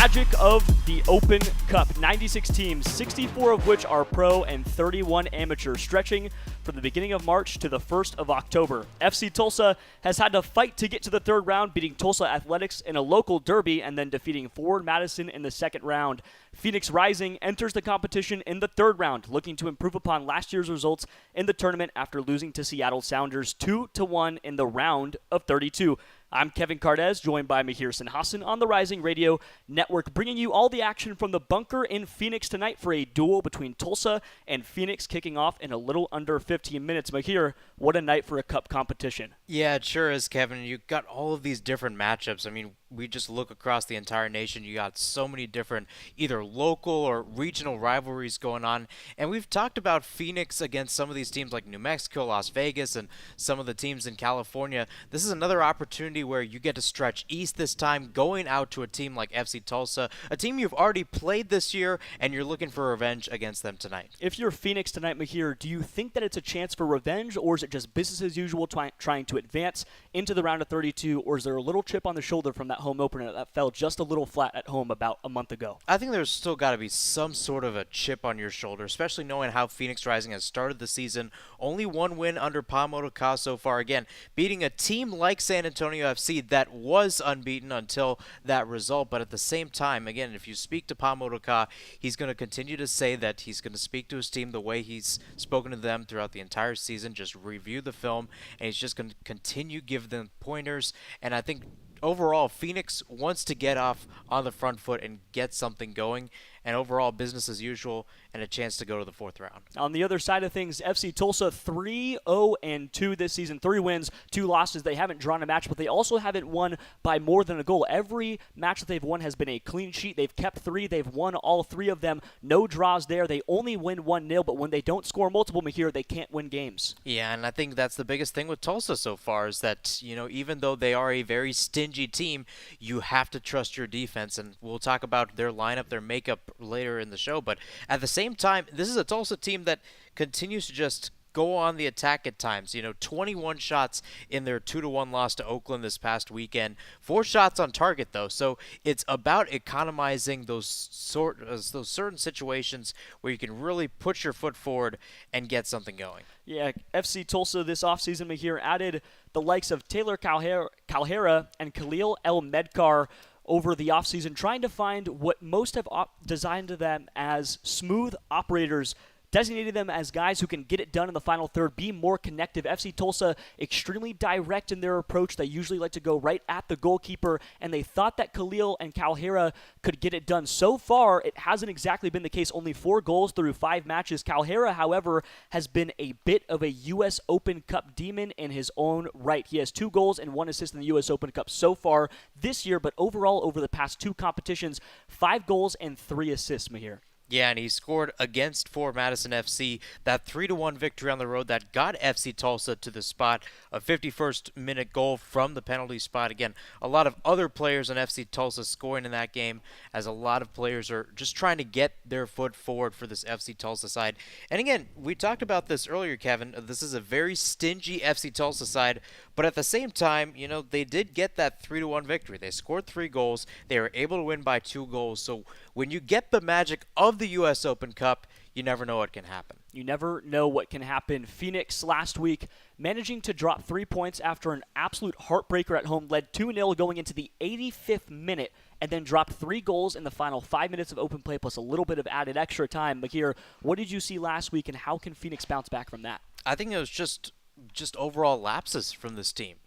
magic of the Open Cup. 96 teams, 64 of which are pro and 31 amateur, stretching from the beginning of March to the 1st of October. FC Tulsa has had to fight to get to the third round, beating Tulsa Athletics in a local derby and then defeating Forward Madison in the second round. Phoenix Rising enters the competition in the third round, looking to improve upon last year's results in the tournament after losing to Seattle Sounders 2-1 in the round of 32. I'm Kevin Cardez, joined by Mahir Sinhasan on the Rising Radio Network, bringing you all the action from the bunker in Phoenix tonight for a duel between Tulsa and Phoenix kicking off in a little under 15 minutes. Mahir, what a night for a cup competition. Yeah, it sure is, Kevin. You got all of these different matchups. I mean, we just look across the entire nation. You got so many different either local or regional rivalries going on. And we've talked about Phoenix against some of these teams like New Mexico, Las Vegas, and some of the teams in California. This is another opportunity where you get to stretch east this time, going out to a team like FC Tulsa, a team you've already played this year, and you're looking for revenge against them tonight. If you're Phoenix tonight, Mahir, do you think that it's a chance for revenge, or is it just business as usual trying to advance into the round of 32, or is there a little chip on the shoulder from that home opener that fell just a little flat at home about a month ago? I think there's still got to be some sort of a chip on your shoulder, especially knowing how Phoenix Rising has started the season. Only one win under Pamotoka so far. Again, beating a team like San Antonio FC that was unbeaten until that result. But at the same time, again, if you speak to Pamotoka, he's going to continue to say that he's going to speak to his team the way he's spoken to them throughout the entire season. Just review the film, and he's just going to continue give them pointers. And I think overall, Phoenix wants to get off on the front foot and get something going. And overall, business as usual and a chance to go to the fourth round. On the other side of things, FC Tulsa 3-0-2 this season. 3 wins, 2 losses. They haven't drawn a match, but they also haven't won by more than a goal. Every match that they've won has been a clean sheet. They've kept 3. They've won all 3 of them. No draws there. They only win 1-0, but when they don't score multiple, Mahir, they can't win games. Yeah, and I think that's the biggest thing with Tulsa so far is that, even though they are a very stingy team, you have to trust your defense. And we'll talk about their lineup, their makeup later in the show, but at the same time, this is a Tulsa team that continues to just go on the attack at times. 21 shots in their 2-1 loss to Oakland this past weekend. 4 shots on target though, so it's about economizing those certain situations where you can really put your foot forward and get something going. Yeah, FC Tulsa this offseason, Mahir, added the likes of Taylor Calhera and Khalil El Medkar over the offseason, trying to find what most have designed them as smooth operators, designated them as guys who can get it done in the final third, be more connective. FC Tulsa, extremely direct in their approach. They usually like to go right at the goalkeeper, and they thought that Khalil and Calhera could get it done. So far, it hasn't exactly been the case. Only 4 goals through 5 matches. Calhera, however, has been a bit of a U.S. Open Cup demon in his own right. He has 2 goals and 1 assist in the U.S. Open Cup so far this year, but overall, over the past 2 competitions, 5 goals and 3 assists, Mahir. Yeah, and he scored against Forward Madison FC, that 3-1 victory on the road that got FC Tulsa to the spot, a 51st minute goal from the penalty spot. Again, a lot of other players on FC Tulsa scoring in that game, as a lot of players are just trying to get their foot forward for this FC Tulsa side. And again, we talked about this earlier, Kevin. This is a very stingy FC Tulsa side, but at the same time, they did get that 3-1 victory. They scored 3 goals. They were able to win by 2 goals. So when you get the magic of the U.S. Open Cup, you never know what can happen. You never know what can happen. Phoenix last week managing to drop 3 points after an absolute heartbreaker at home, led 2-0 going into the 85th minute, and then dropped 3 goals in the final 5 minutes of open play plus a little bit of added extra time. Mahir, what did you see last week, and how can Phoenix bounce back from that? I think it was just overall lapses from this team.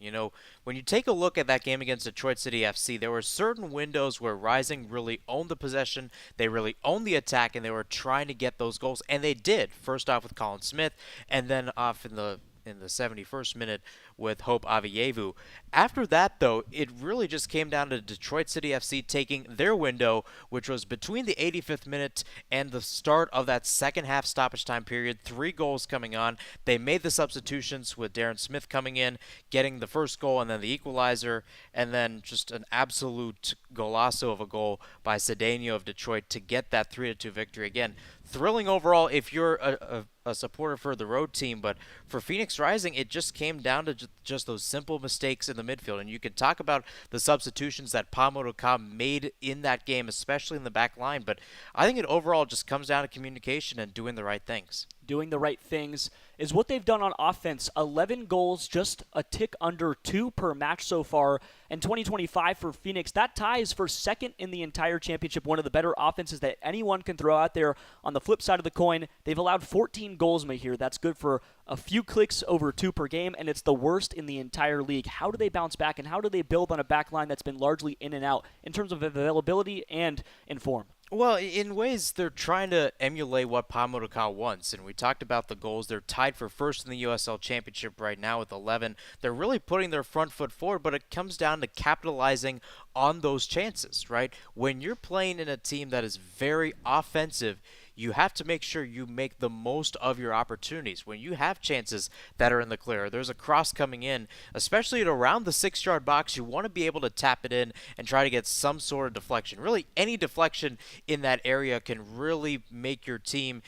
When you take a look at that game against Detroit City FC, there were certain windows where Rising really owned the possession, they really owned the attack, and they were trying to get those goals, and they did. First off with Colin Smith, and then off in the 71st minute with Hope Avievu. After that, though, it really just came down to Detroit City FC taking their window, which was between the 85th minute and the start of that second half stoppage time period. 3 goals coming on. They made the substitutions with Darren Smith coming in, getting the first goal and then the equalizer, and then just an absolute golazo of a goal by Cedeno of Detroit to get that 3-2 victory. Again, thrilling overall if you're a supporter for the road team, but for Phoenix Rising, it just came down to just those simple mistakes in the midfield. And you can talk about the substitutions that Pa-Modou-Kah made in that game, especially in the back line, but I think it overall just comes down to communication and doing the right things. Doing the right things is what they've done on offense. 11 goals, just a tick under 2 per match so far. And 2025 for Phoenix, that ties for second in the entire championship, one of the better offenses that anyone can throw out there. On the flip side of the coin, they've allowed 14 goals here. That's good for a few clicks over 2 per game, and it's the worst in the entire league. How do they bounce back, and how do they build on a back line that's been largely in and out in terms of availability and in form? Well, in ways, they're trying to emulate what Pa-Modou-Kah wants, and we talked about the goals. They're tied for first in the USL Championship right now with 11. They're really putting their front foot forward, but it comes down to capitalizing on those chances, right? When you're playing in a team that is very offensive, you have to make sure you make the most of your opportunities. When you have chances that are in the clear, there's a cross coming in, especially at around the 6-yard box, you want to be able to tap it in and try to get some sort of deflection. Really, any deflection in that area can really make your team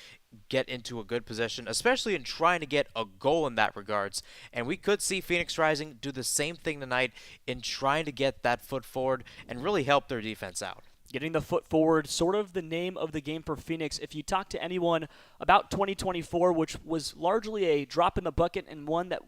get into a good position, especially in trying to get a goal in that regards. And we could see Phoenix Rising do the same thing tonight in trying to get that foot forward and really help their defense out. Getting the foot forward, sort of the name of the game for Phoenix. If you talk to anyone about 2024, which was largely a drop in the bucket and one that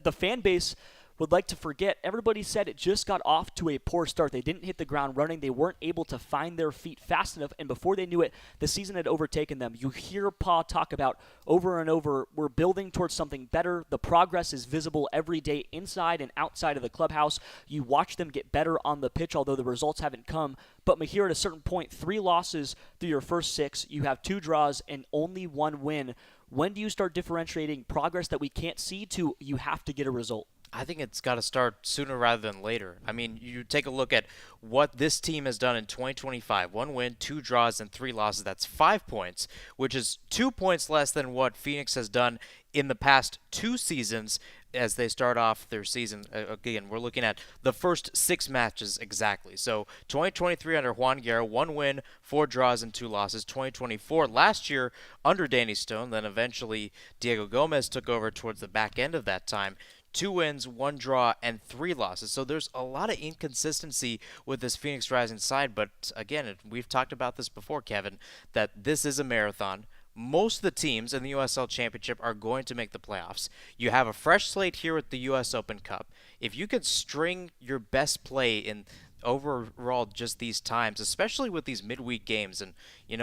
the fan base would like to forget, everybody said it just got off to a poor start. They didn't hit the ground running. They weren't able to find their feet fast enough, and before they knew it, the season had overtaken them. You hear Pa talk about over and over, we're building towards something better. The progress is visible every day inside and outside of the clubhouse. You watch them get better on the pitch, although the results haven't come. But Mahir, at a certain point, 3 losses through your first 6. You have 2 draws and only 1 win. When do you start differentiating progress that we can't see to you have to get a result? I think it's got to start sooner rather than later. I mean, you take a look at what this team has done in 2025. 1 win, 2 draws, and 3 losses. That's 5 points, which is 2 points less than what Phoenix has done in the past 2 seasons as they start off their season. Again, we're looking at the first 6 matches exactly. So 2023 under Juan Guerra, 1 win, 4 draws, and 2 losses. 2024 last year under Danny Stone, then eventually Diego Gomez took over towards the back end of that time. 2 wins, 1 draw, and 3 losses. So there's a lot of inconsistency with this Phoenix Rising side. But again, we've talked about this before, Kevin, that this is a marathon. Most of the teams in the USL Championship are going to make the playoffs. You have a fresh slate here with the US Open Cup. If you could string your best play in overall just these times, especially with these midweek games, and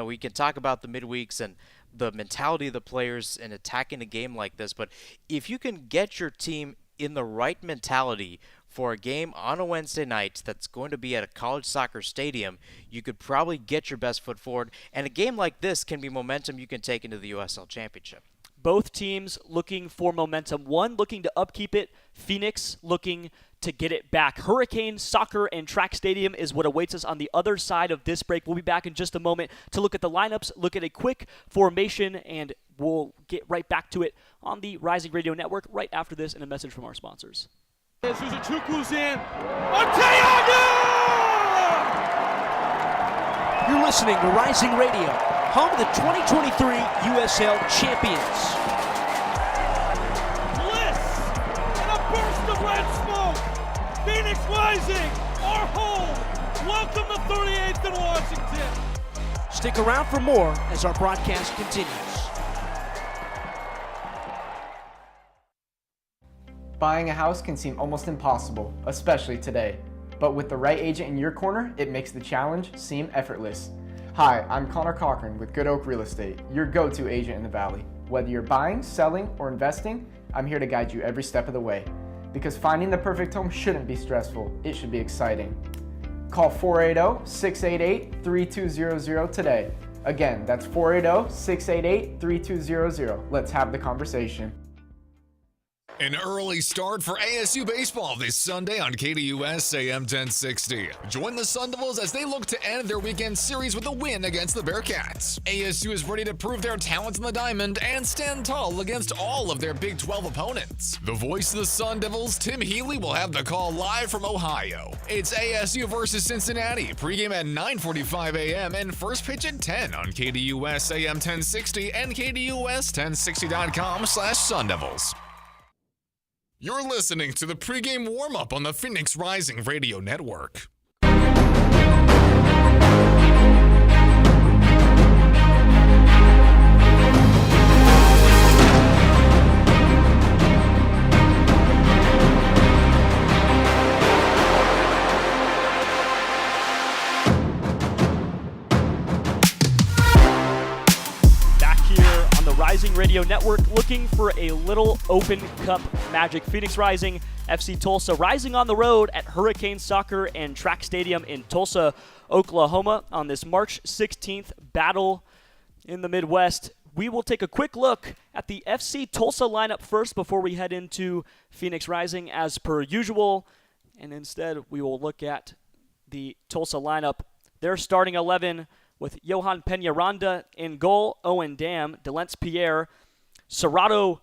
we can talk about the midweeks and the mentality of the players in attacking a game like this, but if you can get your team in the right mentality for a game on a Wednesday night that's going to be at a college soccer stadium, you could probably get your best foot forward. And a game like this can be momentum you can take into the USL Championship. Both teams looking for momentum. One looking to upkeep it. Phoenix looking to get it back. Hurricane Soccer and Track Stadium is what awaits us on the other side of this break. We'll be back in just a moment to look at the lineups, look at a quick formation, and we'll get right back to it on the Rising Radio Network right after this and a message from our sponsors. Uzuchukwu's in. Arteaga! You're listening to Rising Radio, home of the 2023 USL Champions. Bliss and a burst of red smoke. Phoenix Rising, our home. Welcome to 38th and Washington. Stick around for more as our broadcast continues. Buying a house can seem almost impossible, especially today. But with the right agent in your corner, it makes the challenge seem effortless. Hi, I'm Connor Cochran with Good Oak Real Estate, your go-to agent in the Valley. Whether you're buying, selling, or investing, I'm here to guide you every step of the way. Because finding the perfect home shouldn't be stressful, it should be exciting. Call 480-688-3200 today. Again, that's 480-688-3200. Let's have the conversation. An early start for ASU baseball this Sunday on KDUS AM 1060. Join the Sun Devils as they look to end their weekend series with a win against the Bearcats. ASU is ready to prove their talents in the diamond and stand tall against all of their Big 12 opponents. The voice of the Sun Devils, Tim Healy, will have the call live from Ohio. It's ASU versus Cincinnati, pregame at 9:45 a.m. and first pitch at 10 on KDUS AM 1060 and KDUS1060.com/Sun Devils. You're listening to the pregame warm-up on the Phoenix Rising Radio Network. Rising Radio Network, looking for a little Open Cup magic. Phoenix Rising, FC Tulsa rising on the road at Hurricane Soccer and Track Stadium in Tulsa, Oklahoma on this March 16th battle in the Midwest. We will take a quick look at the FC Tulsa lineup first before we head into Phoenix Rising as per usual, and instead we will look at the Tulsa lineup. Their starting 11 with Johan Peñaranda in goal, Owen Dam, Delence Pierre, Serrato,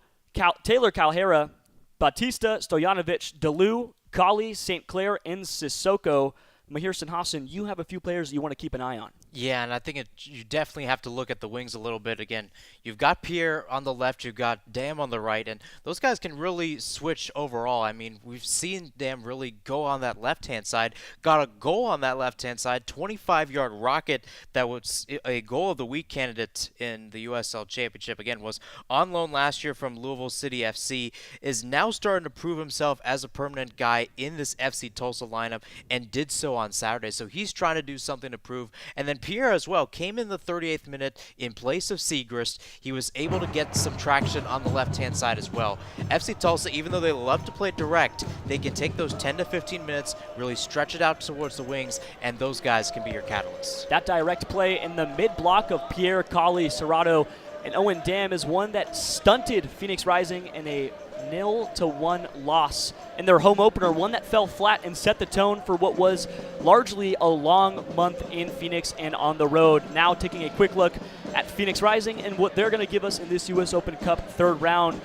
Taylor Calhera, Batista, Stojanovic, DeLu, Colley, St. Clair, and Sissoko. Mahir Sinhasan, you have a few players you want to keep an eye on. Yeah, and I think you definitely have to look at the wings a little bit. Again, you've got Pierre on the left, you've got Dam on the right, and those guys can really switch overall. I mean, we've seen Dam really go on that left-hand side, got a goal on that left-hand side, 25-yard rocket that was a goal of the week candidate in the USL Championship. Again, was on loan last year from Louisville City FC, is now starting to prove himself as a permanent guy in this FC Tulsa lineup, and did so on Saturday. So he's trying to do something to prove. And then Pierre as well came in the 38th minute in place of Segrist. He was able to get some traction on the left-hand side as well. FC Tulsa, even though they love to play direct, they can take those 10 to 15 minutes, really stretch it out towards the wings, and those guys can be your catalysts. That direct play in the mid-block of Pierre, Colley, Serrato, and Owen Dam is one that stunted Phoenix Rising in a 0-1 loss in their home opener, one that fell flat and set the tone for what was largely a long month in Phoenix and on the road. Now taking a quick look at Phoenix Rising and what they're going to give us in this U.S. Open Cup third round.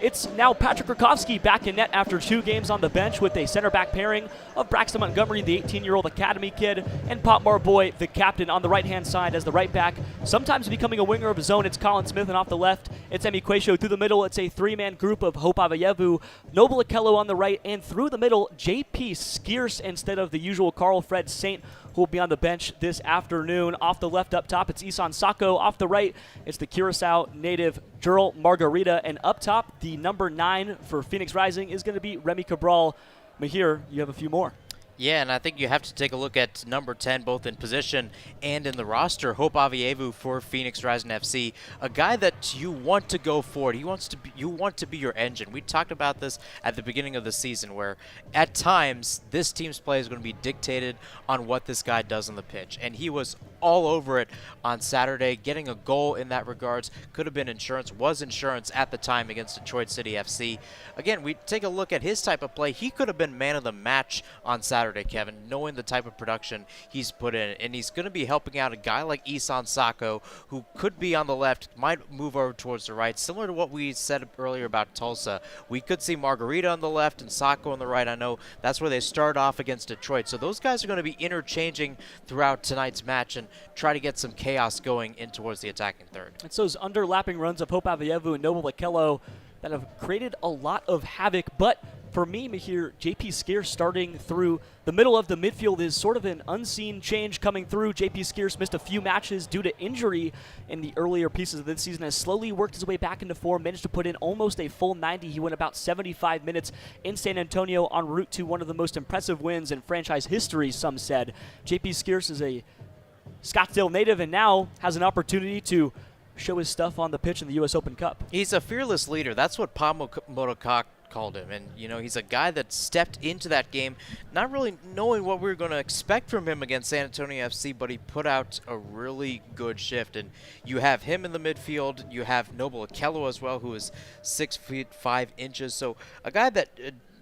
It's now Patrick Rakowski back in net after 2 games on the bench with a center back pairing of Braxton Montgomery, the 18-year-old academy kid, and Pop Marboy, the captain, on the right-hand side as the right back, sometimes becoming a winger of his own. It's Colin Smith, and off the left, it's Emi Quaisho. Through the middle, it's a 3-man group of Hope Avayevu, Noble Akello on the right, and through the middle, J.P. Skierce instead of the usual Carl Fred Saint, who will be on the bench this afternoon. Off the left up top, it's Isan Sako. Off the right, it's the Curacao native Jurl Margarita. And up top, the number 9 for Phoenix Rising is going to be Remy Cabral. Mahir, you have a few more. Yeah, and I think you have to take a look at number 10, both in position and in the roster. Hope Avievu for Phoenix Rising FC, a guy that you want to go forward. You want to be your engine. We talked about this at the beginning of the season, where at times this team's play is going to be dictated on what this guy does on the pitch, and he was all over it on Saturday, getting a goal in that regards. Could have been insurance, was insurance at the time against Detroit City FC. Again, we take a look at his type of play. He could have been man of the match on Saturday, Kevin, knowing the type of production he's put in. And he's going to be helping out a guy like Isan Sako, who could be on the left, might move over towards the right. Similar to what we said earlier about Tulsa. We could see Margarita on the left and Sako on the right. I know that's where they start off against Detroit. So those guys are going to be interchanging throughout tonight's match and try to get some chaos going in towards the attacking third. It's those underlapping runs of Hope Avievu and Noble Akello that have created a lot of havoc. But for me, Mahir, J.P. Skierce starting through the middle of the midfield is sort of an unseen change coming through. J.P. Skierce missed a few matches due to injury in the earlier pieces of this season, has slowly worked his way back into form, managed to put in almost a full 90. He went about 75 minutes in San Antonio en route to one of the most impressive wins in franchise history, some said. J.P. Skierce is a Scottsdale native and now has an opportunity to show his stuff on the pitch in the U.S. Open Cup. He's a fearless leader. That's what Pop called him. And, you know, he's a guy that stepped into that game not really knowing what we were going to expect from him against San Antonio FC, but he put out a really good shift. And you have him in the midfield. You have Noble Okello as well, who is 6 feet 5 inches. So a guy that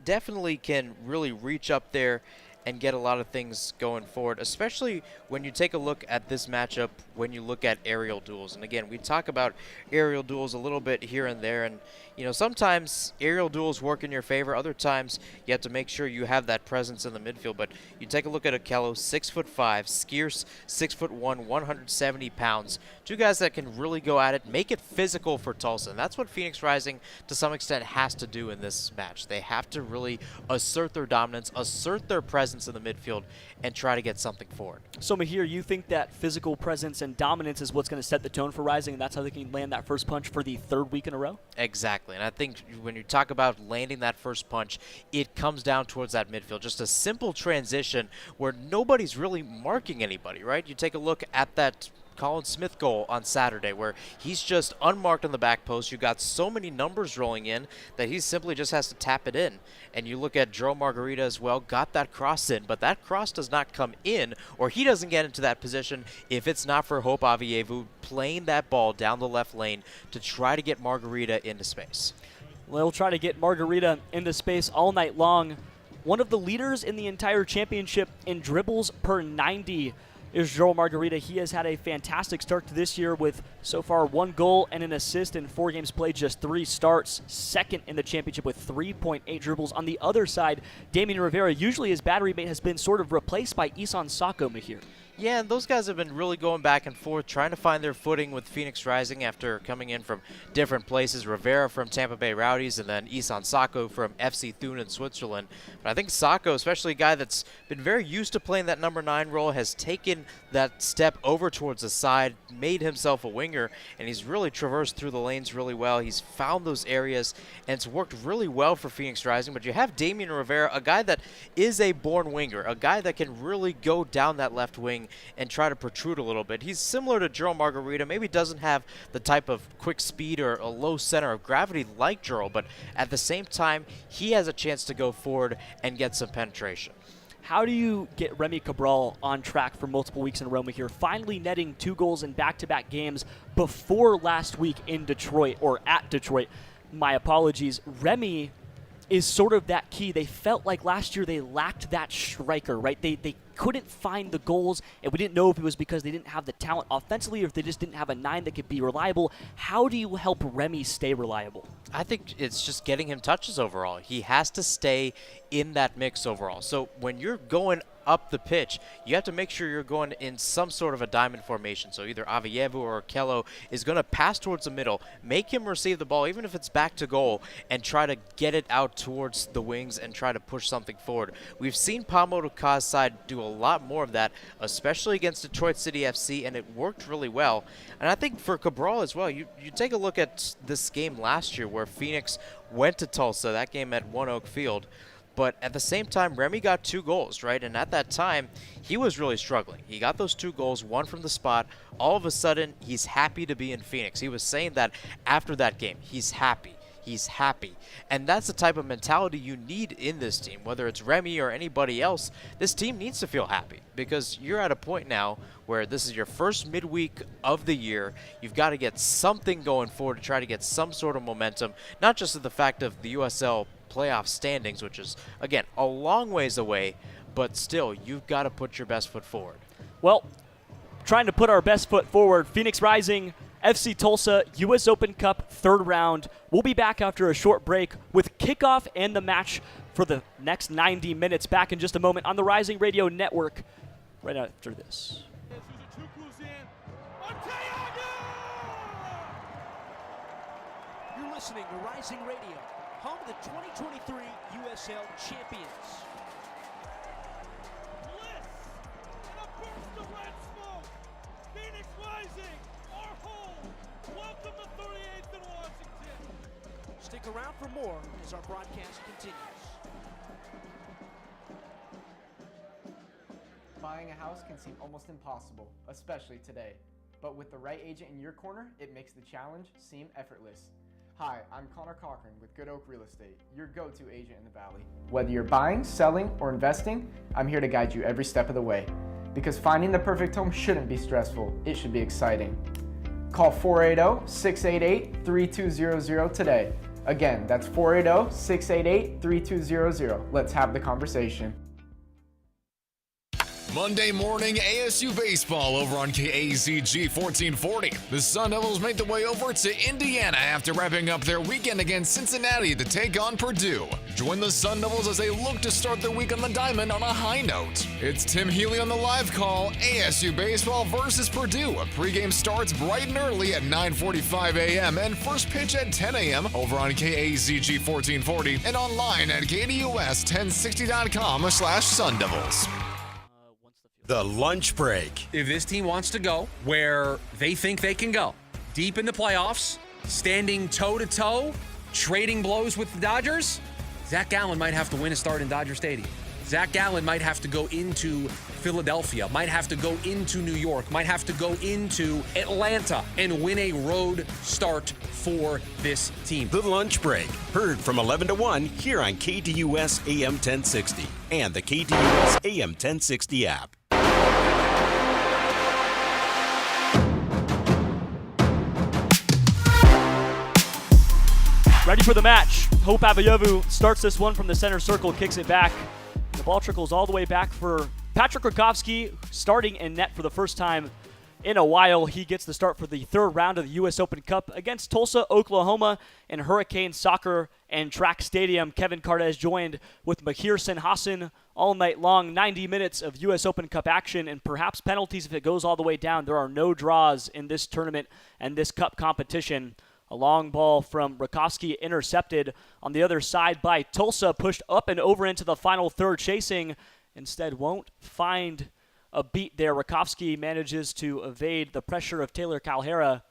definitely can really reach up there and get a lot of things going forward, especially when you take a look at this matchup, when you look at aerial duels. And again, we talk about aerial duels a little bit here and there, and you know, sometimes aerial duels work in your favor, other times you have to make sure you have that presence in the midfield. But you take a look at Okello, 6'5", Skierce 6'1", 170 pounds. Two guys that can really go at it, make it physical for Tulsa. And that's what Phoenix Rising to some extent has to do in this match. They have to really assert their dominance, assert their presence in the midfield, and try to get something forward. So Mahir, you think that physical presence and dominance is what's going to set the tone for Rising, and that's how they can land that first punch for the third week in a row? Exactly, and I think when you talk about landing that first punch, it comes down towards that midfield. Just a simple transition where nobody's really marking anybody, right? You take a look at that Colin Smith goal on Saturday where he's just unmarked on the back post. You got so many numbers rolling in that he simply just has to tap it in. And you look at Joe Margarita as well, got that cross in, but that cross does not come in, or he doesn't get into that position if it's not for Hope Avievu playing that ball down the left lane to try to get Margarita into space. Well, he'll try to get Margarita into space all night long. One of the leaders in the entire championship in dribbles per 90 is Joel Margarita. He has had a fantastic start to this year with so far 1 goal and an assist in 4 games played, just 3 starts. Second in the championship with 3.8 dribbles. On the other side, Damian Rivera, usually his battery mate, has been sort of replaced by Isan Sako, Mahir. Yeah, and those guys have been really going back and forth, trying to find their footing with Phoenix Rising after coming in from different places. Rivera from Tampa Bay Rowdies, and then Isan Sako from FC Thun in Switzerland. But I think Sako, especially a guy that's been very used to playing that number 9 role, has taken that step over towards the side, made himself a winger, and he's really traversed through the lanes really well. He's found those areas, and it's worked really well for Phoenix Rising. But you have Damian Rivera, a guy that is a born winger, a guy that can really go down that left wing and try to protrude a little bit. He's similar to Joel Margarita, maybe doesn't have the type of quick speed or a low center of gravity like Joel, but at the same time, he has a chance to go forward and get some penetration. How do you get Remy Cabral on track for multiple weeks in a row here, finally netting 2 goals in back-to-back games before last week in Detroit, or at Detroit? My apologies. Remy is sort of that key. They felt like last year they lacked that striker, right? They couldn't find the goals, and we didn't know if it was because they didn't have the talent offensively or if they just didn't have a 9 that could be reliable. How do you help Remy stay reliable? I think it's just getting him touches overall. He has to stay in that mix overall. So when you're going up the pitch, you have to make sure you're going in some sort of a diamond formation. So either Avievu or Okello is going to pass towards the middle, make him receive the ball, even if it's back to goal, and try to get it out towards the wings and try to push something forward. We've seen Pamotoka's side do a lot more of that, especially against Detroit City FC, and it worked really well. And I think for Cabral as well, you take a look at this game last year where Phoenix went to Tulsa, that game at One Oak Field. But at the same time, Remy got 2 goals, right? And at that time, he was really struggling. He got those 2 goals, 1 from the spot. All of a sudden, he's happy to be in Phoenix. He was saying that after that game. He's happy. He's happy. And that's the type of mentality you need in this team. Whether it's Remy or anybody else, this team needs to feel happy because you're at a point now where this is your first midweek of the year. You've got to get something going forward to try to get some sort of momentum, not just the fact of the USL playoff standings, which is, again, a long ways away, but still, you've got to put your best foot forward. Well, trying to put our best foot forward, Phoenix Rising, FC Tulsa, U.S. Open Cup, 3rd round. We'll be back after a short break with kickoff and the match for the next 90 minutes. Back in just a moment on the Rising Radio Network, right after this. You're listening to Rising Radio, home of the 2023 USL Champions. Bliss and a burst of red smoke. Phoenix Rising, our home. Welcome to 38th and Washington. Stick around for more as our broadcast continues. Buying a house can seem almost impossible, especially today. But with the right agent in your corner, it makes the challenge seem effortless. Hi, I'm Connor Cochran with Good Oak Real Estate, your go-to agent in the Valley. Whether you're buying, selling, or investing, I'm here to guide you every step of the way. Because finding the perfect home shouldn't be stressful, it should be exciting. Call 480-688-3200 today. Again, that's 480-688-3200. Let's have the conversation. Monday morning ASU baseball over on KAZG 1440. The Sun Devils make the way over to Indiana after wrapping up their weekend against Cincinnati to take on Purdue. Join the Sun Devils as they look to start their week on the diamond on a high note. It's Tim Healy on the live call. ASU baseball versus Purdue. A pregame starts bright and early at 9:45 a.m. and first pitch at 10 a.m. over on KAZG 1440 and online at KDUS1060.com/Sun Devils. The lunch break. If this team wants to go where they think they can go, deep in the playoffs, standing toe-to-toe, trading blows with the Dodgers, Zach Gallen might have to win a start in Dodger Stadium. Zach Gallen might have to go into Philadelphia, might have to go into New York, might have to go into Atlanta and win a road start for this team. The lunch break. Heard from 11 to 1 here on KDUS AM 1060 and the KDUS AM 1060 app. Ready for the match. Hope Avayevu starts this one from the center circle, kicks it back. The ball trickles all the way back for Patrick Rakowski, starting in net for the first time in a while. He gets the start for the third round of the U.S. Open Cup against Tulsa, Oklahoma in Hurricane Soccer and Track Stadium. Kevin Cardez joined with Mahir Sinhasan all night long. 90 minutes of U.S. Open Cup action and perhaps penalties if it goes all the way down. There are no draws in this tournament and this cup competition. A long ball from Rakowski intercepted on the other side by Tulsa, pushed up and over into the final third, chasing. Instead won't find a beat there. Rakowski manages to evade the pressure of Taylor Calhera.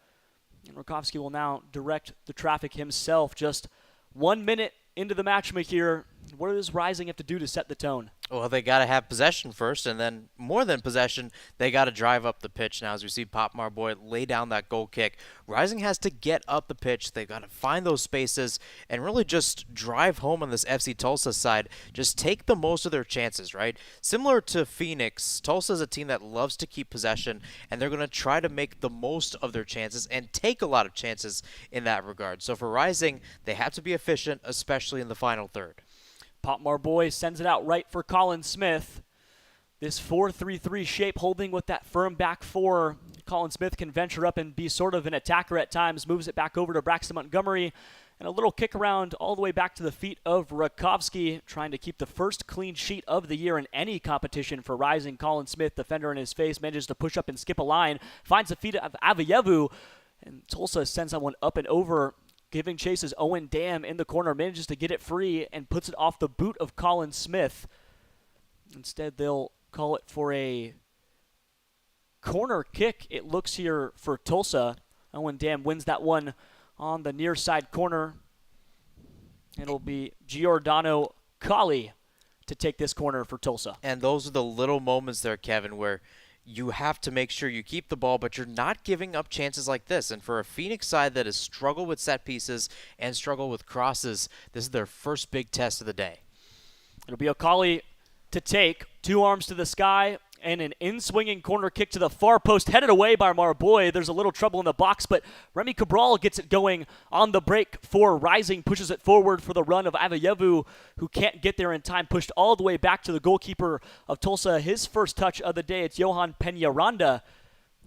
And Rakowski will now direct the traffic himself. Just 1 minute into the match, Mahir. What does Rising have to do to set the tone? Well, they got to have possession first, and then more than possession, they got to drive up the pitch. Now, as we see Pop Marboy lay down that goal kick, Rising has to get up the pitch. They've got to find those spaces and really just drive home on this FC Tulsa side. Just take the most of their chances, right? Similar to Phoenix, Tulsa is a team that loves to keep possession, and they're going to try to make the most of their chances and take a lot of chances in that regard. So for Rising, they have to be efficient, especially in the final third. Pop Marboy sends it out right for Colin Smith. This 4-3-3 shape holding with that firm back four. Colin Smith can venture up and be sort of an attacker at times. Moves it back over to Braxton Montgomery. And a little kick around all the way back to the feet of Rakowski, trying to keep the first clean sheet of the year in any competition for Rising. Colin Smith, defender in his face, manages to push up and skip a line. Finds the feet of Avayevu. And Tulsa sends that one up and over. Giving chase is Owen Dam in the corner, manages to get it free and puts it off the boot of Colin Smith. Instead, they'll call it for a corner kick, it looks here, for Tulsa. Owen Dam wins that one on the near side corner. It'll be Giordano Colli to take this corner for Tulsa. And those are the little moments there, Kevin, where you have to make sure you keep the ball, but you're not giving up chances like this. And for a Phoenix side that has struggled with set pieces and struggled with crosses, this is their first big test of the day. It'll be O'Cauley to take. Two arms to the sky and an in-swinging corner kick to the far post, headed away by Marboy. There's a little trouble in the box, but Remy Cabral gets it going on the break for Rising, pushes it forward for the run of Avayevu, who can't get there in time, pushed all the way back to the goalkeeper of Tulsa. His first touch of the day, it's Johan Peñaranda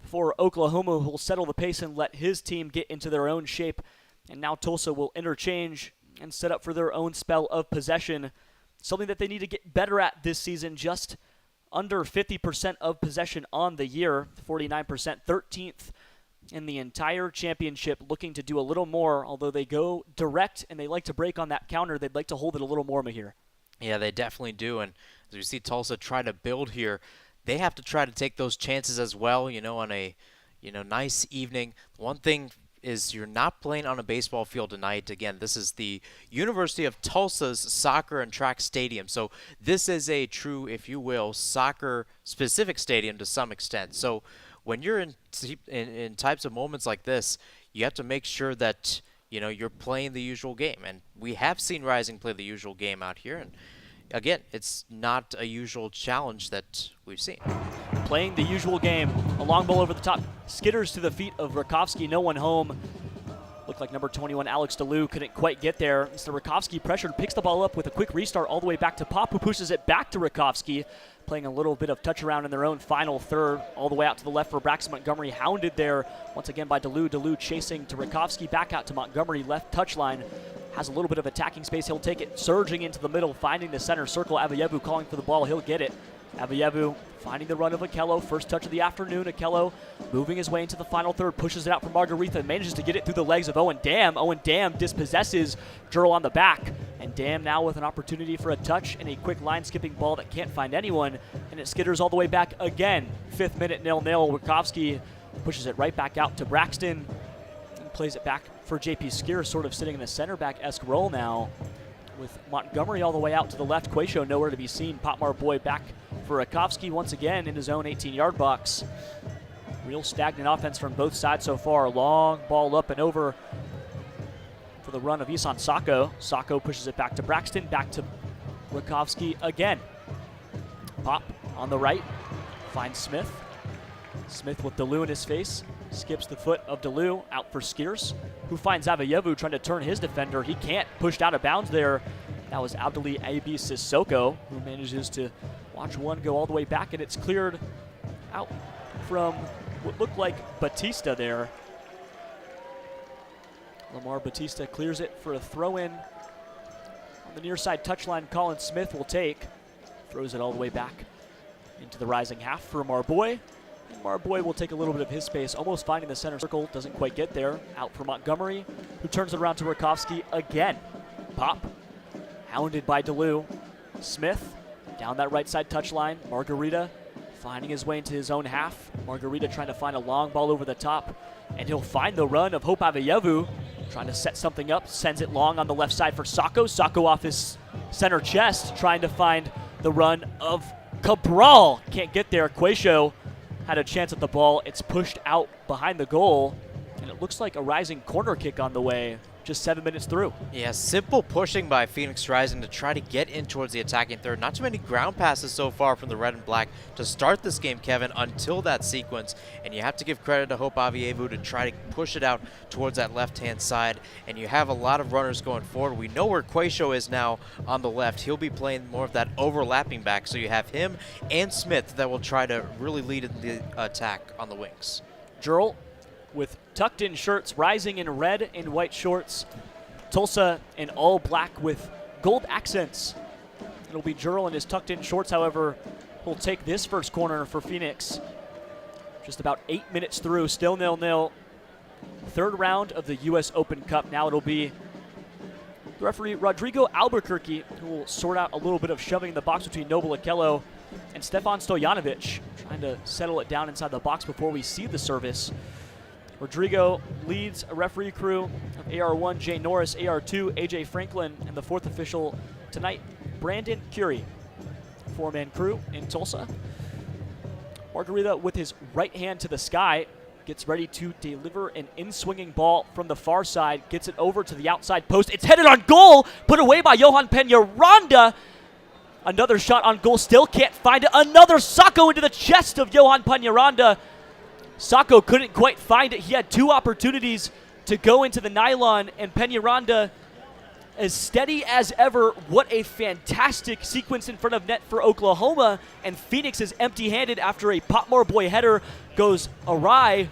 for Oklahoma, who will settle the pace and let his team get into their own shape. And now Tulsa will interchange and set up for their own spell of possession, something that they need to get better at this season. Just under 50% of possession on the year, 49%, 13th in the entire championship, looking to do a little more. Although they go direct and they like to break on that counter, they'd like to hold it a little more, Mahir. Yeah, they definitely do. And as we see Tulsa try to build here, they have to try to take those chances as well, on a, nice evening. One thing is you're not playing on a baseball field tonight. Again, this is the University of Tulsa's soccer and track stadium. So this is a true, if you will, soccer-specific stadium to some extent. So when you're in types of moments like this, you have to make sure that you're playing the usual game. And we have seen Rising play the usual game out here. And again, it's not a usual challenge that we've seen. Playing the usual game. A long ball over the top. Skitters to the feet of Rakovsky. No one home. Looked like number 21, Alex DeLue, couldn't quite get there. So Rakovsky pressured, picks the ball up with a quick restart all the way back to Pop, who pushes it back to Rakovsky, playing a little bit of touch around in their own final third, all the way out to the left for Braxton Montgomery, hounded there once again by DeLue. DeLue chasing to Rakovsky, back out to Montgomery, left touch line. Has a little bit of attacking space. He'll take it, surging into the middle, finding the center circle. Avayevu calling for the ball. He'll get it. Avayevu finding the run of Okello. First touch of the afternoon. Okello moving his way into the final third. Pushes it out for Margarita. Manages to get it through the legs of Owen Dam. Owen Dam dispossesses Jurl on the back. And Dam now with an opportunity for a touch and a quick line skipping ball that can't find anyone. And it skitters all the way back again. 5th minute 0-0. Rakovsky pushes it right back out to Braxton. And plays it back for JP Skier, sort of sitting in a center back-esque role now. With Montgomery all the way out to the left. Quayshow nowhere to be seen. Potmar Boy back for Rakovsky once again in his own 18-yard box. Real stagnant offense from both sides so far. Long ball up and over for the run of Isan Sacco. Sacco pushes it back to Braxton, back to Rakovsky again. Pop on the right, finds Smith. Smith with DeLue in his face. Skips the foot of DeLue, out for Skiers, who finds Avayevu trying to turn his defender. He can't, pushed out of bounds there. That was Abdali Abi Sissoko, who manages to watch one go all the way back, and it's cleared out from what looked like Batista there. Lamar Batista clears it for a throw-in. On the near side touchline, Colin Smith will take. Throws it all the way back into the rising half for Marboy. Marboy will take a little bit of his space, almost finding the center circle, doesn't quite get there. Out for Montgomery, who turns it around to Rakovsky again. Pop, hounded by DeLue. Smith, down that right side touchline. Margarita finding his way into his own half. Margarita trying to find a long ball over the top, and he'll find the run of Hope Avayevu, trying to set something up, sends it long on the left side for Sacco. Sacco off his center chest, trying to find the run of Cabral. Can't get there. Quayshow had a chance at the ball. It's pushed out behind the goal, and it looks like a Rising corner kick on the way, just 7 minutes through. Yeah, simple pushing by Phoenix Rising to try to get in towards the attacking third. Not too many ground passes so far from the red and black to start this game, Kevin, until that sequence. And you have to give credit to Hope Avayevu to try to push it out towards that left-hand side. And you have a lot of runners going forward. We know where Quayshow is now on the left. He'll be playing more of that overlapping back. So you have him and Smith that will try to really lead in the attack on the wings. Jurl with tucked-in shirts, Rising in red and white shorts. Tulsa in all black with gold accents. It'll be Jurl in his tucked-in shorts, however, who'll take this first corner for Phoenix. Just about 8 minutes through, still 0-0. Third round of the U.S. Open Cup. Now it'll be the referee Rodrigo Albuquerque, who will sort out a little bit of shoving in the box between Noble Okello and Stefan Stojanovic, trying to settle it down inside the box before we see the service. Rodrigo leads a referee crew of AR1, Jay Norris, AR2, AJ Franklin, and the fourth official tonight, Brandon Curie. Four-man crew in Tulsa. Margarita with his right hand to the sky, gets ready to deliver an in-swinging ball from the far side, gets it over to the outside post. It's headed on goal, put away by Johan Peñaranda. Another shot on goal, still can't find it. Another Sacco into the chest of Johan Peñaranda. Sacco couldn't quite find it. He had two opportunities to go into the nylon, and Peñaranda, as steady as ever. What a fantastic sequence in front of net for Oklahoma, and Phoenix is empty-handed after a Potmore Boy header goes awry,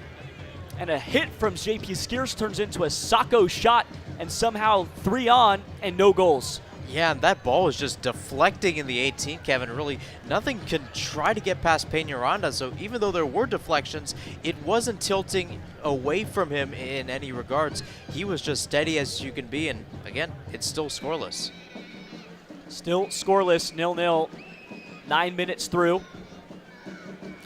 and a hit from JP Skiers turns into a Sacco shot, and somehow 3 on and no goals. Yeah, and that ball is just deflecting in the 18, Kevin. Really, nothing can try to get past Peñaranda. So even though there were deflections, it wasn't tilting away from him in any regards. He was just steady as you can be, and again, it's still scoreless. Still scoreless, 0-0, 9 minutes through.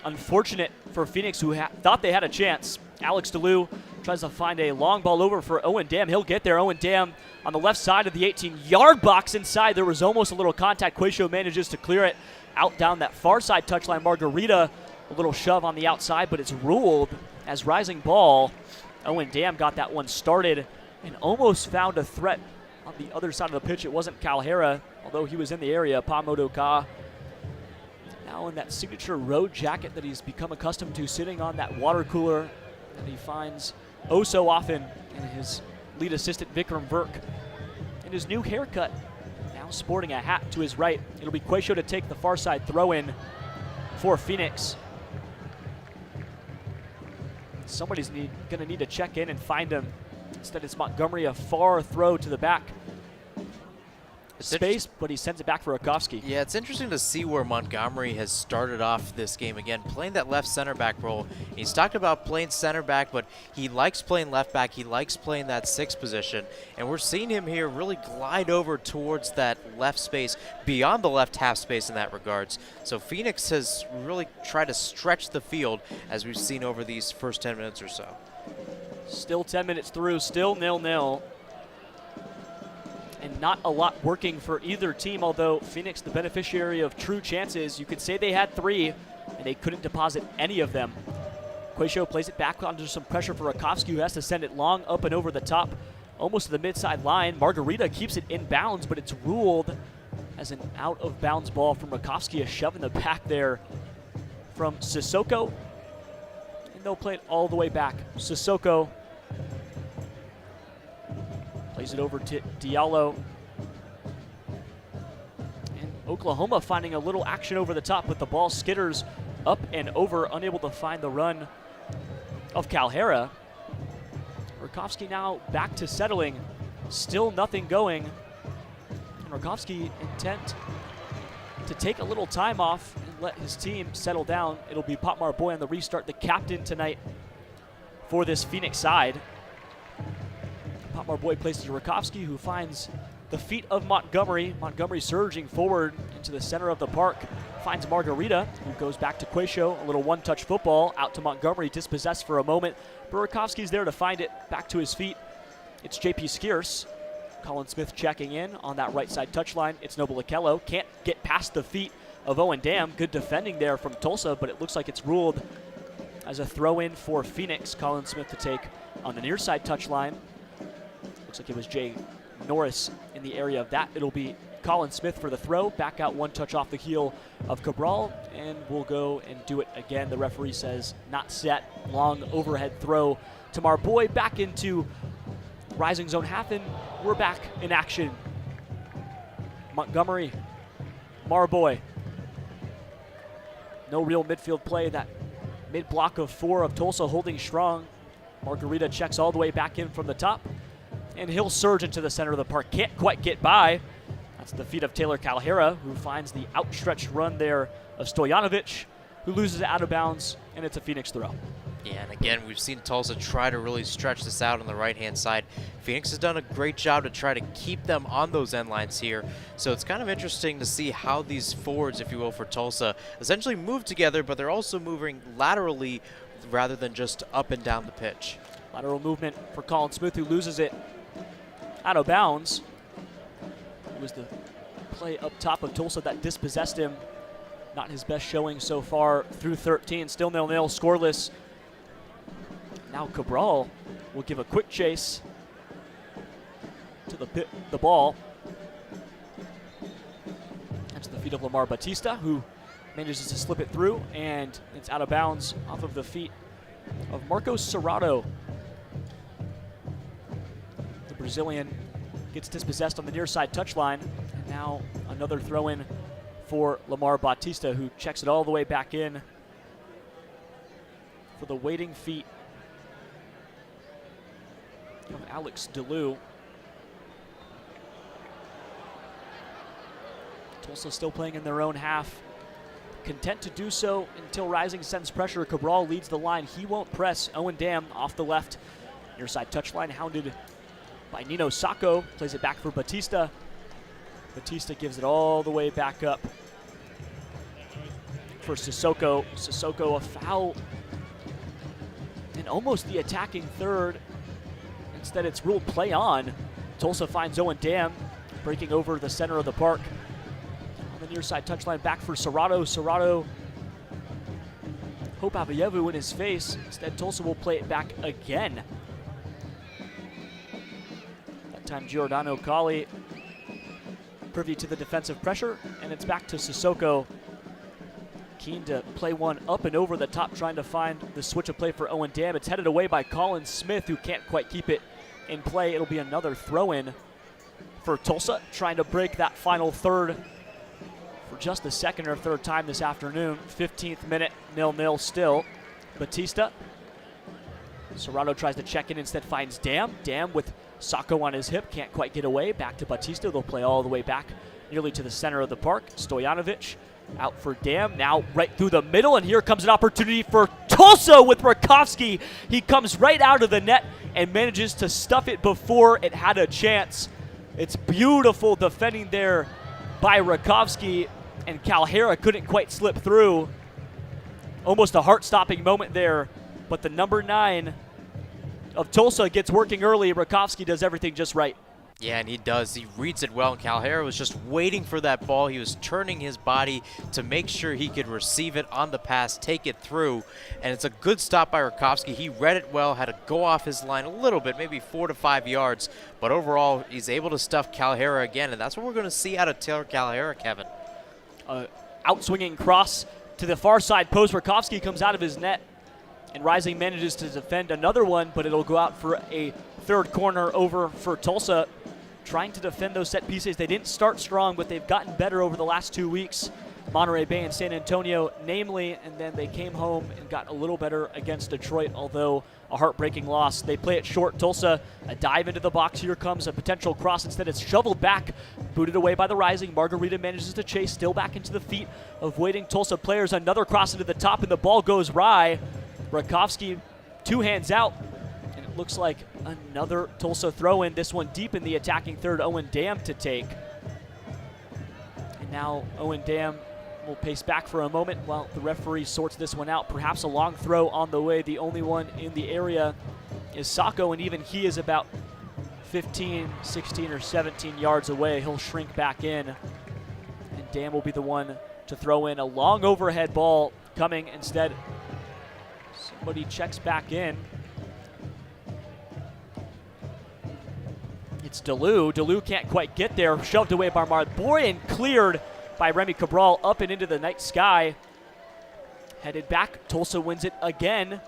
Unfortunate for Phoenix, who thought they had a chance. Alex DeLue tries to find a long ball over for Owen Dam. He'll get there. Owen Dam on the left side of the 18-yard box inside. There was almost a little contact. Quayshow manages to clear it out down that far side touchline. Margarita, a little shove on the outside, but it's ruled as rising ball. Owen Dam got that one started and almost found a threat on the other side of the pitch. It wasn't Calhera, although he was in the area. Pa-Modo-Kah now in that signature road jacket that he's become accustomed to, sitting on that water cooler that he finds oh so often in his lead assistant Vikram Virk. And his new haircut, now sporting a hat to his right. It'll be Quayshow to take the far side throw in for Phoenix. Somebody's going to need to check in and find him. Instead, it's Montgomery, a far throw to the back space, but he sends it back for Rakowski. Yeah, it's interesting to see where Montgomery has started off this game again, playing that left center back role. He's talked about playing center back, but he likes playing left back. He likes playing that 6 position, and we're seeing him here really glide over towards that left space, beyond the left half space in that regards. So Phoenix has really tried to stretch the field, as we've seen over these first 10 minutes or so. Still 10 minutes through, still 0-0. And not a lot working for either team, although Phoenix, the beneficiary of true chances. You could say they had 3, and they couldn't deposit any of them. Quayshow plays it back under some pressure for Rakowski, who has to send it long up and over the top, almost to the mid-side line. Margarita keeps it in bounds, but it's ruled as an out-of-bounds ball from Rakowski, a shove in the back there from Sissoko. And they'll play it all the way back. Sissoko plays it over to Diallo. And Oklahoma finding a little action over the top, but the ball skitters up and over, unable to find the run of Calhera. Rakowski now back to settling. Still nothing going. And Rakowski intent to take a little time off and let his team settle down. It'll be Potmar Boy on the restart, the captain tonight for this Phoenix side. Potmar Boy places to Rakowski, who finds the feet of Montgomery. Montgomery surging forward into the center of the park. Finds Margarita, who goes back to Quayshow. A little one-touch football out to Montgomery, dispossessed for a moment. Burakovsky's there to find it, back to his feet. It's J.P. Skierce. Colin Smith checking in on that right side touchline. It's Noble Okello. Can't get past the feet of Owen Dam. Good defending there from Tulsa, but it looks like it's ruled as a throw-in for Phoenix. Colin Smith to take on the near side touchline. Looks like it was Jay Norris in the area of that. It'll be Colin Smith for the throw. Back out one touch off the heel of Cabral, and we'll go and do it again. The referee says not set. Long overhead throw to Marboy. Back into rising zone half, and we're back in action. Montgomery, Marboy. No real midfield play. That mid block of 4 of Tulsa holding strong. Margarita checks all the way back in from the top, and he'll surge into the center of the park. Can't quite get by. That's the feet of Taylor Calhera, who finds the outstretched run there of Stojanovic, who loses it out of bounds, and it's a Phoenix throw. Yeah, and again, we've seen Tulsa try to really stretch this out on the right-hand side. Phoenix has done a great job to try to keep them on those end lines here. So it's kind of interesting to see how these forwards, if you will, for Tulsa essentially move together, but they're also moving laterally rather than just up and down the pitch. Lateral movement for Colin Smith, who loses it out of bounds. It was the play up top of Tulsa that dispossessed him. Not his best showing so far through 13. Still 0-0, scoreless. Now Cabral will give a quick chase to the ball. That's the feet of Lamar Batista, who manages to slip it through, and it's out of bounds off of the feet of Marcos Serrato. The Brazilian gets dispossessed on the near side touchline. And now another throw in for Lamar Batista, who checks it all the way back in for the waiting feet of Alex DeLue. Tulsa still playing in their own half. Content to do so until Rising sends pressure. Cabral leads the line. He won't press. Owen Dam off the left. Near side touchline, hounded by Nino Sacco. Plays it back for Batista. Batista gives it all the way back up for Sissoko. Sissoko, a foul. And almost the attacking third. Instead, it's ruled play on. Tulsa finds Owen Dam breaking over the center of the park. On the near side touchline, back for Serrato. Serrato, Hope Avayevu in his face. Instead, Tulsa will play it back again. That time Giordano Colli privy to the defensive pressure, and it's back to Sissoko. Keen to play one up and over the top, trying to find the switch of play for Owen Dam. It's headed away by Colin Smith, who can't quite keep it in play. It'll be another throw-in for Tulsa, trying to break that final third for just the second or third time this afternoon. 15th minute, 0-0 still. Batista. Serrato tries to check in, instead finds Dam. Dam with Sacco on his hip, can't quite get away. Back to Batista, they'll play all the way back nearly to the center of the park. Stojanovic out for Dam, now right through the middle, and here comes an opportunity for Tulsa with Rakowski. He comes right out of the net and manages to stuff it before it had a chance. It's beautiful defending there by Rakowski, and Calhera couldn't quite slip through. Almost a heart-stopping moment there, but the number 9 of Tulsa gets working early. Rakowski does everything just right. Yeah, and he does. He reads it well, and Calhera was just waiting for that ball. He was turning his body to make sure he could receive it on the pass, take it through, and it's a good stop by Rakowski. He read it well, had to go off his line a little bit, maybe 4 to 5 yards, but overall, he's able to stuff Calhera again, and that's what we're going to see out of Taylor Calhera, Kevin. Outswinging cross to the far side post. Rakowski comes out of his net, and Rising manages to defend another one, but it'll go out for a third corner over for Tulsa, trying to defend those set pieces. They didn't start strong, but they've gotten better over the last 2 weeks. Monterey Bay and San Antonio, namely, and then they came home and got a little better against Detroit, although a heartbreaking loss. They play it short. Tulsa, a dive into the box. Here comes a potential cross. Instead, it's shoveled back, booted away by the Rising. Margarita manages to chase, still back into the feet of waiting Tulsa players. Another cross into the top, and the ball goes wry. Rakowski, 2 hands out, and it looks like another Tulsa throw-in, this one deep in the attacking third. Owen Dam to take. And now Owen Dam will pace back for a moment while the referee sorts this one out. Perhaps a long throw on the way. The only one in the area is Sacco, and even he is about 15, 16, or 17 yards away. He'll shrink back in, and Dam will be the one to throw in. A long overhead ball coming instead. Somebody checks back in. It's Deleu. Deleu can't quite get there. Shoved away by Marboy and cleared by Remy Cabral up and into the night sky. Headed back. Tulsa wins it again.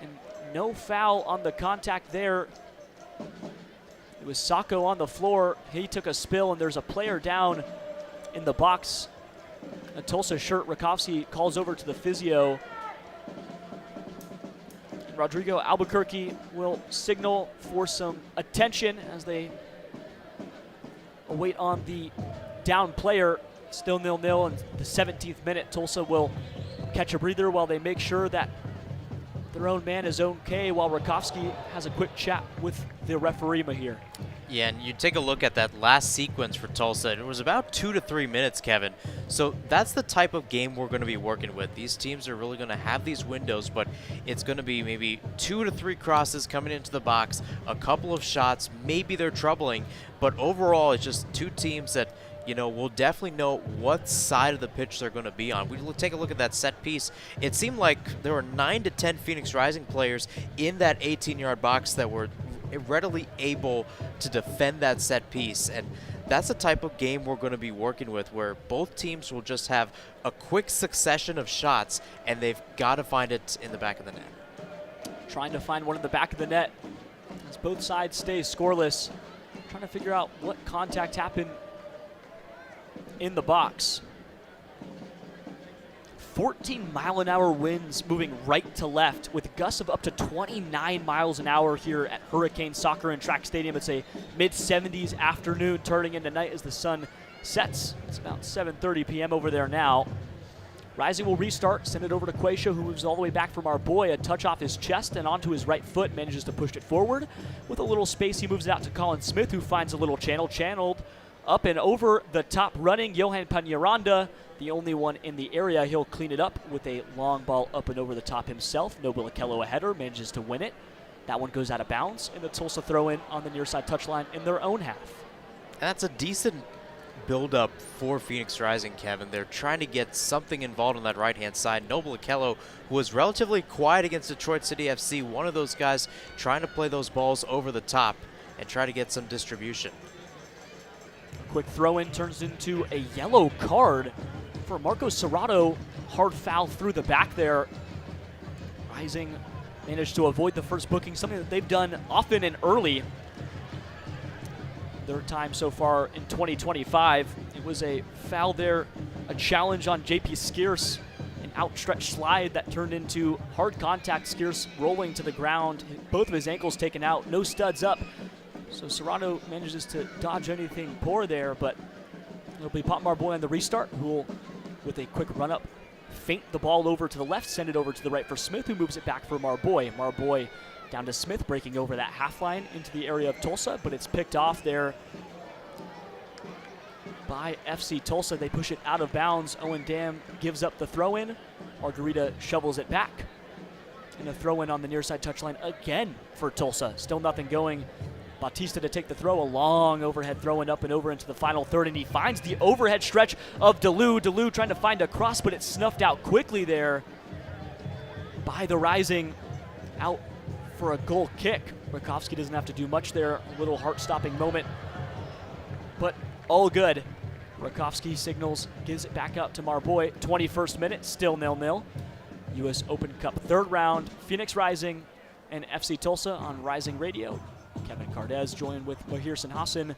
And no foul on the contact there. It was Sacco on the floor. He took a spill, and there's a player down in the box. A Tulsa shirt. Rakowski calls over to the physio. Rodrigo Albuquerque will signal for some attention as they await on the down player. Still 0-0 in the 17th minute. Tulsa will catch a breather while they make sure that their own man is okay, while Rakowski has a quick chat with the referee, Mahir. Yeah, and you take a look at that last sequence for Tulsa, it was about 2 to 3 minutes, Kevin. So that's the type of game we're going to be working with. These teams are really going to have these windows, but it's going to be maybe 2 to 3 crosses coming into the box, a couple of shots, maybe they're troubling, but overall it's just two teams that, you know, we'll definitely know what side of the pitch they're going to be on. We take a look at that set piece. It seemed like there were 9 to 10 Phoenix Rising players in that 18-yard box that were readily able to defend that set piece, and that's the type of game we're going to be working with, where both teams will just have a quick succession of shots, and they've got to find it in the back of the net. Trying to find one in the back of the net as both sides stay scoreless. Trying to figure out what contact happened in the box. 14-mile-an-hour winds moving right to left with gusts of up to 29 miles an hour here at Hurricane Soccer and Track Stadium. It's a mid-70s afternoon turning into night as the sun sets. It's about 7:30 p.m. over there now. Rising will restart, send it over to Quaisha, who moves all the way back from our boy. A touch off his chest and onto his right foot, manages to push it forward. With a little space, he moves it out to Colin Smith, who finds a little channeled up and over the top running Johan Panaranda, the only one in the area. He'll clean it up with a long ball up and over the top himself. Noble Akello, a header, manages to win it. That one goes out of bounds, and the Tulsa throw-in on the near side touchline in their own half. And that's a decent build-up for Phoenix Rising, Kevin. They're trying to get something involved on that right-hand side. Noble Akello, who was relatively quiet against Detroit City FC, one of those guys trying to play those balls over the top. and try to get some distribution. Quick throw-in turns into a yellow card for Marco Serrato. Hard foul through the back there. Rising managed to avoid the first booking, something that they've done often and early. Their time so far in 2025. It was a foul there, a challenge on JP Skierce, an outstretched slide that turned into hard contact. Skierce rolling to the ground, both of his ankles taken out, no studs up. So Serrato manages to dodge anything poor there, but it'll be Pop Marboy on the restart, who will, with a quick run up, feint the ball over to the left, send it over to the right for Smith, who moves it back for Marboy. Marboy down to Smith, breaking over that half line into the area of Tulsa, but it's picked off there by FC Tulsa. They push it out of bounds. Owen Dam gives up the throw-in. Margarita shovels it back. And a throw-in on the near side touchline again for Tulsa. Still nothing going. Bautista to take the throw, a long overhead throw-in up and over into the final third, and he finds the overhead stretch of DeLu. DeLu trying to find a cross, but it's snuffed out quickly there by the Rising. Out for a goal kick. Rakowski doesn't have to do much there. A little heart-stopping moment, but all good. Rakowski signals, gives it back out to Marboy. 21st minute, still 0-0. U.S. Open Cup third round. Phoenix Rising and FC Tulsa on Rising Radio. Kevin Cardez joined with Mahir Sinhasan.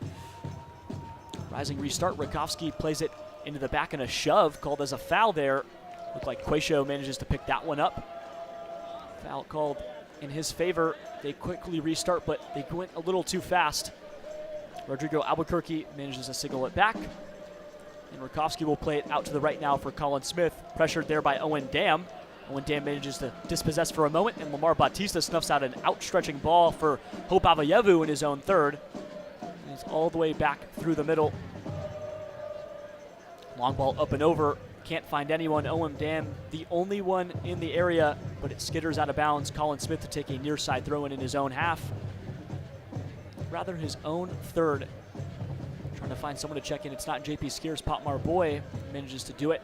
Rising restart. Rakowski plays it into the back and a shove called as a foul there. Looked like Quaisho manages to pick that one up. Foul called in his favor. They quickly restart, but they went a little too fast. Rodrigo Albuquerque manages to signal it back. And Rakowski will play it out to the right now for Colin Smith. Pressured there by Owen Dam. Owen Dam manages to dispossess for a moment, and Lamar Bautista snuffs out an outstretching ball for Hope Avayevu in his own third. And he's all the way back through the middle. Long ball up and over. Can't find anyone. Owen Dam, the only one in the area, but it skitters out of bounds. Colin Smith to take a near side throw in his own half. Rather his own third. Trying to find someone to check in. It's not JP Skierce. Pop Marboy manages to do it.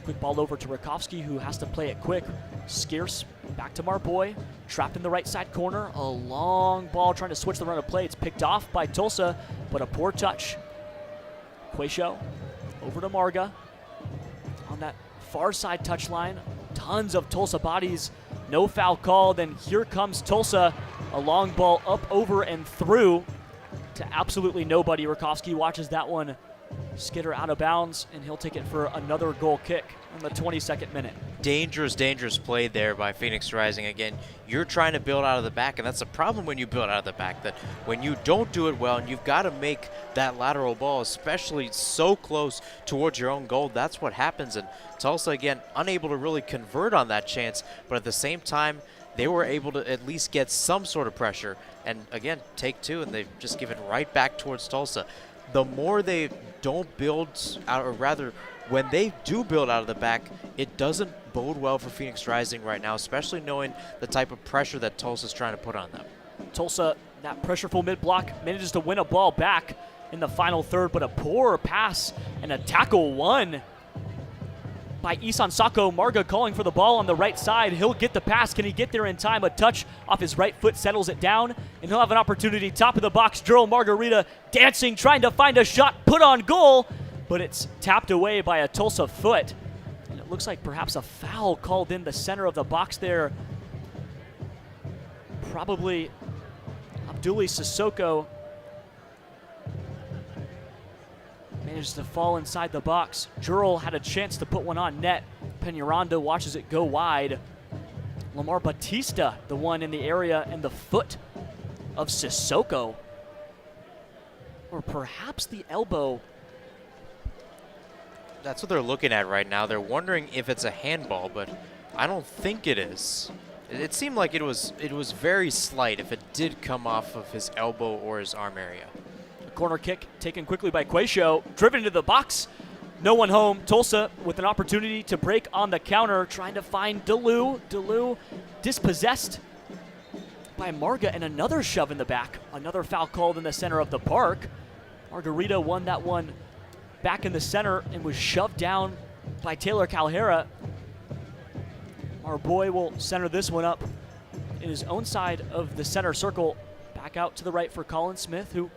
Quick ball over to Rakowski, who has to play it quick. Skierce back to Marboy. Trapped in the right side corner. A long ball trying to switch the run of play. It's picked off by Tulsa, but a poor touch. Quaisho over to Marga. On that far side touchline. Tons of Tulsa bodies. No foul call. Then here comes Tulsa. A long ball up, over, and through to absolutely nobody. Rakowski watches that one skitter out of bounds, and he'll take it for another goal kick in the 22nd minute. Dangerous, dangerous play there by Phoenix Rising. Again, you're trying to build out of the back, and that's the problem when you build out of the back, that when you don't do it well and you've got to make that lateral ball, especially so close towards your own goal, that's what happens. And Tulsa, again, unable to really convert on that chance, but at the same time, they were able to at least get some sort of pressure. And again, take two, and they've just given right back towards Tulsa. The more they don't build out, or rather, when they do build out of the back, it doesn't bode well for Phoenix Rising right now, especially knowing the type of pressure that Tulsa's trying to put on them. Tulsa, that pressureful mid-block, manages to win a ball back in the final third, but a poor pass and a tackle won by Isan Sako. Marga calling for the ball on the right side. He'll get the pass. Can he get there in time? A touch off his right foot settles it down, and he'll have an opportunity. Top of the box, Gerald Margarita dancing, trying to find a shot, put on goal, but it's tapped away by a Tulsa foot. And it looks like perhaps a foul called in the center of the box there. Probably Abduli Sissoko managed to fall inside the box. Jurel had a chance to put one on net. Peñaranda watches it go wide. Lamar Bautista, the one in the area, and the foot of Sissoko. Or perhaps the elbow. That's what they're looking at right now. They're wondering if it's a handball, but I don't think it is. It seemed like it was very slight if it did come off of his elbow or his arm area. Corner kick taken quickly by Quaisho, driven into the box. No one home. Tulsa with an opportunity to break on the counter, trying to find DeLu. DeLu dispossessed by Marga, and another shove in the back. Another foul called in the center of the park. Margarita won that one back in the center and was shoved down by Taylor Calhera. Our boy will center this one up in his own side of the center circle. Back out to the right for Colin Smith, who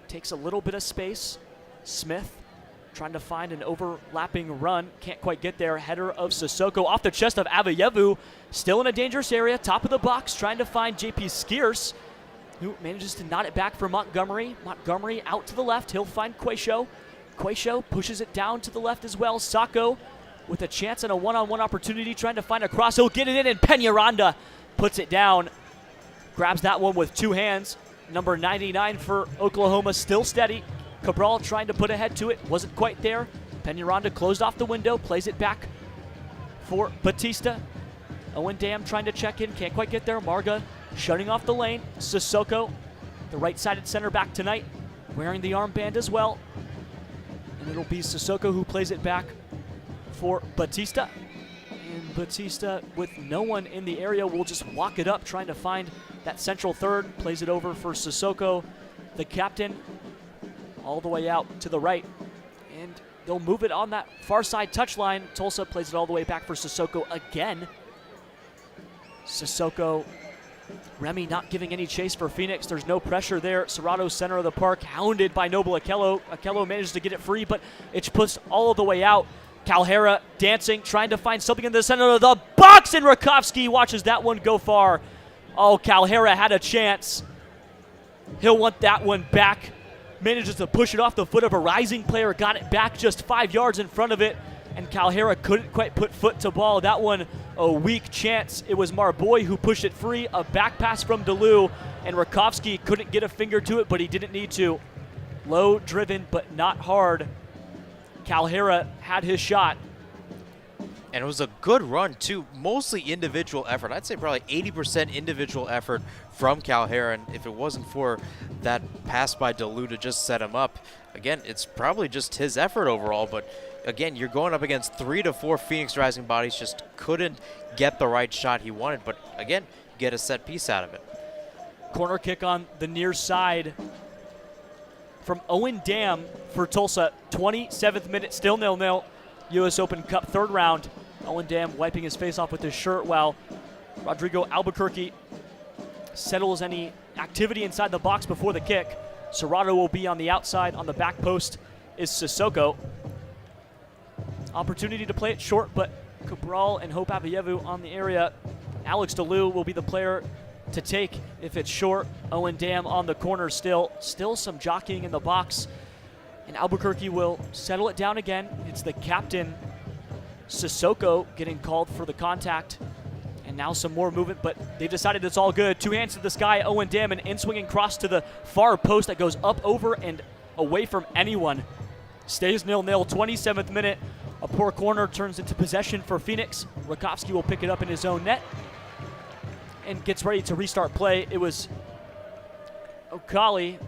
takes a little bit of space. Smith trying to find an overlapping run. Can't quite get there. Header of Sissoko off the chest of Avayevu. Still in a dangerous area. Top of the box trying to find JP Skiers, who manages to knot it back for Montgomery. Montgomery out to the left. He'll find Quayshow. Quayshow pushes it down to the left as well. Sako with a chance and a one-on-one opportunity trying to find a cross. He'll get it in, and Peñaranda puts it down. Grabs that one with two hands. Number 99 for Oklahoma still steady. Cabral trying to put a head to it. Wasn't quite there. Peñaranda closed off the window. Plays it back for Batista. Owen Dam trying to check in. Can't quite get there. Marga shutting off the lane. Sissoko, the right-sided center back tonight, wearing the armband as well. And it'll be Sissoko who plays it back for Batista. And Batista, with no one in the area, will just walk it up, trying to find that central third. Plays it over for Sissoko, the captain, all the way out to the right. And they'll move it on that far side touchline. Tulsa plays it all the way back for Sissoko again. Sissoko, Remy not giving any chase for Phoenix. There's no pressure there. Serrato, center of the park, hounded by Noble Okello. Okello manages to get it free, but it's pushed all the way out. Calhera dancing, trying to find something in the center of the box, and Rakowski watches that one go far. Oh, Calhera had a chance. He'll want that one back. Manages to push it off the foot of a rising player, got it back just 5 yards in front of it, and Calhera couldn't quite put foot to ball. That one, a weak chance. It was Marboy who pushed it free, a back pass from DeLu, and Rakowski couldn't get a finger to it, but he didn't need to. Low driven, but not hard. Calhera had his shot. And it was a good run, too. Mostly individual effort. I'd say probably 80% individual effort from Calhera. And if it wasn't for that pass by DeLu to just set him up, again, it's probably just his effort overall. But again, you're going up against 3 to 4 Phoenix Rising bodies. Just couldn't get the right shot he wanted. But again, get a set piece out of it. Corner kick on the near side from Owen Dam for Tulsa. 27th minute, still 0-0. U.S. Open Cup third round. Owen Dam wiping his face off with his shirt while Rodrigo Albuquerque settles any activity inside the box before the kick. Serrato will be on the outside. On the back post is Sissoko. Opportunity to play it short, but Cabral and Hope Avayevu on the area. Alex DeLu will be the player to take if it's short. Owen Dam on the corner still. Still some jockeying in the box. And Albuquerque will settle it down again. It's the captain, Sissoko, getting called for the contact. And now some more movement, but they've decided it's all good. Two hands to the sky. Owen Dam, an in-swinging cross to the far post that goes up, over, and away from anyone. Stays 0-0, 27th minute. A poor corner turns into possession for Phoenix. Rakowski will pick it up in his own net and gets ready to restart play. It was Okali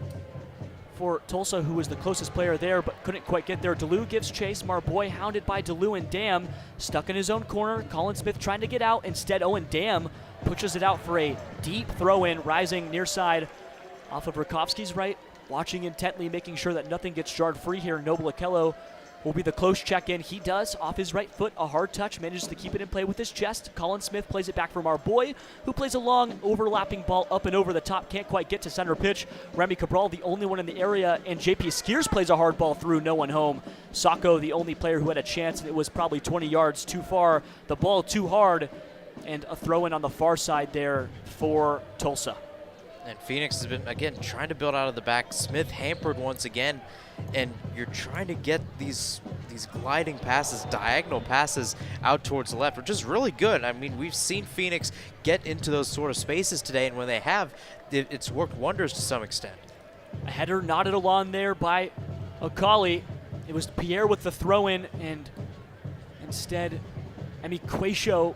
for Tulsa, who was the closest player there, but couldn't quite get there. DeLu gives chase. Marboy hounded by DeLu and Dam, stuck in his own corner. Colin Smith trying to get out. Instead, Owen Dam pushes it out for a deep throw-in, rising near side off of Rakowski's right. Watching intently, making sure that nothing gets jarred free here. Noble Okello will be the close check-in. He does, off his right foot, a hard touch, manages to keep it in play with his chest. Colin Smith plays it back from Marboy, who plays a long, overlapping ball up and over the top. Can't quite get to center pitch. Remy Cabral, the only one in the area, and JP Skiers plays a hard ball through, no one home. Sako, the only player who had a chance, and it was probably 20 yards too far. The ball too hard, and a throw-in on the far side there for Tulsa. And Phoenix has been, again, trying to build out of the back. Smith hampered once again, and you're trying to get these gliding passes, diagonal passes out towards the left, which is really good. I mean, we've seen Phoenix get into those sort of spaces today, and when they have, it's worked wonders to some extent. A header nodded along there by Okali. It was Pierre with the throw-in, and instead, Quayshow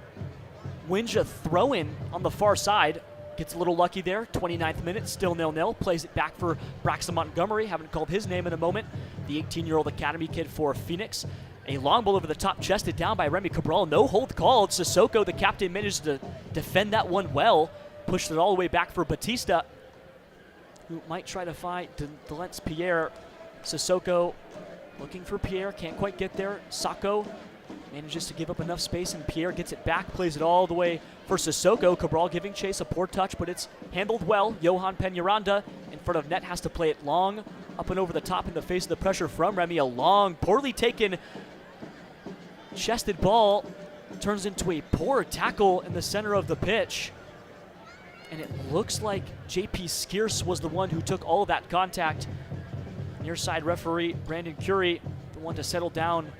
wins a throw-in on the far side. Gets a little lucky there. 29th minute, still 0-0. Plays it back for Braxton Montgomery. Haven't called his name in a moment. The 18-year-old academy kid for Phoenix. A long ball over the top, chested down by Remy Cabral. No hold called. Sissoko, the captain, managed to defend that one well. Pushed it all the way back for Batista, who might try to find Delence Pierre. Sissoko looking for Pierre. Can't quite get there. Sako Manages to give up enough space, and Pierre gets it back, plays it all the way for Sissoko. Cabral giving chase, a poor touch, but it's handled well. Johan Peñaranda in front of net has to play it long, up and over the top in the face of the pressure from Remy. A long, poorly taken chested ball turns into a poor tackle in the center of the pitch. And it looks like JP Skierce was the one who took all of that contact. Near side referee Brandon Curie, the one to settle down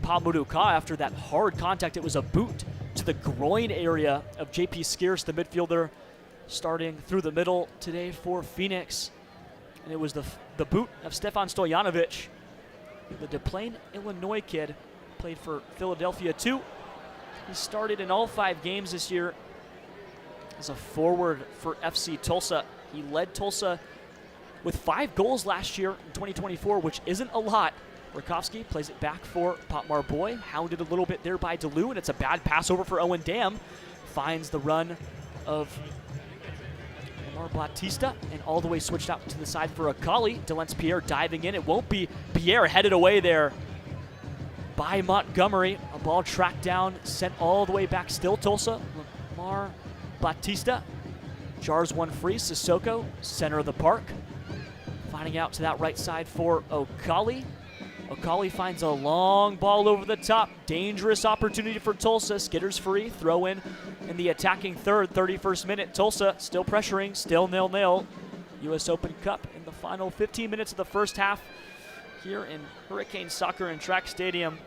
Pa Muruka after that hard contact. It was a boot to the groin area of JP Skierce, the midfielder, starting through the middle today for Phoenix. And it was the boot of Stefan Stojanovic, the Des Plaines, Illinois kid, played for Philadelphia too. He started in all 5 games this year as a forward for FC Tulsa. He led Tulsa with 5 goals last year in 2024, which isn't a lot. Rakowski plays it back for Potmar Boy, hounded a little bit there by DeLu, and it's a bad pass over for Owen Dam. Finds the run of Lamar Batista, and all the way switched out to the side for Akali. Delence Pierre diving in. It won't be Pierre, headed away there by Montgomery. A ball tracked down, sent all the way back, still Tulsa. Lamar Batista jars one free. Sissoko, center of the park. Finding out to that right side for Okali. Okali finds a long ball over the top. Dangerous opportunity for Tulsa. Skitters free. Throw in the attacking third. 31st minute. Tulsa still pressuring. Still 0-0. U.S. Open Cup in the final 15 minutes of the first half here in Hurricane Soccer and Track Stadium.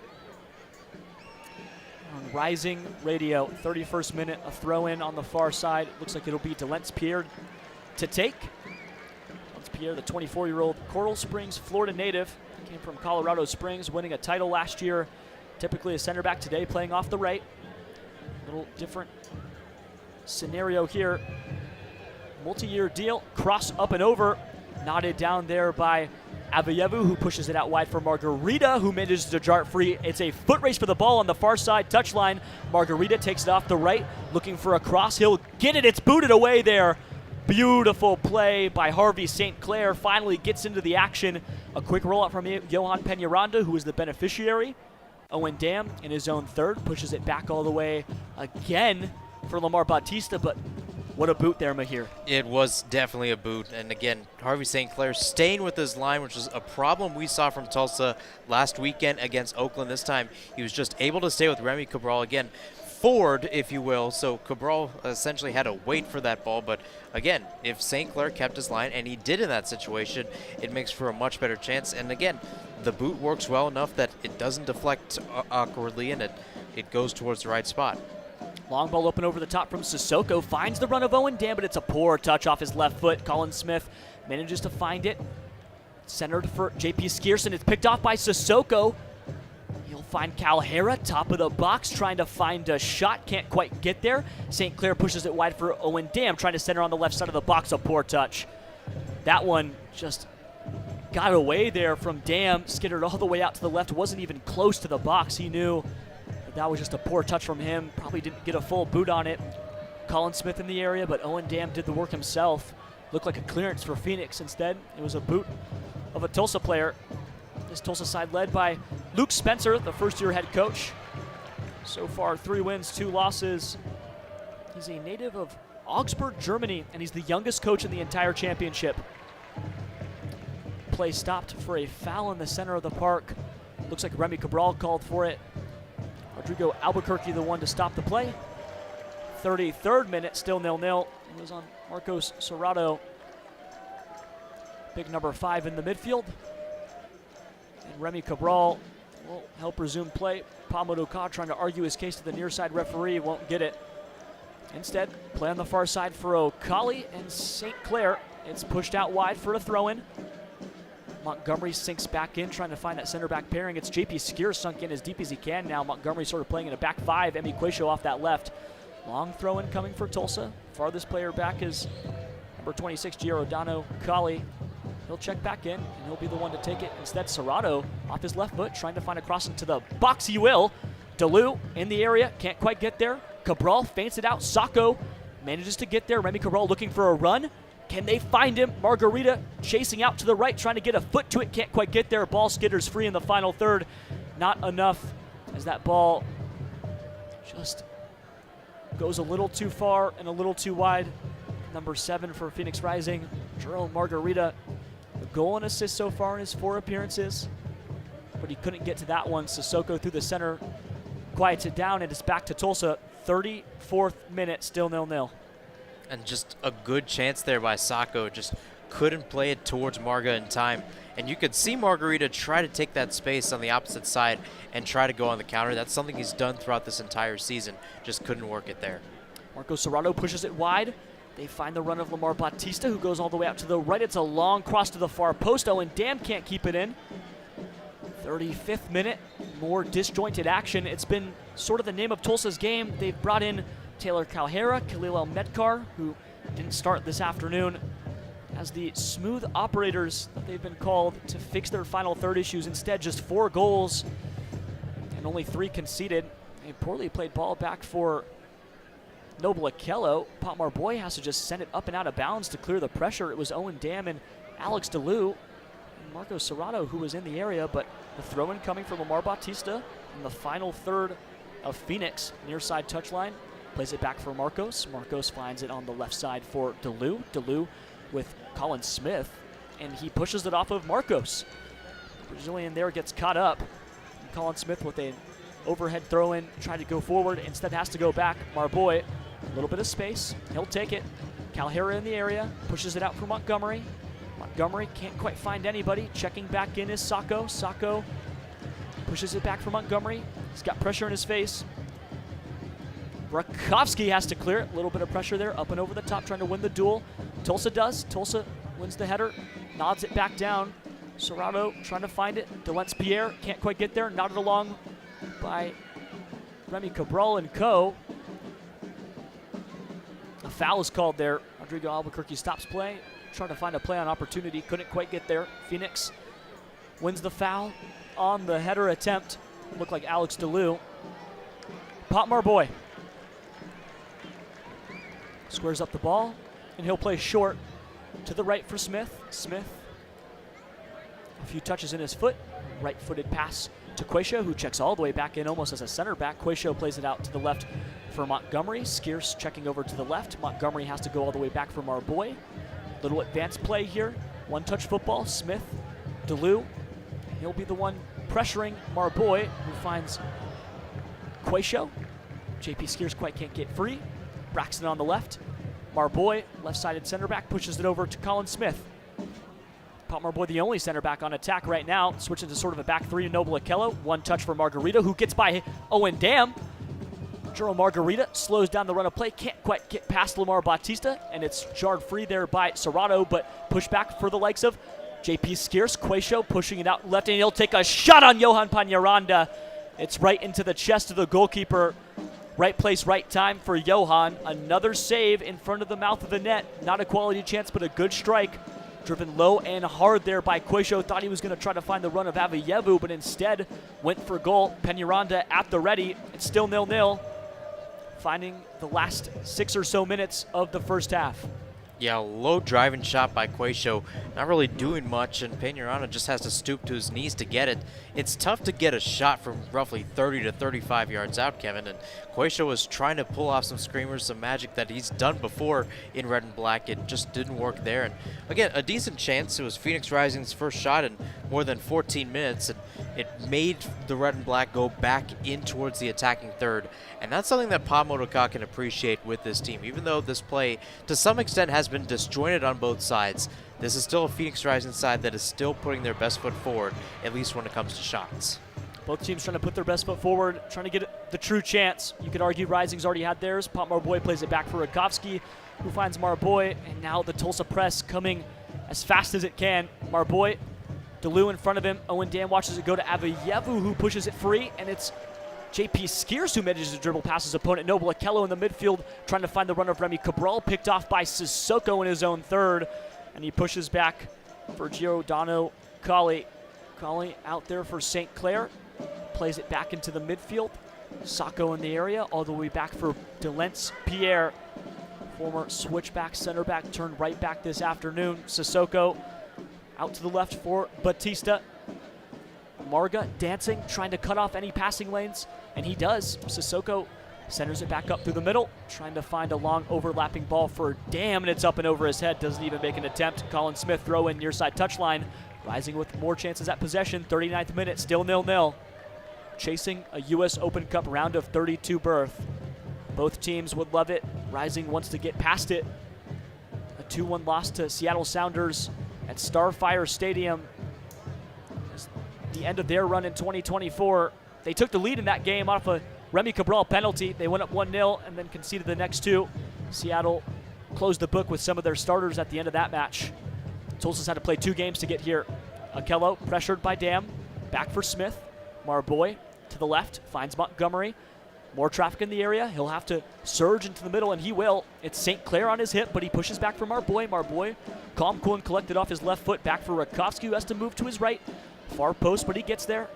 On Rising Radio, 31st minute, a throw in on the far side. Looks like it'll be Delence Pierre to take. Delence Pierre, the 24-year-old Coral Springs, Florida native. Came from Colorado Springs, winning a title last year. Typically a center back today, playing off the right. A little different scenario here. Multi-year deal, cross up and over. Knotted down there by Avayevu, who pushes it out wide for Margarita, who manages to jar it free. It's a foot race for the ball on the far side touchline. Margarita takes it off the right, looking for a cross. He'll get it. It's booted away there. Beautiful play by Harvey St. Clair. Finally gets into the action. A quick rollout from Johan Peñaranda, who is the beneficiary. Owen Dam in his own third pushes it back all the way again for Lamar Batista, but what a boot there, Mahir. It was definitely a boot. And again, Harvey St. Clair staying with his line, which was a problem we saw from Tulsa last weekend against Oakland. This time, he was just able to stay with Remy Cabral again. Forward, if you will. So Cabral essentially had to wait for that ball. But again, if St. Clair kept his line, and he did in that situation, it makes for a much better chance. And again, the boot works well enough that it doesn't deflect awkwardly, and it goes towards the right spot. Long ball open over the top from Sissoko. Finds the run of Owen Dam, but it's a poor touch off his left foot. Colin Smith manages to find it. Centered for JP Skierce, and it's picked off by Sissoko. He'll find Calhera, top of the box, trying to find a shot. Can't quite get there. St. Clair pushes it wide for Owen Dam, trying to center on the left side of the box. A poor touch. That one just got away there from Dam. Skittered all the way out to the left. Wasn't even close to the box. He knew that was just a poor touch from him. Probably didn't get a full boot on it. Colin Smith in the area, but Owen Dam did the work himself. Looked like a clearance for Phoenix. Instead, it was a boot of a Tulsa player. This Tulsa side led by Luke Spencer, the first-year head coach. So far, 3 wins, 2 losses. He's a native of Augsburg, Germany, and he's the youngest coach in the entire championship. Play stopped for a foul in the center of the park. Looks like Remy Cabral called for it. Rodrigo Albuquerque the one to stop the play. 33rd minute, still 0-0. It was on Marcos Serrato. Big number 5 in the midfield. And Remy Cabral will help resume play. Pa Muruka trying to argue his case to the near side referee, won't get it. Instead, play on the far side for Okali and St. Clair. It's pushed out wide for a throw-in. Montgomery sinks back in, trying to find that center back pairing. It's JP Skierce sunk in as deep as he can now. Montgomery sort of playing in a back 5. Emi Quaisho off that left. Long throw-in coming for Tulsa. Farthest player back is number 26, Giordano Kali. He'll check back in, and he'll be the one to take it. Instead, Serrato off his left foot, trying to find a cross into the box. He will. DeLu in the area, can't quite get there. Cabral feints it out. Sacco manages to get there. Remy Cabral looking for a run. Can they find him? Margarita chasing out to the right, trying to get a foot to it. Can't quite get there. Ball skitters free in the final third. Not enough as that ball just goes a little too far and a little too wide. Number 7 for Phoenix Rising, Jerome Margarita. A goal and assist so far in his 4 appearances, but he couldn't get to that one. Sissoko through the center quiets it down, and it's back to Tulsa. 34th minute, still 0-0. And just a good chance there by Sako. Just couldn't play it towards Marga in time. And you could see Margarita try to take that space on the opposite side and try to go on the counter. That's something he's done throughout this entire season. Just couldn't work it there. Marco Serrato pushes it wide. They find the run of Lamar Bautista, who goes all the way out to the right. It's a long cross to the far post. Owen Dam can't keep it in. 35th minute, more disjointed action. It's been sort of the name of Tulsa's game. They've brought in Taylor Calhera, Khalil El-Medkar, who didn't start this afternoon, as the smooth operators that they've been called to fix their final third issues. Instead, just 4 goals and only 3 conceded. A poorly played ball back for Noble Akello. Potmar Boy has to just send it up and out of bounds to clear the pressure. It was Owen Dam and Alex DeLue and Marco Serrato who was in the area, but the throw-in coming from Lamar Bautista in the final third of Phoenix. Near side touchline, plays it back for Marcos. Marcos finds it on the left side for DeLue. DeLue with Colin Smith, and he pushes it off of Marcos. The Brazilian there gets caught up. And Colin Smith with an overhead throw-in, tried to go forward, instead has to go back. Marboy, a little bit of space, he'll take it. Calhera in the area, pushes it out for Montgomery. Montgomery can't quite find anybody. Checking back in is Sako. Sako pushes it back for Montgomery. He's got pressure in his face. Rakowski has to clear it. A little bit of pressure there, up and over the top, trying to win the duel. Tulsa does. Tulsa wins the header, nods it back down. Serrato trying to find it. Delence Pierre can't quite get there. Nodded along by Remy Cabral and co. A foul is called there. Rodrigo Albuquerque stops play. Trying to find a play on opportunity. Couldn't quite get there. Phoenix wins the foul on the header attempt. Looked like Alex DeLue. Potmar Boy squares up the ball, and he'll play short to the right for Smith. Smith, a few touches in his foot. Right-footed pass to Quayshaw, who checks all the way back in almost as a center back. Quayshaw plays it out to the left for Montgomery. Skierce checking over to the left. Montgomery has to go all the way back for Marboy. Little advanced play here. One-touch football. Smith, DeLue. He'll be the one pressuring Marboy, who finds Quayshaw. JP Skierce quite can't get free. Braxton on the left. Marboy, left-sided center back, pushes it over to Colin Smith. Potmar Boy, the only center back on attack right now, switching to sort of a back 3 to Noble Akello. One touch for Margarita, who gets by Owen Dam. Jerome Margarita slows down the run of play, can't quite get past Lamar Bautista, and it's jarred free there by Serrato, but pushed back for the likes of JP Skierce. Quayshaw pushing it out left, and he'll take a shot on Johan Peñaranda. It's right into the chest of the goalkeeper. Right place, right time for Johan. Another save in front of the mouth of the net. Not a quality chance, but a good strike. Driven low and hard there by Quayshaw. Thought he was going to try to find the run of Avayevu, but instead went for goal. Peñaranda at the ready. It's still 0-0. Finding the last 6 or so minutes of the first half. Yeah, low driving shot by Quayshaw. Not really doing much, and Peñaranda just has to stoop to his knees to get it. It's tough to get a shot from roughly 30 to 35 yards out, Kevin, and Quayshaw was trying to pull off some screamers, some magic that he's done before in red and black. It just didn't work there. And again, a decent chance. It was Phoenix Rising's first shot in more than 14 minutes, and it made the red and black go back in towards the attacking third. And that's something that Pa Motoka can appreciate with this team. Even though this play, to some extent, has been disjointed on both sides, this is still a Phoenix Rising side that is still putting their best foot forward, at least when it comes to shots. Both teams trying to put their best foot forward, trying to get the true chance. You could argue Rising's already had theirs. Potmar Boy plays it back for Rakowski, who finds Marboy, and now the Tulsa press coming as fast as it can. Marboy, DeLue in front of him. Owen Dam watches it go to Avayevu, who pushes it free, and it's JP Skierce who manages to dribble past his opponent. Noble Akello in the midfield trying to find the run of Remy Cabral, picked off by Sissoko in his own third, and he pushes back for Giordano Colli. Colli out there for St. Clair, plays it back into the midfield. Sako in the area, all the way back for Delence Pierre, former switchback, center back, turned right back this afternoon. Sissoko out to the left for Batista. Marga dancing, trying to cut off any passing lanes, and he does. Sissoko centers it back up through the middle, trying to find a long overlapping ball for Dam, and it's up and over his head. Doesn't even make an attempt. Colin Smith throw in near side touchline, rising with more chances at possession. 39th minute, still 0-0. Chasing a U.S. Open Cup round of 32 berth. Both teams would love it. Rising wants to get past it. A 2-1 loss to Seattle Sounders at Starfire Stadium. As the end of their run in 2024. They took the lead in that game off a Remy Cabral penalty. They went up 1-0 and then conceded the next two. Seattle closed the book with some of their starters at the end of that match. Tulsa's had to play 2 games to get here. Okello pressured by Dam. Back for Smith. Marboy to the left, finds Montgomery. More traffic in the area. He'll have to surge into the middle, and he will. It's St. Clair on his hip, but he pushes back for Marboy. Marboy, calm, cool, and collected off his left foot. Back for Rakowski, who has to move to his right. Far post, but he gets there.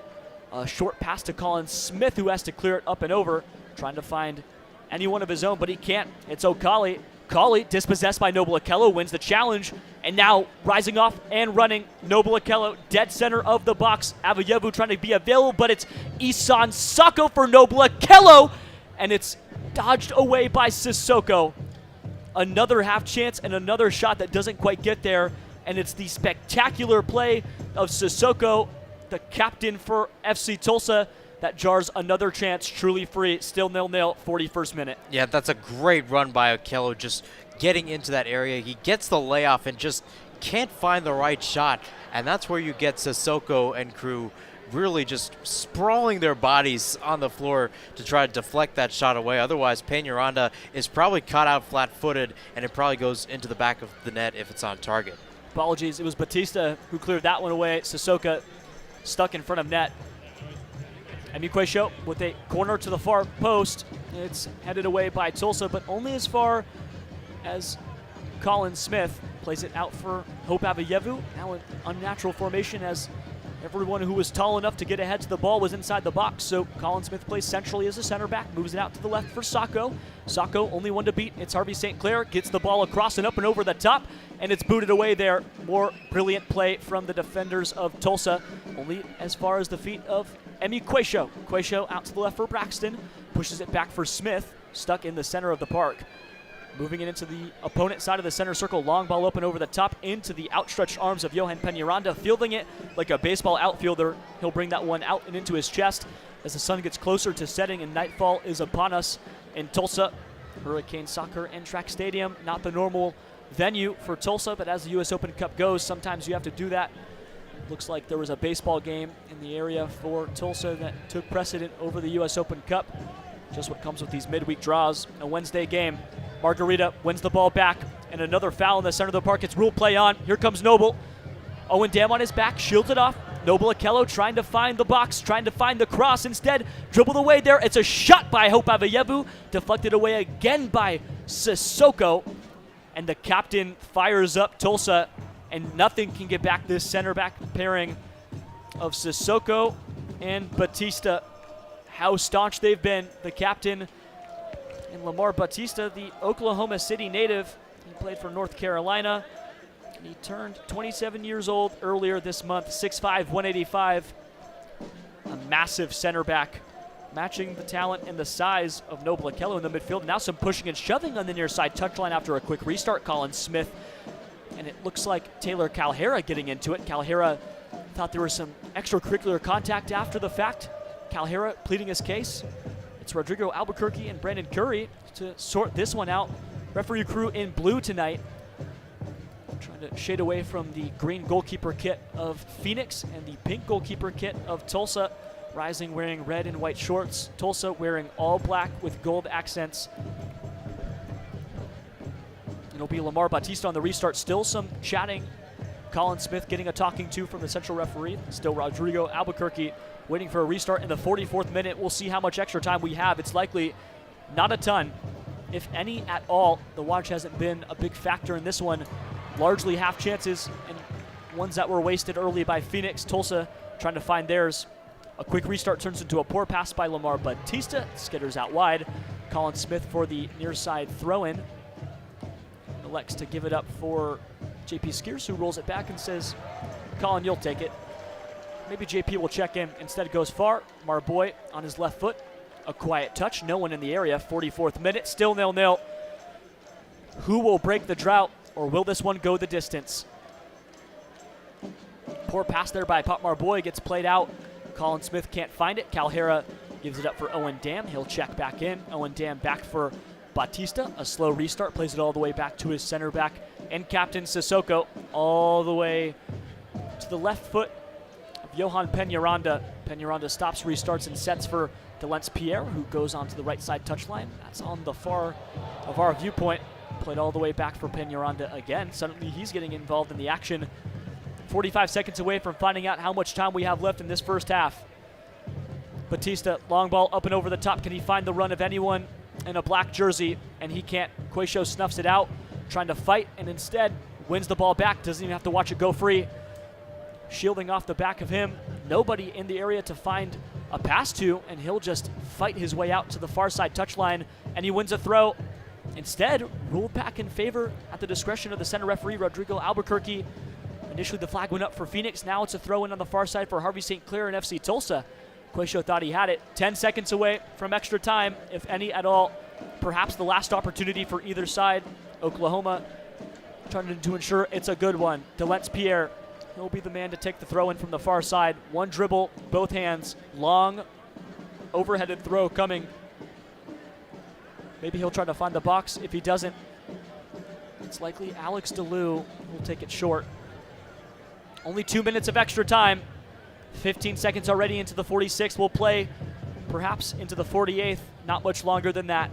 A short pass to Colin Smith, who has to clear it up and over, trying to find anyone of his own, but he can't. It's Okali. Kali, dispossessed by Noble Okello, wins the challenge, and now rising off and running, Noble Okello, dead center of the box. Avayevu trying to be available, but it's Isan Sako for Noble Okello, and it's dodged away by Sissoko. Another half chance and another shot that doesn't quite get there, and it's the spectacular play of Sissoko, the captain for FC Tulsa, that jars another chance. Truly free, still 0-0, 41st minute. Yeah, that's a great run by Okello, just getting into that area. He gets the layoff and just can't find the right shot, and that's where you get Sissoko and crew really just sprawling their bodies on the floor to try to deflect that shot away. Otherwise, Peñaranda is probably caught out flat-footed, and it probably goes into the back of the net if it's on target. Apologies, it was Batista who cleared that one away. Sissoko stuck in front of net. Emikweisho with a corner to the far post. It's headed away by Tulsa, but only as far as Colin Smith plays it out for Hope Avayevu. Now an unnatural formation as everyone who was tall enough to get ahead to the ball was inside the box, so Colin Smith plays centrally as a center back, moves it out to the left for Sako. Sako, only one to beat. It's Harvey St. Clair, gets the ball across and up and over the top, and it's booted away there. More brilliant play from the defenders of Tulsa, only as far as the feet of Emikweisho. Quaisho out to the left for Braxton, pushes it back for Smith, stuck in the center of the park. Moving it into the opponent side of the center circle, long ball open over the top into the outstretched arms of Johan Peñaranda, fielding it like a baseball outfielder. He'll bring that one out and into his chest as the sun gets closer to setting and nightfall is upon us in Tulsa. Hurricane Soccer and Track Stadium, not the normal venue for Tulsa, but as the U.S. Open Cup goes, sometimes you have to do that. Looks like there was a baseball game in the area for Tulsa that took precedent over the U.S. Open Cup. Just what comes with these midweek draws. A Wednesday game. Margarita wins the ball back, and another foul in the center of the park. It's rule play on. Here comes Noble. Owen Dam on his back, shields it off. Noble Okello trying to find the box, trying to find the cross. Instead, dribbled away there. It's a shot by Hope Avayevu, deflected away again by Sissoko. And the captain fires up Tulsa, and nothing can get back this center back pairing of Sissoko and Batista. How staunch they've been. The captain and Lamar Batista, the Oklahoma City native. He played for North Carolina. He turned 27 years old earlier this month, 6'5", 185. A massive center back, matching the talent and the size of Noble Okello in the midfield. Now some pushing and shoving on the near side touchline after a quick restart. Colin Smith, and it looks like Taylor Calhera getting into it. Calhera thought there was some extracurricular contact after the fact. Calhera pleading his case. It's Rodrigo Albuquerque and Brandon Curry to sort this one out. Referee crew in blue tonight, trying to shade away from the green goalkeeper kit of Phoenix and the pink goalkeeper kit of Tulsa. Rising wearing red and white shorts. Tulsa wearing all black with gold accents. It'll be Lamar Batista on the restart. Still some chatting. Colin Smith getting a talking to from the central referee. Still Rodrigo Albuquerque waiting for a restart in the 44th minute. We'll see how much extra time we have. It's likely not a ton, if any at all. The watch hasn't been a big factor in this one. Largely half chances and ones that were wasted early by Phoenix. Tulsa trying to find theirs. A quick restart turns into a poor pass by Lamar Batista. Skitters out wide. Colin Smith for the near side throw-in. Elects to give it up for JP Skeers, who rolls it back and says, Colin, you'll take it. Maybe JP will check in. Instead goes far. Marboy on his left foot. A quiet touch. No one in the area. 44th minute. Still 0-0. Who will break the drought, or will this one go the distance? Poor pass there by Pop Marboy. Gets played out. Colin Smith can't find it. Calhera gives it up for Owen Dam. He'll check back in. Owen Dam back for Batista. A slow restart. Plays it all the way back to his center back and captain Sissoko. All the way to the left foot of Johan Peñaranda. Peñaranda stops, restarts, and sets for Delence Pierre, who goes onto the right side touchline. That's on the far of our viewpoint. Played all the way back for Peñaranda again. Suddenly he's getting involved in the action. 45 seconds away from finding out how much time we have left in this first half. Batista, long ball up and over the top. Can he find the run of anyone in a black jersey? And he can't. Quayshow snuffs it out, trying to fight, and instead wins the ball back. Doesn't even have to watch it go free. Shielding off the back of him. Nobody in the area to find a pass to, and he'll just fight his way out to the far side touchline, and he wins a throw. Instead, ruled back in favor at the discretion of the center referee, Rodrigo Albuquerque. Initially, the flag went up for Phoenix. Now it's a throw-in on the far side for Harvey St. Clair and FC Tulsa. Quayshow thought he had it. 10 seconds away from extra time, if any at all. Perhaps the last opportunity for either side. Oklahoma trying to ensure it's a good one. Delence Pierre, he'll be the man to take the throw-in from the far side. One dribble, both hands. Long, overheaded throw coming. Maybe he'll try to find the box. If he doesn't, it's likely Alex DeLue will take it short. Only 2 minutes of extra time. 15 seconds already into the 46th. We'll play perhaps into the 48th. Not much longer than that.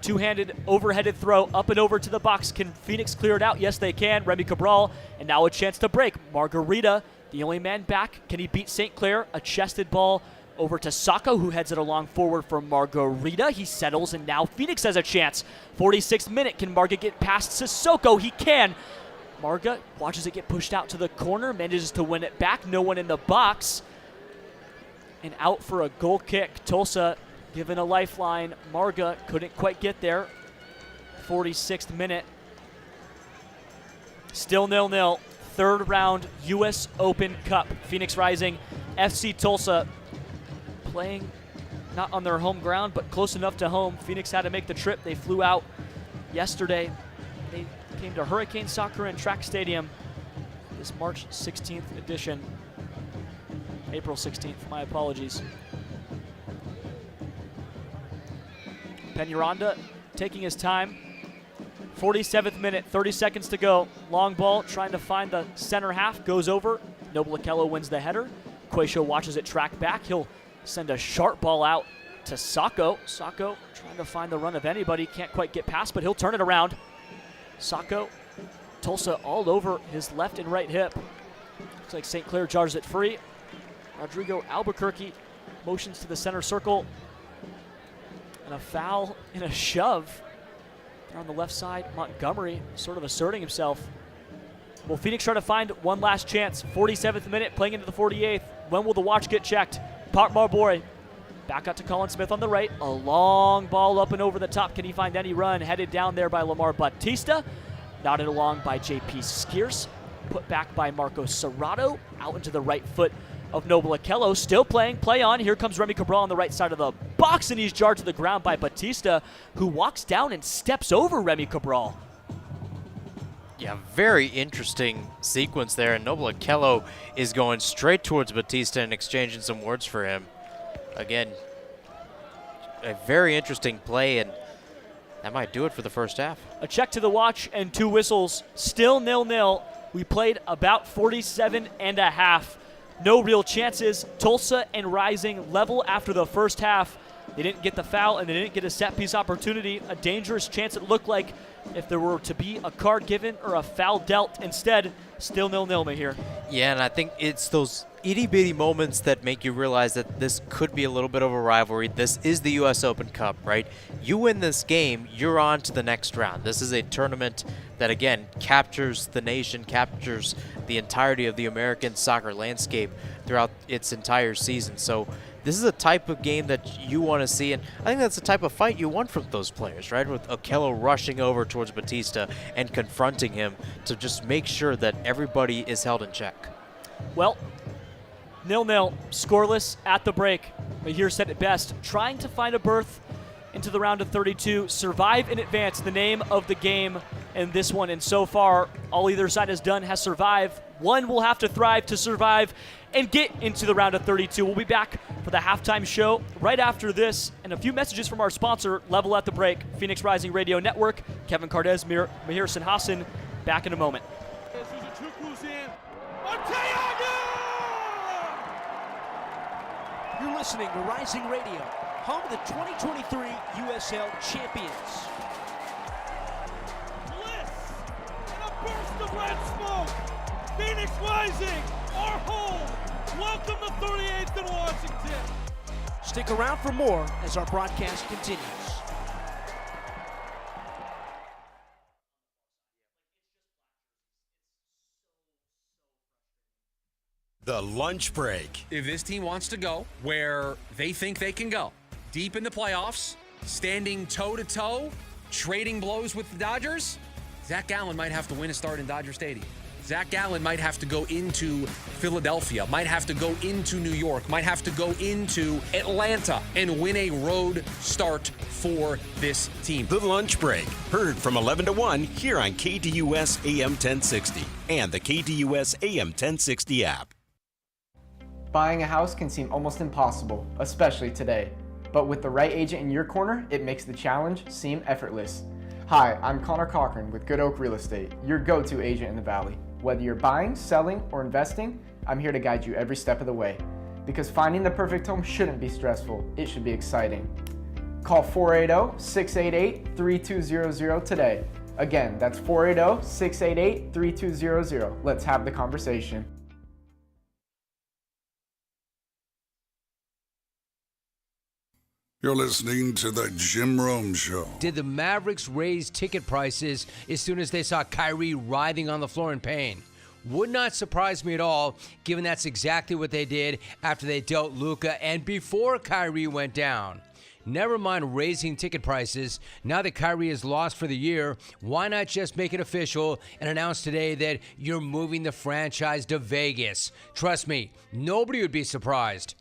Two-handed, overheaded throw up and over to the box. Can Phoenix clear it out? Yes, they can. Remy Cabral, and now a chance to break. Margarita, the only man back. Can he beat St. Clair? A chested ball over to Sacco, who heads it along forward for Margarita. He settles, and now Phoenix has a chance. 46th minute. Can Marga get past Sissoko? He can. Marga watches it get pushed out to the corner, manages to win it back. No one in the box. And out for a goal kick. Tulsa given a lifeline. Marga couldn't quite get there. 46th minute. Still 0-0. Third round U.S. Open Cup. Phoenix Rising, FC Tulsa playing not on their home ground, but close enough to home. Phoenix had to make the trip. They flew out yesterday. They came to Hurricane Soccer and Track Stadium. This March 16th edition. April 16th, my apologies. Peñaranda taking his time. 47th minute, 30 seconds to go. Long ball, trying to find the center half, goes over. Noble Okello wins the header. Quayshow watches it track back. He'll send a sharp ball out to Sacco. Sacco trying to find the run of anybody. Can't quite get past, but he'll turn it around. Sacco, Tulsa all over his left and right hip. Looks like St. Clair jars it free. Rodrigo Albuquerque motions to the center circle. And a foul and a shove. On the left side, Montgomery sort of asserting himself. Will Phoenix try to find one last chance? 47th minute, playing into the 48th. When will the watch get checked? Pop Marboy back out to Colin Smith on the right. A long ball up and over the top. Can he find any run? Headed down there by Lamar Batista. Nodded along by J.P. Skierce. Put back by Marco Serrato. Out into the right foot of Noble Okello. Still playing, play on. Here comes Remy Cabral on the right side of the box, and he's jarred to the ground by Batista, who walks down and steps over Remy Cabral. Yeah, very interesting sequence there, and Noble Okello is going straight towards Batista and exchanging some words for him. Again, a very interesting play, and that might do it for the first half. A check to the watch and two whistles. Still 0-0. We played about 47 and a half. No real chances. Tulsa and Rising level after the first half. They didn't get the foul, and they didn't get a set-piece opportunity. A dangerous chance it looked like if there were to be a card given or a foul dealt. Instead, still 0-0, Mahir. Yeah, and I think it's those itty-bitty moments that make you realize that this could be a little bit of a rivalry. This is the U.S. Open Cup, right? You win this game, you're on to the next round. This is a tournament that, again, captures the nation, captures the entirety of the American soccer landscape throughout its entire season. So this is a type of game that you want to see, and I think that's the type of fight you want from those players, right? With Okello rushing over towards Batista and confronting him to just make sure that everybody is held in check. Well, 0-0, scoreless at the break. Mahir said it best, trying to find a berth into the round of 32, survive in advance, the name of the game in this one. And so far, all either side has done has survived. One will have to thrive to survive and get into the round of 32. We'll be back for the halftime show right after this, and a few messages from our sponsor, Level at the Break, Phoenix Rising Radio Network. Kevin Cardez, Mahir Sinhasan, back in a moment. Suzuku's in. Arteaga! You're listening to Rising Radio, home of the 2023 USL champions. Bliss and a burst of red smoke. Phoenix Rising, our home. Welcome to 38th and Washington. Stick around for more as our broadcast continues. The lunch break. If this team wants to go where they think they can go, deep in the playoffs, standing toe-to-toe, trading blows with the Dodgers, Zach Gallen might have to win a start in Dodger Stadium. Zach Gallen might have to go into Philadelphia, might have to go into New York, might have to go into Atlanta and win a road start for this team. The lunch break. Heard from 11 to 1 here on KDUS AM 1060 and the KDUS AM 1060 app. Buying a house can seem almost impossible, especially today. But with the right agent in your corner, it makes the challenge seem effortless. Hi, I'm Connor Cochran with Good Oak Real Estate, your go-to agent in the Valley. Whether you're buying, selling, or investing, I'm here to guide you every step of the way. Because finding the perfect home shouldn't be stressful, it should be exciting. Call 480-688-3200 today. Again, that's 480-688-3200. Let's have the conversation. You're listening to The Jim Rome Show. Did the Mavericks raise ticket prices as soon as they saw Kyrie writhing on the floor in pain? Would not surprise me at all, given that's exactly what they did after they dealt Luka and before Kyrie went down. Never mind raising ticket prices. Now that Kyrie is lost for the year, why not just make it official and announce today that you're moving the franchise to Vegas? Trust me, nobody would be surprised.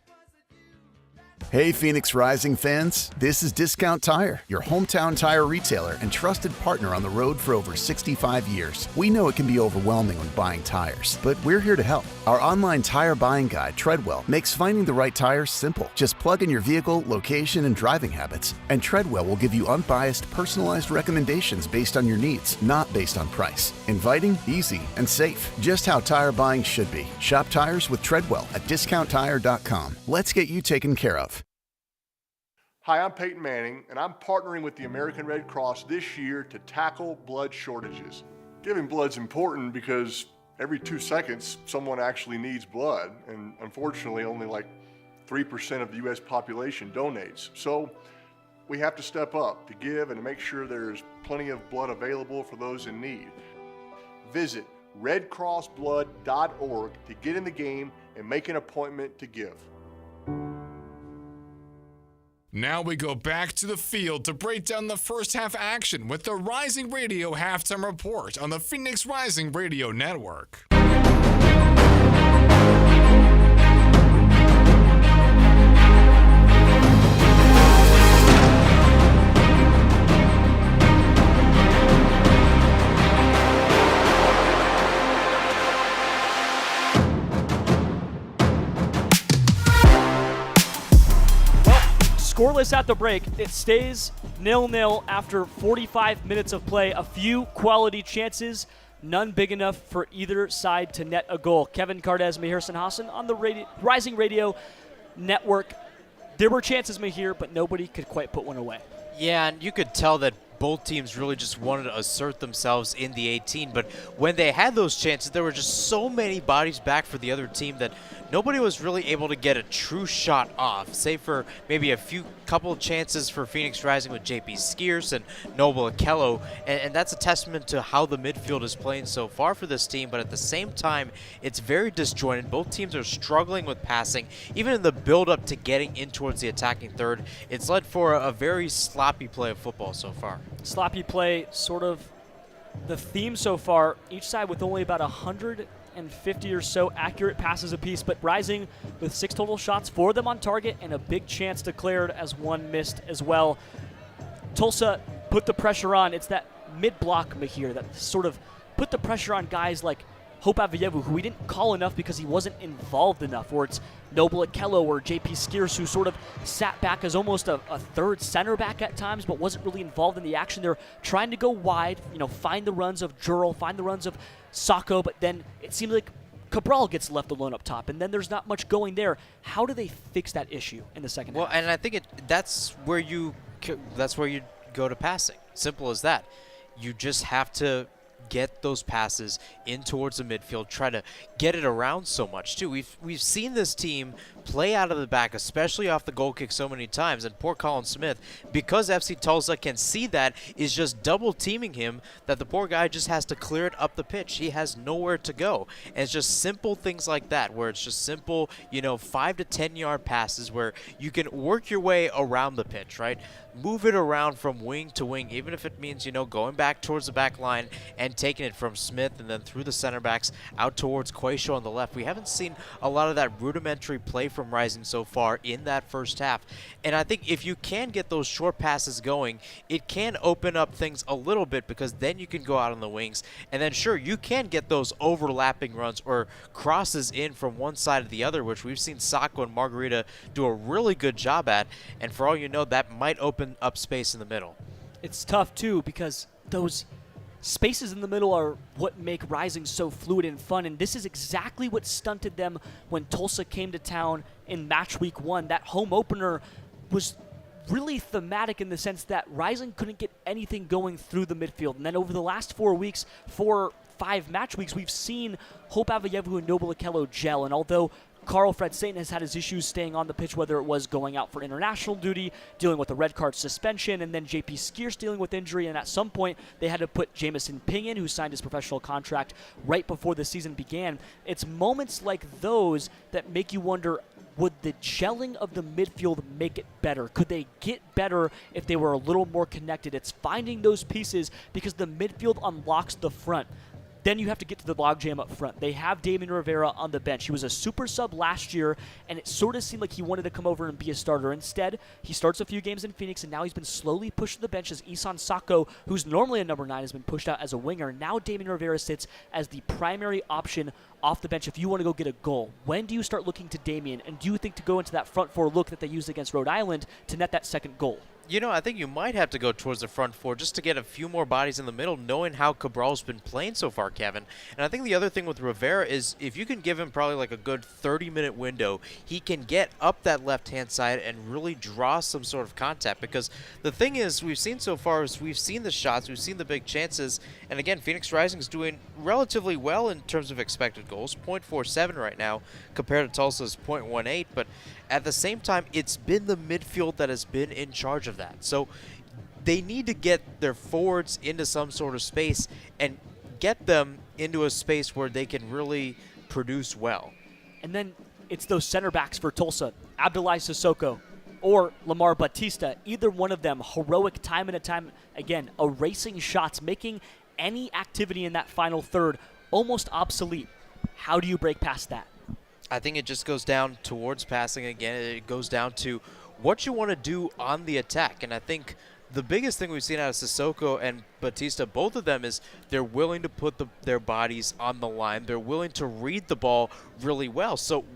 Hey Phoenix Rising fans, this is Discount Tire, your hometown tire retailer and trusted partner on the road for over 65 years. We know it can be overwhelming when buying tires, but we're here to help. Our online tire buying guide, Treadwell, makes finding the right tires simple. Just plug in your vehicle, location, and driving habits, and Treadwell will give you unbiased, personalized recommendations based on your needs, not based on price. Inviting, easy, and safe. Just how tire buying should be. Shop tires with Treadwell at discounttire.com. Let's get you taken care of. Hi, I'm Peyton Manning, and I'm partnering with the American Red Cross this year to tackle blood shortages. Giving blood's important because every 2 seconds, someone actually needs blood, and unfortunately, only like 3% of the U.S. population donates. So we have to step up to give and to make sure there's plenty of blood available for those in need. Visit redcrossblood.org to get in the game and make an appointment to give. Now we go back to the field to break down the first half action with the Rising Radio Halftime Report on the Phoenix Rising Radio Network. Scoreless at the break. It stays 0-0 after 45 minutes of play. A few quality chances, none big enough for either side to net a goal. Kevin Cardez, Mahir Sinhasan on the Rising Radio Network. There were chances, Mahir, but nobody could quite put one away. Yeah, and you could tell that both teams really just wanted to assert themselves in the 18, but when they had those chances, there were just so many bodies back for the other team that nobody was really able to get a true shot off, save for maybe a couple of chances for Phoenix Rising with JP Skiers and Noble Okello, and that's a testament to how the midfield is playing so far for this team, but at the same time, it's very disjointed. Both teams are struggling with passing. Even in the build-up to getting in towards the attacking third, it's led for a very sloppy play of football so far. Sloppy play, sort of the theme so far, each side with only about 100 150 or so accurate passes apiece, but Rising with 6 total shots, 4 of them on target, and a big chance declared as 1 missed as well. Tulsa put the pressure on. It's that mid-block, Mahir, that sort of put the pressure on guys like Hope Avayevu, who we didn't call enough because he wasn't involved enough, or it's Noble Okello or JP Skiers, who sort of sat back as almost a third center back at times, but wasn't really involved in the action. They're trying to go wide, find the runs of Jurl, find the runs of Sacco, but then it seems like Cabral gets left alone up top, and then there's not much going there. How do they fix that issue in the second half? Well, and I think that's where you go to passing. Simple as that. You just have to get those passes in towards the midfield, try to get it around so much too. We've seen this team play out of the back, especially off the goal kick so many times, and poor Colin Smith, because FC Tulsa can see that, is just double teaming him, that the poor guy just has to clear it up the pitch. He has nowhere to go. And it's just simple things like that, where it's just simple, 5 to 10 yard passes where you can work your way around the pitch, right? Move it around from wing to wing, even if it means, going back towards the back line and taking it from Smith and then through the center backs out towards Quayshaw on the left. We haven't seen a lot of that rudimentary play from Rising so far in that first half. And I think if you can get those short passes going, it can open up things a little bit, because then you can go out on the wings. And then sure, you can get those overlapping runs or crosses in from one side to the other, which we've seen Sacco and Margarita do a really good job at. And for all you know, that might open up space in the middle. It's tough too, because those spaces in the middle are what make Rising so fluid and fun, and this is exactly what stunted them when Tulsa came to town in match week 1. That home opener was really thematic in the sense that Rising couldn't get anything going through the midfield, and then over the last 5 match weeks, we've seen Hope Avayevu and Noble Okello gel, and although Carl Fred Satan has had his issues staying on the pitch, whether it was going out for international duty, dealing with a red card suspension, and then JP Skiers dealing with injury, and at some point they had to put Jamison Ping in, who signed his professional contract right before the season began. It's moments like those that make you wonder, would the gelling of the midfield make it better? Could they get better if they were a little more connected? It's finding those pieces, because the midfield unlocks the front. Then you have to get to the logjam up front. They have Damian Rivera on the bench. He was a super sub last year, and it sort of seemed like he wanted to come over and be a starter. Instead, he starts a few games in Phoenix, and now he's been slowly pushed to the bench as Isan Sacco, who's normally a number 9, has been pushed out as a winger. Now Damian Rivera sits as the primary option off the bench if you want to go get a goal. When do you start looking to Damian, and do you think to go into that front 4 look that they used against Rhode Island to net that second goal? I think you might have to go towards the front 4 just to get a few more bodies in the middle, knowing how Cabral's been playing so far, Kevin. And I think the other thing with Rivera is if you can give him probably like a good 30-minute window, he can get up that left-hand side and really draw some sort of contact. Because the thing is, we've seen so far is we've seen the shots, we've seen the big chances, and again, Phoenix Rising is doing relatively well in terms of expected goals, 0.47 right now compared to Tulsa's 0.18, but at the same time, it's been the midfield that has been in charge of that. So they need to get their forwards into some sort of space and get them into a space where they can really produce well. And then it's those center backs for Tulsa, Abdoulaye Sissoko or Lamar Batista. Either one of them, heroic time and time again, erasing shots, making any activity in that final third almost obsolete. How do you break past that? I think it just goes down towards passing again. It goes down to what you want to do on the attack. And I think the biggest thing we've seen out of Sissoko and Batista, both of them, is they're willing to put their bodies on the line. They're willing to read the ball really well. So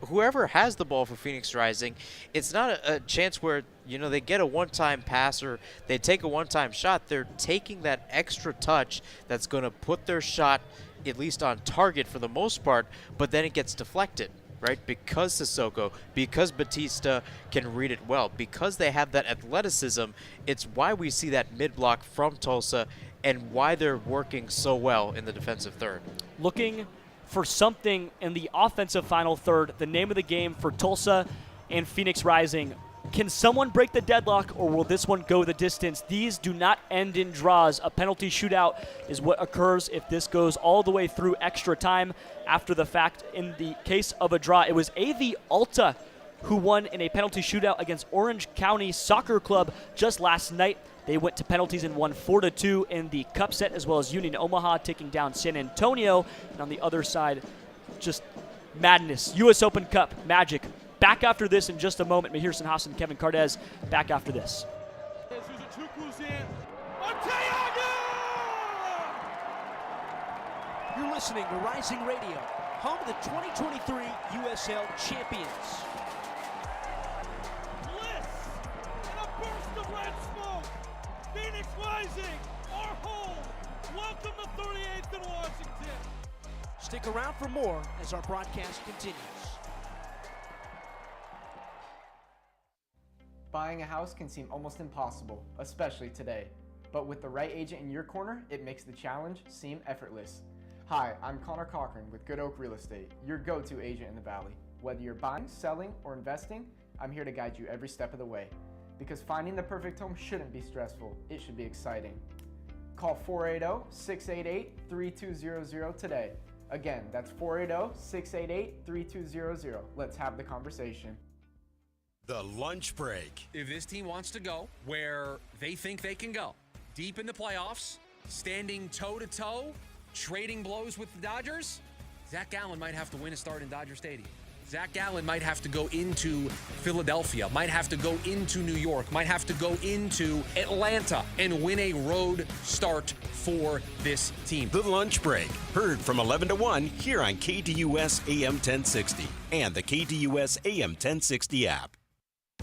whoever has the ball for Phoenix Rising, it's not a chance where they get a one-time pass or they take a one-time shot. They're taking that extra touch that's going to put their shot at least on target for the most part, but then it gets deflected, right? Because Sissoko, because Batista can read it well, because they have that athleticism, it's why we see that mid-block from Tulsa and why they're working so well in the defensive third. Looking for something in the offensive final third, the name of the game for Tulsa and Phoenix Rising. Can someone break the deadlock, or will this one go the distance? These do not end in draws. A penalty shootout is what occurs if this goes all the way through extra time after the fact. In the case of a draw, it was AV Alta who won in a penalty shootout against Orange County Soccer Club just last night. They went to penalties and won 4-2 in the Cup set, as well as Union Omaha taking down San Antonio. And on the other side, just madness. U.S. Open Cup magic. Back after this in just a moment. Mahir Sinhasan, Kevin Cardez, back after this. You're listening to Rising Radio, home of the 2023 USL champions. Bliss and a burst of red smoke. Phoenix Rising, our home. Welcome to 38th and Washington. Stick around for more as our broadcast continues. Buying a house can seem almost impossible, especially today. But with the right agent in your corner, it makes the challenge seem effortless. Hi, I'm Connor Cochran with Good Oak Real Estate, your go-to agent in the Valley. Whether you're buying, selling, or investing, I'm here to guide you every step of the way. Because finding the perfect home shouldn't be stressful, it should be exciting. Call 480-688-3200 today. Again, that's 480-688-3200. Let's have the conversation. The lunch break. If this team wants to go where they think they can go, deep in the playoffs, standing toe-to-toe, trading blows with the Dodgers, Zach Gallen might have to win a start in Dodger Stadium. Zach Gallen might have to go into Philadelphia, might have to go into New York, might have to go into Atlanta and win a road start for this team. The lunch break. Heard from 11 to 1 here on KDUS AM 1060 and the KDUS AM 1060 app.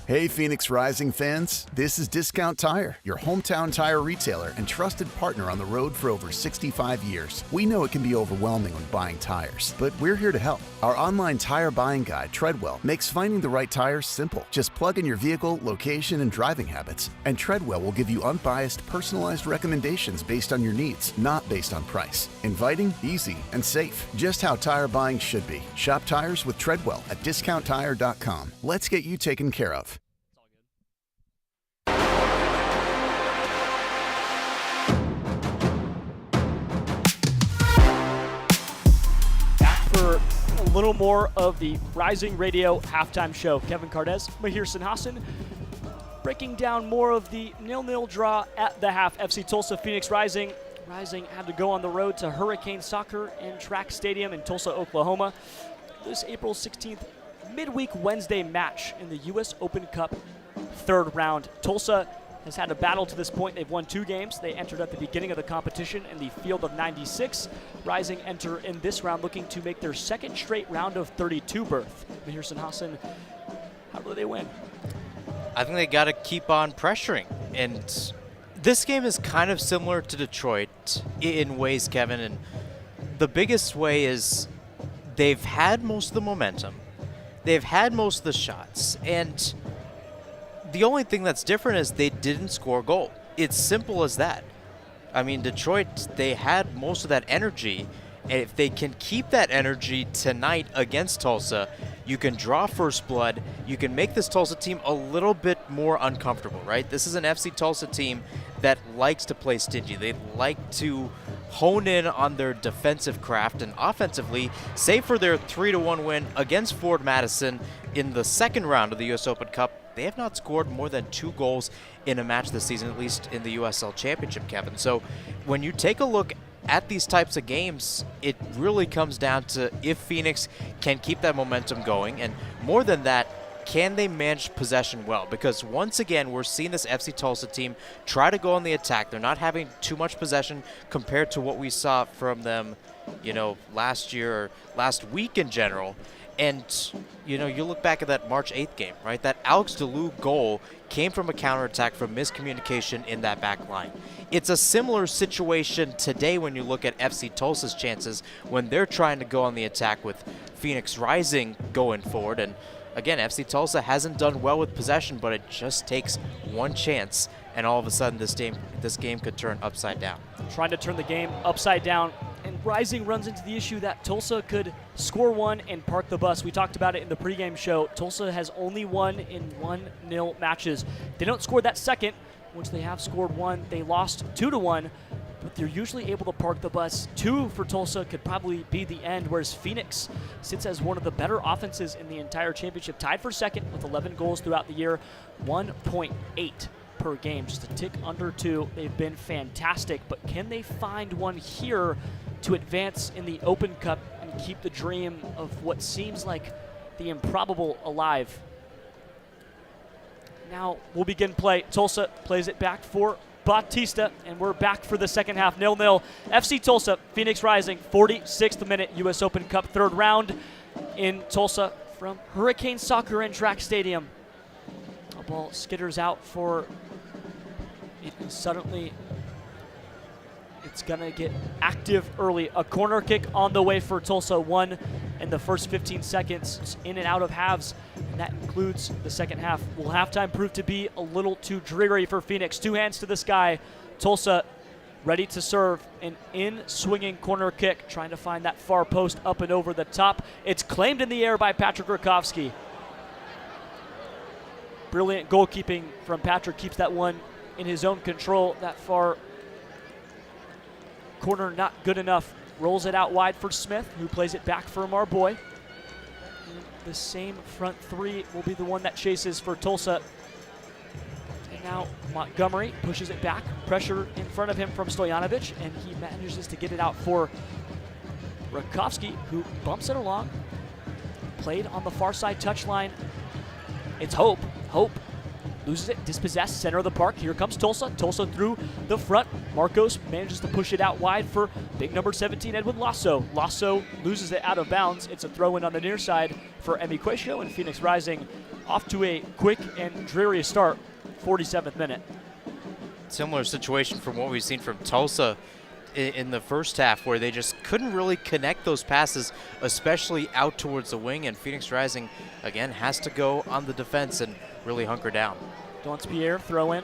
Hey, Phoenix Rising fans, this is Discount Tire, your hometown tire retailer and trusted partner on the road for over 65 years. We know it can be overwhelming when buying tires, but we're here to help. Our online tire buying guide, Treadwell, makes finding the right tires simple. Just plug in your vehicle, location, and driving habits, and Treadwell will give you unbiased, personalized recommendations based on your needs, not based on price. Inviting, easy, and safe. Just how tire buying should be. Shop tires with Treadwell at discounttire.com. Let's get you taken care of. For a little more of the Rising Radio halftime show. Kevin Cardez, Mahir Sinhasan, breaking down more of the 0-0 draw at the half. FC Tulsa Phoenix Rising. Rising had to go on the road to Hurricane Soccer and Track Stadium in Tulsa, Oklahoma. This April 16th midweek Wednesday match in the U.S. Open Cup third round. Tulsa has had a battle to this point. They've won 2 games. They entered at the beginning of the competition in the field of 96. Rising enter in this round looking to make their second straight round of 32 berth. Mahir Sinhasan, how do they win? I think they got to keep on pressuring. And this game is kind of similar to Detroit in ways, Kevin. And the biggest way is they've had most of the momentum. They've had most of the shots. And the only thing that's different is they didn't score a goal. It's simple as that. I mean, Detroit, they had most of that energy, and if they can keep that energy tonight against Tulsa, you can draw first blood, you can make this Tulsa team a little bit more uncomfortable, right? This is an FC Tulsa team that likes to play stingy. They like to hone in on their defensive craft, and offensively, save for their 3-1 win against Ford Madison in the second round of the U.S. Open Cup, they have not scored more than 2 goals in a match this season, at least in the USL Championship, Kevin. So when you take a look at these types of games, it really comes down to if Phoenix can keep that momentum going, and more than that, can they manage possession well? Because once again, we're seeing this FC Tulsa team try to go on the attack. They're not having too much possession compared to what we saw from them, last year or last week in general. And, you look back at that March 8th game, right? That Alex DeLue goal came from a counterattack from miscommunication in that back line. It's a similar situation today when you look at FC Tulsa's chances when they're trying to go on the attack with Phoenix Rising going forward. And again, FC Tulsa hasn't done well with possession, but it just takes one chance, and all of a sudden this game could turn upside down. Trying to turn the game upside down. And Rising runs into the issue that Tulsa could score one and park the bus. We talked about it in the pregame show. Tulsa has only won in 1-0 matches. They don't score that second. Once they have scored one, they lost 2-1, but they're usually able to park the bus. 2 for Tulsa could probably be the end, whereas Phoenix sits as one of the better offenses in the entire championship, tied for second with 11 goals throughout the year, 1.8 per game, just a tick under 2. They've been fantastic, but can they find one here to advance in the Open Cup and keep the dream of what seems like the improbable alive? Now we'll begin play. Tulsa plays it back for Bautista, and we're back for the second half. 0-0. FC Tulsa, Phoenix Rising, 46th minute, U.S. Open Cup third round in Tulsa from Hurricane Soccer and Track Stadium. A ball skitters out for it, and suddenly it's gonna get active early. A corner kick on the way for Tulsa, one in the first 15 seconds, in and out of halves, and that includes the second half. Will halftime prove to be a little too dreary for Phoenix? 2 hands to the sky. Tulsa ready to serve an in-swinging corner kick, trying to find that far post up and over the top. It's claimed in the air by Patrick Rakowski. Brilliant goalkeeping from Patrick, keeps that one in his own control. That far corner not good enough. Rolls it out wide for Smith, who plays it back for Marboy. And the same front three will be the one that chases for Tulsa. And now Montgomery pushes it back. Pressure in front of him from Stojanovic, and he manages to get it out for Rakowski, who bumps it along. Played on the far side touchline. It's Hope. Hope loses it, dispossessed, center of the park. Here comes Tulsa. Tulsa through the front. Marcos manages to push it out wide for big number 17, Edwin Lasso. Lasso loses it out of bounds. It's a throw-in on the near side for Emi Quacio, and Phoenix Rising off to a quick and dreary start, 47th minute. Similar situation from what we've seen from Tulsa in the first half, where they just couldn't really connect those passes, especially out towards the wing, and Phoenix Rising, again, has to go on the defense and really hunker down. Donspierre throw in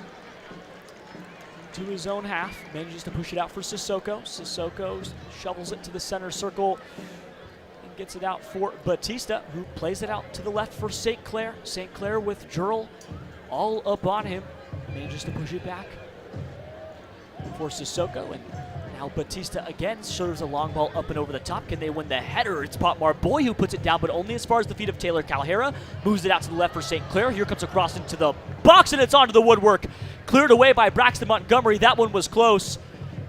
to his own half, manages to push it out for Sissoko. Sissoko shovels it to the center circle and gets it out for Bautista, who plays it out to the left for St. Clair. St. Clair with Jurl all up on him, manages to push it back for Sissoko, and now Bautista again shoulders a long ball up and over the top. Can they win the header? It's Pop Marboy who puts it down, but only as far as the feet of Taylor Calhera. Moves it out to the left for St. Clair. Here comes across into the box, and it's onto the woodwork. Cleared away by Braxton Montgomery. That one was close.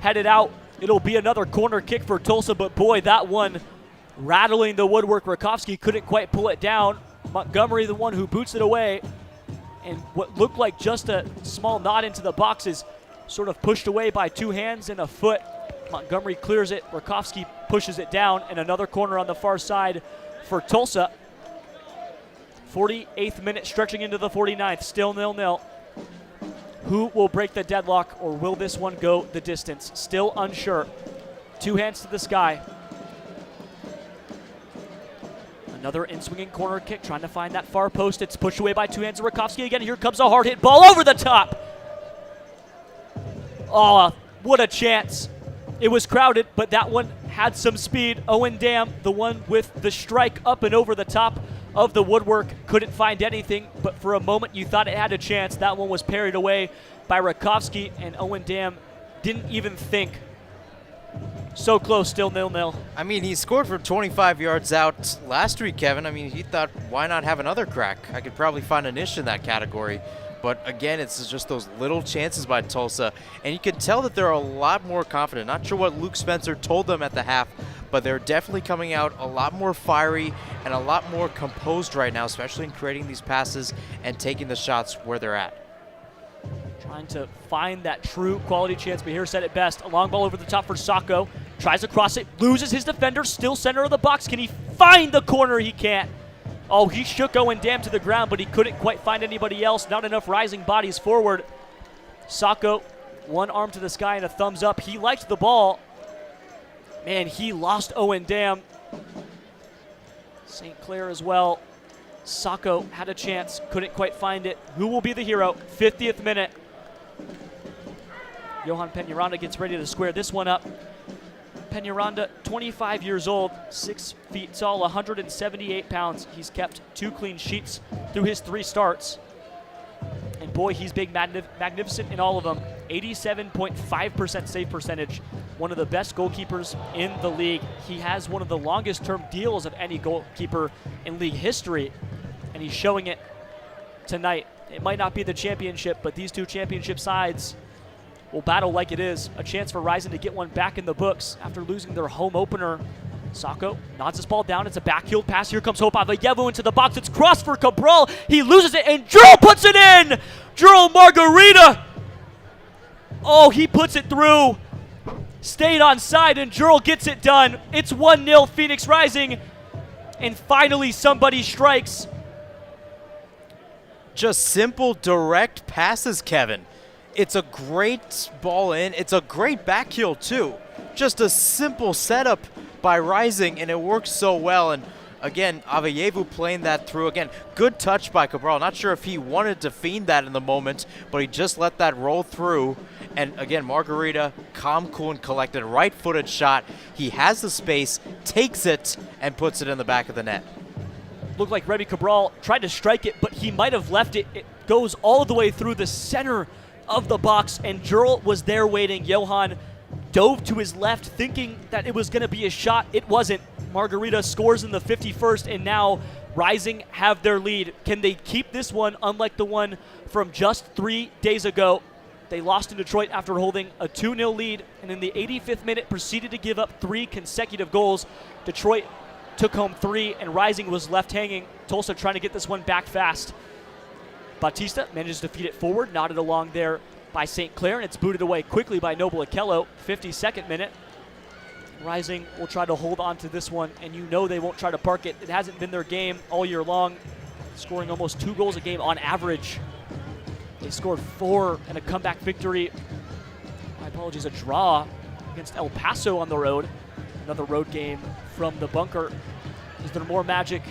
Headed out. It'll be another corner kick for Tulsa, but boy, that one rattling the woodwork. Rakowski couldn't quite pull it down. Montgomery, the one who boots it away, and what looked like just a small nod into the box is sort of pushed away by 2 hands and a foot. Montgomery clears it. Rakowski pushes it down, and another corner on the far side for Tulsa. 48th minute, stretching into the 49th, still 0-0. Who will break the deadlock, or will this one go the distance? Still unsure. 2 hands to the sky. Another in-swinging corner kick, trying to find that far post. It's pushed away by 2 hands of Rakowski again. Here comes a hard-hit ball over the top. Oh, what a chance. It was crowded, but that one had some speed. Owen Dam, the one with the strike up and over the top of the woodwork, couldn't find anything, but for a moment you thought it had a chance. That one was parried away by Rakowski, and Owen Dam didn't even think. So close, still 0-0. I mean, he scored from 25 yards out last week, Kevin. I mean, he thought, why not have another crack? I could probably find a niche in that category. But again, it's just those little chances by Tulsa. And you can tell that they're a lot more confident. Not sure what Luke Spencer told them at the half, but they're definitely coming out a lot more fiery and a lot more composed right now, especially in creating these passes and taking the shots where they're at. Trying to find that true quality chance, but here said it best. A long ball over the top for Sacco. Tries to cross it, loses his defender, still center of the box. Can he find the corner? He can't. Oh, he shook Owen Dam to the ground, but he couldn't quite find anybody else. Not enough rising bodies forward. Sacco, one arm to the sky and a thumbs up. He liked the ball. Man, he lost Owen Dam. St. Clair as well. Sacco had a chance, couldn't quite find it. Who will be the hero? 50th minute. Johan Peñaranda gets ready to square this one up. Peñaranda, 25 years old, 6 feet tall, 178 pounds. He's kept 2 clean sheets through his 3 starts. And boy, he's big, magnificent in all of them. 87.5% save percentage. One of the best goalkeepers in the league. He has one of the longest term deals of any goalkeeper in league history. And he's showing it tonight It might not be the championship, but these two championship sides will battle like it is. A chance for Rising to get one back in the books after losing their home opener. Sako nods this ball down. It's a backheel pass. Here comes Hope Avayevu into the box. It's crossed for Cabral. He loses it, and Jurl puts it in! Jurl Margarita! Oh, he puts it through. Stayed on side, and Jurl gets it done. It's 1-0 Phoenix Rising, and finally somebody strikes. Just simple, direct passes, Kevin. It's a great ball in. It's a great back heel, too. Just a simple setup by Rising, and it works so well. And again, Avayevu playing that through. Again, good touch by Cabral. Not sure if he wanted to fiend that in the moment, but he just let that roll through. And again, Margarita, calm, cool, and collected. Right-footed shot. He has the space, takes it, and puts it in the back of the net. Looked like Remy Cabral tried to strike it, but he might have left it. It goes all the way through the center of the box, and Jurl was there waiting. Johan dove to his left, thinking that it was going to be a shot. It wasn't. Margarita scores in the 51st, and now Rising have their lead. Can they keep this one, unlike the one from just 3 days ago? They lost in Detroit after holding a 2-0 lead, and in the 85th minute proceeded to give up 3 consecutive goals. Detroit took home 3, and Rising was left hanging. Tulsa trying to get this one back fast. Bautista manages to feed it forward, nodded along there by St. Clair, and it's booted away quickly by Noble Okello. 52nd minute. Rising will try to hold on to this one, and you know they won't try to park it. It hasn't been their game all year long, scoring almost 2 goals a game on average. They scored 4 in a comeback victory. My apologies, a draw against El Paso on the road. Another road game from the bunker. Is there more magic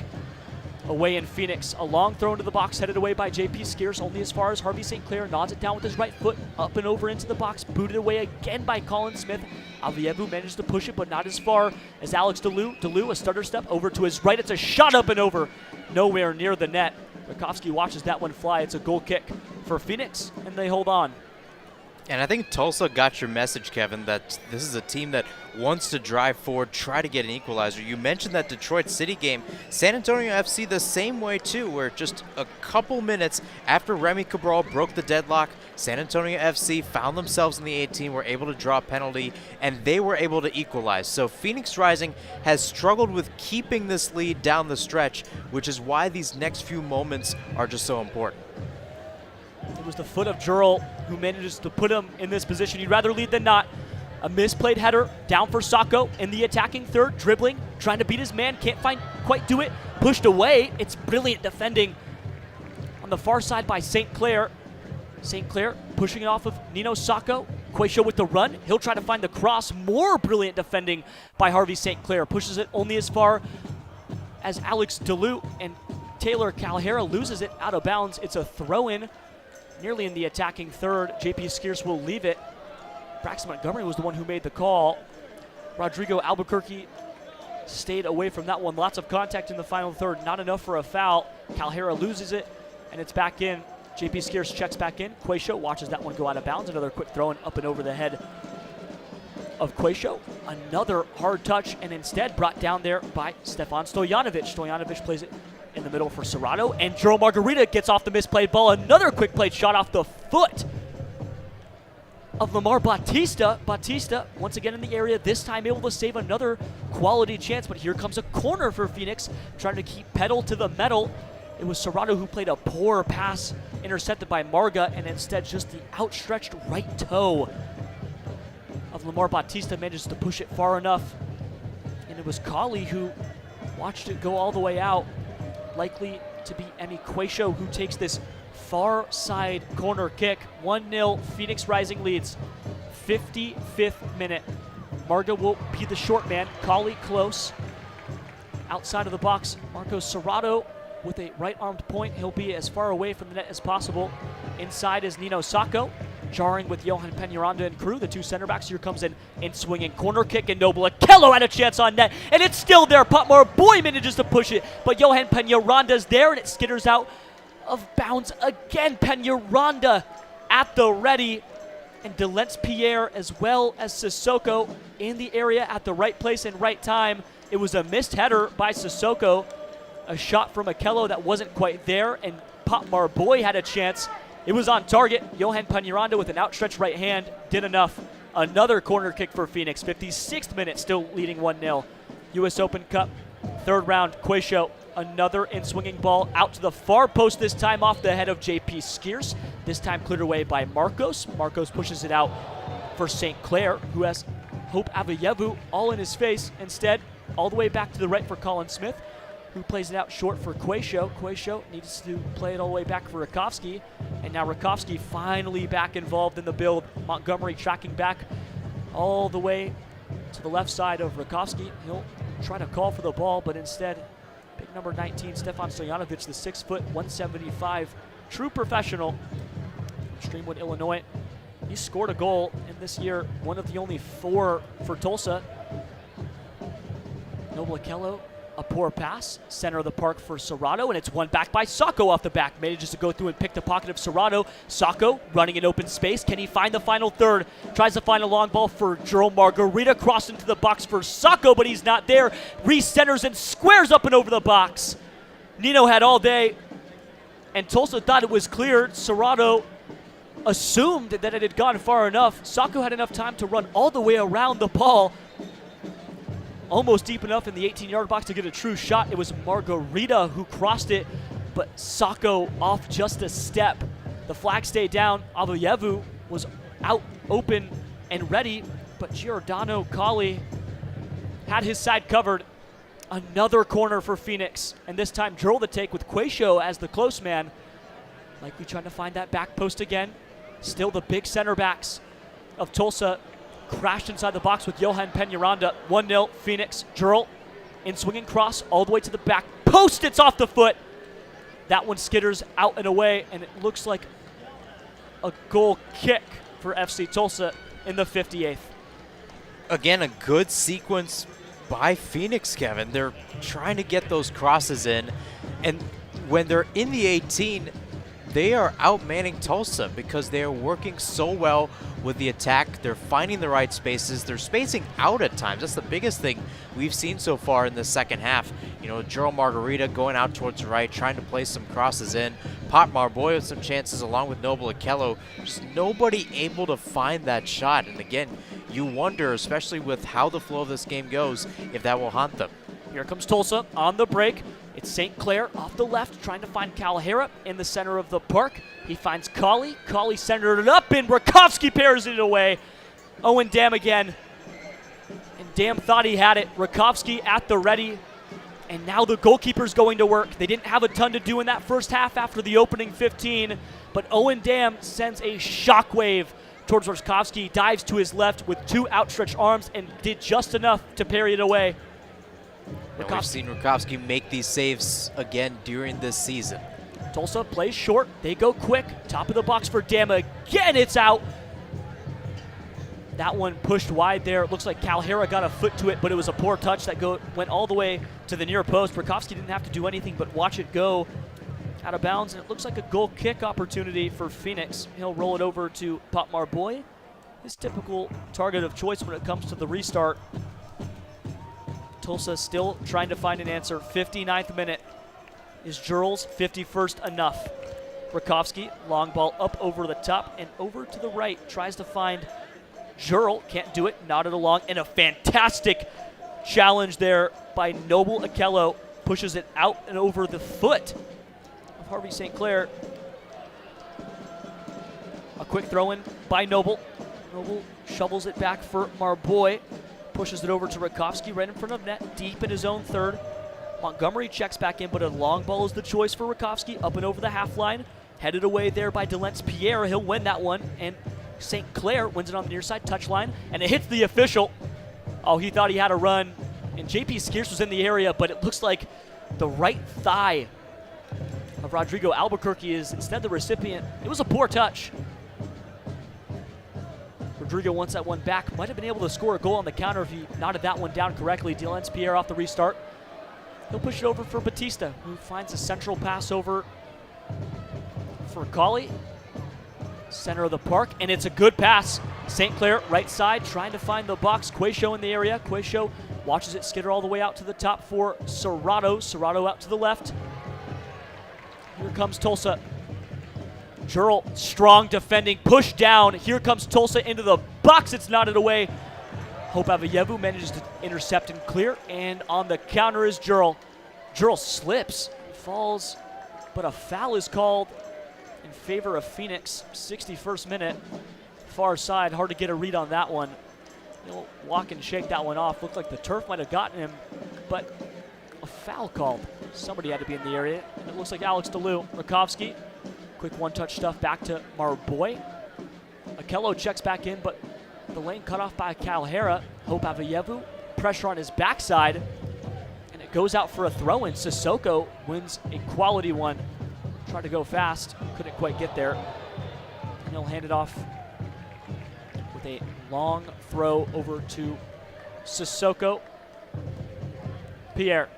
away in Phoenix? A long throw into the box headed away by J.P. Skeers, only as far as Harvey St. Clair. Nods it down with his right foot, up and over into the box. Booted away again by Colin Smith. Avayevu manages to push it, but not as far as Alex DeLue. DeLue, a stutter step over to his right. It's a shot up and over. Nowhere near the net. Rakowski watches that one fly. It's a goal kick for Phoenix, and they hold on. And I think Tulsa got your message, Kevin, that this is a team that wants to drive forward, try to get an equalizer. You mentioned that Detroit City game. San Antonio FC the same way, too, where just a couple minutes after Remy Cabral broke the deadlock, San Antonio FC found themselves in the 18, were able to draw a penalty, and they were able to equalize. So Phoenix Rising has struggled with keeping this lead down the stretch, which is why these next few moments are just so important. It was the foot of Jurl who manages to put him in this position. You'd rather lead than not. A misplayed header down for Sako in the attacking third, dribbling, trying to beat his man, can't quite do it. Pushed away. It's brilliant defending on the far side by St. Clair. St. Clair pushing it off of Nino Sako. Quaisho with the run. He'll try to find the cross. More brilliant defending by Harvey St. Clair. Pushes it only as far as Alex DeLue, and Taylor Calhera loses it out of bounds. It's a throw-in. Nearly in the attacking third. J.P. Skeers will leave it. Braxton Montgomery was the one who made the call. Rodrigo Albuquerque stayed away from that one. Lots of contact in the final third. Not enough for a foul. Calhera loses it, and it's back in. J.P. Skeers checks back in. Quaisho watches that one go out of bounds. Another quick throw-in up and over the head of Quaisho. Another hard touch, and instead brought down there by Stefan Stojanovic. Stojanovic plays it in the middle for Serrato, and Jurl Margarita gets off the misplayed ball. Another quick played shot off the foot of Lamar Bautista. Bautista, once again in the area, this time able to save another quality chance, but here comes a corner for Phoenix, trying to keep pedal to the metal. It was Serrato who played a poor pass, intercepted by Marga, and instead just the outstretched right toe of Lamar Bautista manages to push it far enough, and it was Colley who watched it go all the way out. Likely to be Emi Quaisho who takes this far side corner kick. 1-0 Phoenix Rising leads. 55th minute. Marga will be the short man. Colley close. Outside of the box, Marcos Serrato with a right-armed point. He'll be as far away from the net as possible. Inside is Nino Sako, jarring with Johan Peñaranda and crew, the two center backs. Here comes in swinging corner kick, and Noble Okello had a chance on net, and it's still there. Putmore Boy manages to push it, but Johan Peñaranda's there, and it skitters out of bounds again. Peñaranda at the ready, and Delence Pierre as well as Sissoko in the area at the right place and right time. It was a missed header by Sissoko, a shot from Okello that wasn't quite there, and Pop Marboy had a chance. It was on target. Johan Peñaranda with an outstretched right hand did enough. Another corner kick for Phoenix. 56th minute, still leading 1-0. U.S. Open Cup, third round. Quayshow, another in-swinging ball out to the far post, this time off the head of J.P. Skierce. This time cleared away by Marcos. Marcos pushes it out for St. Clair, who has Hope Avayevu all in his face. Instead, all the way back to the right for Colin Smith, who plays it out short for Quayshow. Quayshow needs to play it all the way back for Rakowski. And now Rakowski finally back involved in the build. Montgomery tracking back all the way to the left side of Rakowski. He'll try to call for the ball, but instead, big number 19, Stefan Stojanovic, the 6 foot, 175, true professional, Streamwood, Illinois. He scored a goal in this year, one of the only 4 for Tulsa. Noble Okello, a poor pass, center of the park for Serrato, and it's won back by Sacco off the back. Manages to go through and pick the pocket of Serrato. Sacco running in open space. Can he find the final third? Tries to find a long ball for Jerome Margarita. Cross into the box for Sacco, but he's not there. Re-centers and squares up and over the box. Nino had all day, and Tulsa thought it was cleared. Serrato assumed that it had gone far enough. Sacco had enough time to run all the way around the ball, almost deep enough in the 18-yard box to get a true shot. It was Margarita who crossed it, but Sacco off just a step. The flag stayed down. Avayevu was out open and ready, but Giordano Colli had his side covered. Another corner for Phoenix, and this time Jurl the take with Quayshow as the close man. Likely trying to find that back post again. Still the big center backs of Tulsa crashed inside the box with Johan Peñaranda. 1-0 Phoenix. Jurl in swinging cross all the way to the back post. It's off the foot. That one skitters out and away, and it looks like a goal kick for FC Tulsa in the 58th. Again, a good sequence by Phoenix, Kevin. They're trying to get those crosses in, and when they're in the 18, they are outmanning Tulsa because they are working so well with the attack. They're finding the right spaces. They're spacing out at times. That's the biggest thing we've seen so far in the second half. You know, Jerome Margarita going out towards the right, trying to place some crosses in. Pop Marboy with some chances along with Noble Okello. Just nobody able to find that shot. And again, you wonder, especially with how the flow of this game goes, if that will haunt them. Here comes Tulsa on the break. It's St. Clair off the left, trying to find Calahera in the center of the park. He finds Colli. Colli centered it up, and Rakowski pairs it away. Owen Dam again. And Dam thought he had it. Rakowski at the ready. And now the goalkeeper's going to work. They didn't have a ton to do in that first half after the opening 15. But Owen Dam sends a shockwave towards Rakowski. Dives to his left with 2 outstretched arms and did just enough to parry it away. And we've seen Rakowski make these saves again during this season. Tulsa plays short. They go quick. Top of the box for Dam again. It's out. That one pushed wide there. It looks like Calahera got a foot to it, but it was a poor touch that went all the way to the near post. Rakowski didn't have to do anything but watch it go out of bounds, and it looks like a goal kick opportunity for Phoenix. He'll roll it over to Pop Marboy, his typical target of choice when it comes to the restart. Tulsa still trying to find an answer. 59th minute. Is Jurl's 51st enough? Rakowski, long ball up over the top and over to the right. Tries to find Jurl. Can't do it. Nodded along. And a fantastic challenge there by Noble Okello. Pushes it out and over the foot of Harvey St. Clair. A quick throw in by Noble. Noble shovels it back for Marboy. Pushes it over to Rakowski right in front of net, deep in his own third. Montgomery checks back in, but a long ball is the choice for Rakowski, up and over the half line. Headed away there by Delence Pierre. He'll win that one, and St. Clair wins it on the near side touchline, and it hits the official. Oh, he thought he had a run, and J.P. Skierce was in the area, but it looks like the right thigh of Rodrigo Albuquerque is instead the recipient. It was a poor touch. Rodrigo wants that one back. Might have been able to score a goal on the counter if he knotted that one down correctly. Delence Pierre off the restart. He'll push it over for Batista, who finds a central pass over for Colli. Center of the park, and it's a good pass. St. Clair, right side, trying to find the box. Quayshow in the area. Quayshow watches it skitter all the way out to the top for Serrato. Serrato out to the left. Here comes Tulsa. Jurl, strong defending, push down. Here comes Tulsa into the box. It's knotted away. Hope Avayevu manages to intercept and clear. And on the counter is Jurl. Jurl slips, falls, but a foul is called in favor of Phoenix. 61st minute, far side. Hard to get a read on that one. He'll walk and shake that one off. Looked like the turf might have gotten him, but a foul called. Somebody had to be in the area, and it looks like Alex DeLue. Rakovsky, quick one-touch stuff back to Marboy. Akello checks back in, but the lane cut off by Calhera. Hope Avayevu, pressure on his backside, and it goes out for a throw-in. Sissoko wins a quality one. Tried to go fast, couldn't quite get there. And he'll hand it off with a long throw over to Sissoko. Pierre.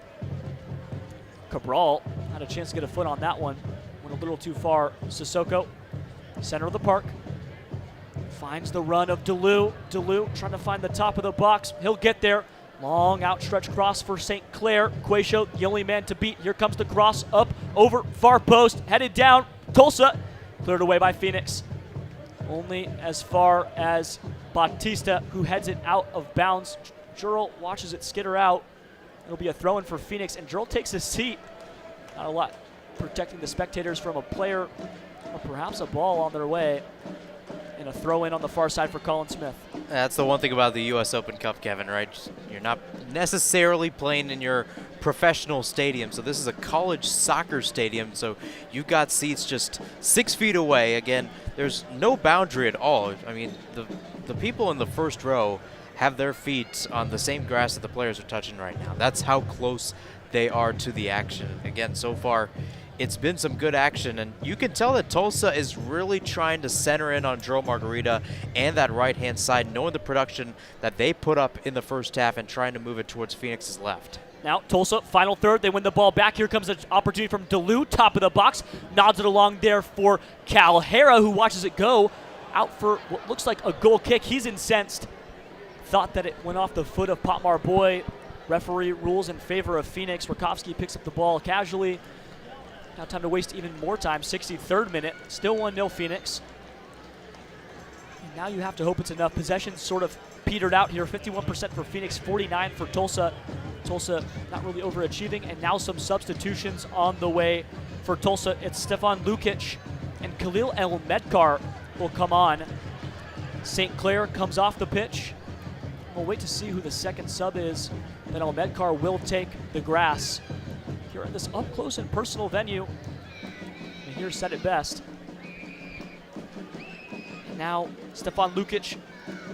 Cabral had a chance to get a foot on that one. Went a little too far. Sissoko, center of the park. Finds the run of DeLue. DeLue trying to find the top of the box. He'll get there. Long outstretched cross for St. Clair. Quayshow, the only man to beat. Here comes the cross up, over, far post, headed down. Tulsa, cleared away by Phoenix. Only as far as Bautista, who heads it out of bounds. Jurl watches it skitter out. It'll be a throw-in for Phoenix, and Jurl takes his seat. Not a lot protecting the spectators from a player or perhaps a ball on their way. And a throw-in on the far side for Colin Smith. That's the one thing about the U.S. Open Cup, Kevin, right? You're not necessarily playing in your professional stadium. So this is a college soccer stadium. So you've got seats just 6 feet away. Again, there's no boundary at all. I mean, the people in the first row have their feet on the same grass that the players are touching right now. That's how close they are to the action. Again, so far, it's been some good action, and you can tell that Tulsa is really trying to center in on Jurl Margarita and that right-hand side, knowing the production that they put up in the first half and trying to move it towards Phoenix's left. Now Tulsa, final third, they win the ball back. Here comes an opportunity from DeLue, top of the box. Nods it along there for Calhera, who watches it go out for what looks like a goal kick. He's incensed. Thought that it went off the foot of Pot Marboy. Referee rules in favor of Phoenix. Rakovsky picks up the ball casually. Now time to waste even more time. 63rd minute. Still 1-0 Phoenix. And now you have to hope it's enough. Possession sort of petered out here. 51% for Phoenix, 49 for Tulsa. Tulsa not really overachieving. And now some substitutions on the way for Tulsa. It's Stefan Lukic and Khalil El-Medkar will come on. St. Clair comes off the pitch. We'll wait to see who the second sub is. Then El-Medkar will take the grass. Here in this up-close and personal venue, and here said it best. And now, Stefan Lukic,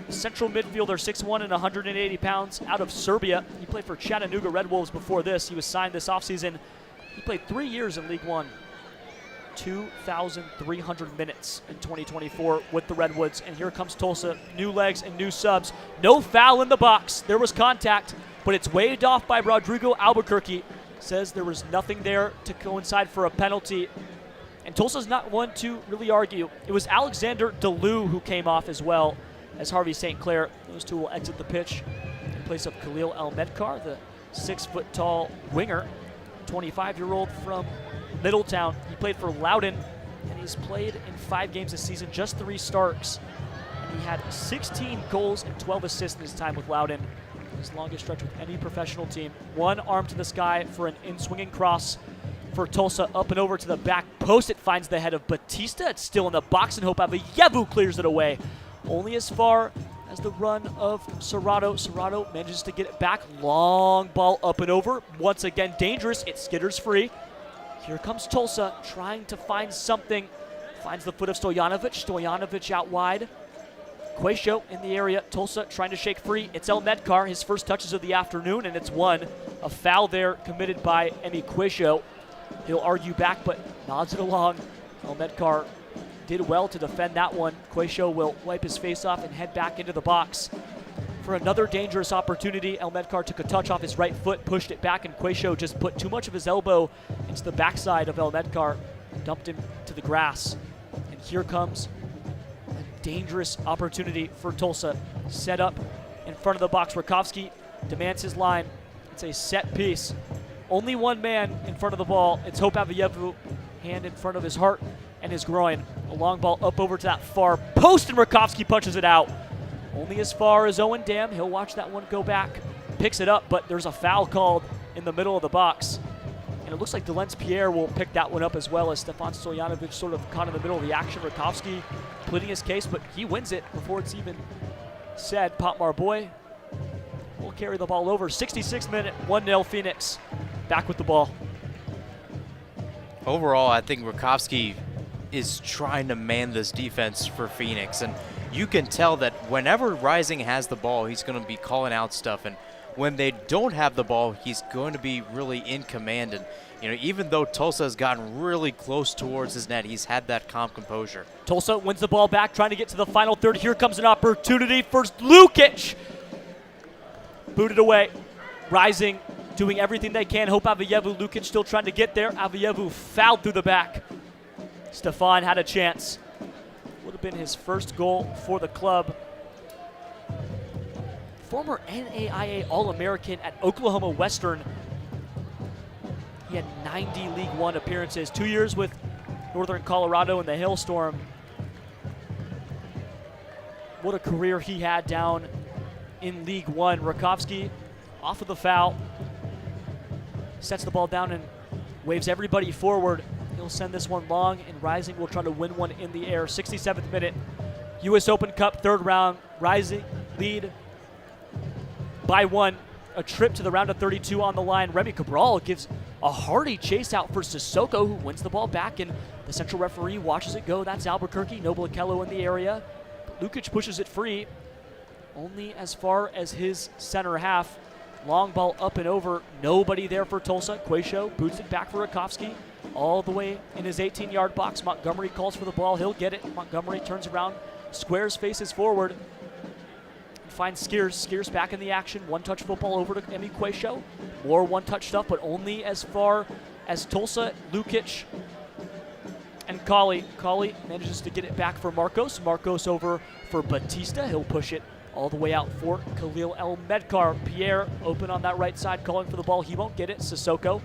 central midfielder, 6'1" and 180 pounds, out of Serbia. He played for Chattanooga Red Wolves before this. He was signed this offseason. He played 3 years in League One. 2,300 minutes in 2024 with the Redwoods. And here comes Tulsa, new legs and new subs. No foul in the box. There was contact, but it's waved off by Rodrigo Albuquerque. Says there was nothing there to coincide for a penalty. And Tulsa's not one to really argue. It was Alexander DeLue who came off as well as Harvey St. Clair. Those two will exit the pitch in place of Khalil El-Medkar, the 6-foot-tall winger, 25-year-old from Middletown. He played for Loudoun, and he's played in 5 games this season, just 3 starts. And he had 16 goals and 12 assists in his time with Loudoun. His longest stretch with any professional team. One arm to the sky for an in-swinging cross for Tulsa, up and over to the back post. It finds the head of Bautista. It's still in the box, and Hope Avayevu clears it away. Only as far as the run of Serrato. Serrato manages to get it back. Long ball up and over. Once again, dangerous. It skitters free. Here comes Tulsa trying to find something. Finds the foot of Stojanovic. Stojanovic out wide. Quayshow in the area. Tulsa trying to shake free. It's El-Medkar, his first touches of the afternoon, and it's one. A foul there committed by Emi Quayshow. He'll argue back, but nods it along. El-Medkar did well to defend that one. Quayshow will wipe his face off and head back into the box for another dangerous opportunity. El-Medkar took a touch off his right foot, pushed it back, and Quayshow just put too much of his elbow into the backside of El-Medkar, dumped him to the grass. And here comes a dangerous opportunity for Tulsa. Set up in front of the box. Rakovsky demands his line. It's a set piece. Only one man in front of the ball. It's Hope Avayevu. hand in front of his heart and his groin. A long ball up over to that far post, and Rakowski punches it out. Only as far as Owen Dam. He'll watch that one go back. Picks it up, but there's a foul called in the middle of the box. And it looks like Delence Pierre will pick that one up as well, as Stefan Stojanovic sort of caught in the middle of the action. Rakowski pleading his case, but he wins it before it's even said. Pop Marboy will carry the ball over. 66th minute, 1-0 Phoenix. Back with the ball. Overall, I think Rakowski is trying to man this defense for Phoenix, and you can tell that whenever Rising has the ball, he's going to be calling out stuff, and when they don't have the ball, he's going to be really in command. And even though Tulsa has gotten really close towards his net, he's had that calm composure. Tulsa wins the ball back, trying to get to the final third. Here comes an opportunity for Lukic. Booted away. Rising doing everything they can. Hope Avayevu. Lukic still trying to get there. Avayevu fouled through the back. Stefan had a chance. Would have been his first goal for the club. Former NAIA All-American at Oklahoma Western. He had 90 League One appearances, 2 years with Northern Colorado in the Hailstorm. What a career he had down in League One. Rakowski off of the foul. Sets the ball down and waves everybody forward. He'll send this one long, and Rising will try to win one in the air. 67th minute, U.S. Open Cup third round. Rising lead by 1. A trip to the round of 32 on the line. Remy Cabral gives a hearty chase out for Sissoko, who wins the ball back, and the central referee watches it go. That's Albuquerque. Noble Akello in the area. Lukic pushes it free, only as far as his center half. Long ball up and over. Nobody there for Tulsa. Quayshow boots it back for Rakowski. All the way in his 18-yard box. Montgomery calls for the ball. He'll get it. Montgomery turns around, squares, faces forward, and finds Skiers. Skiers back in the action. One-touch football over to Emmy Quayshow. More one-touch stuff, but only as far as Tulsa, Lukic, and Colley. Colley manages to get it back for Marcos. Marcos over for Batista. He'll push it all the way out for Khalil El-Medkar. Pierre open on that right side, calling for the ball. He won't get it. Sissoko,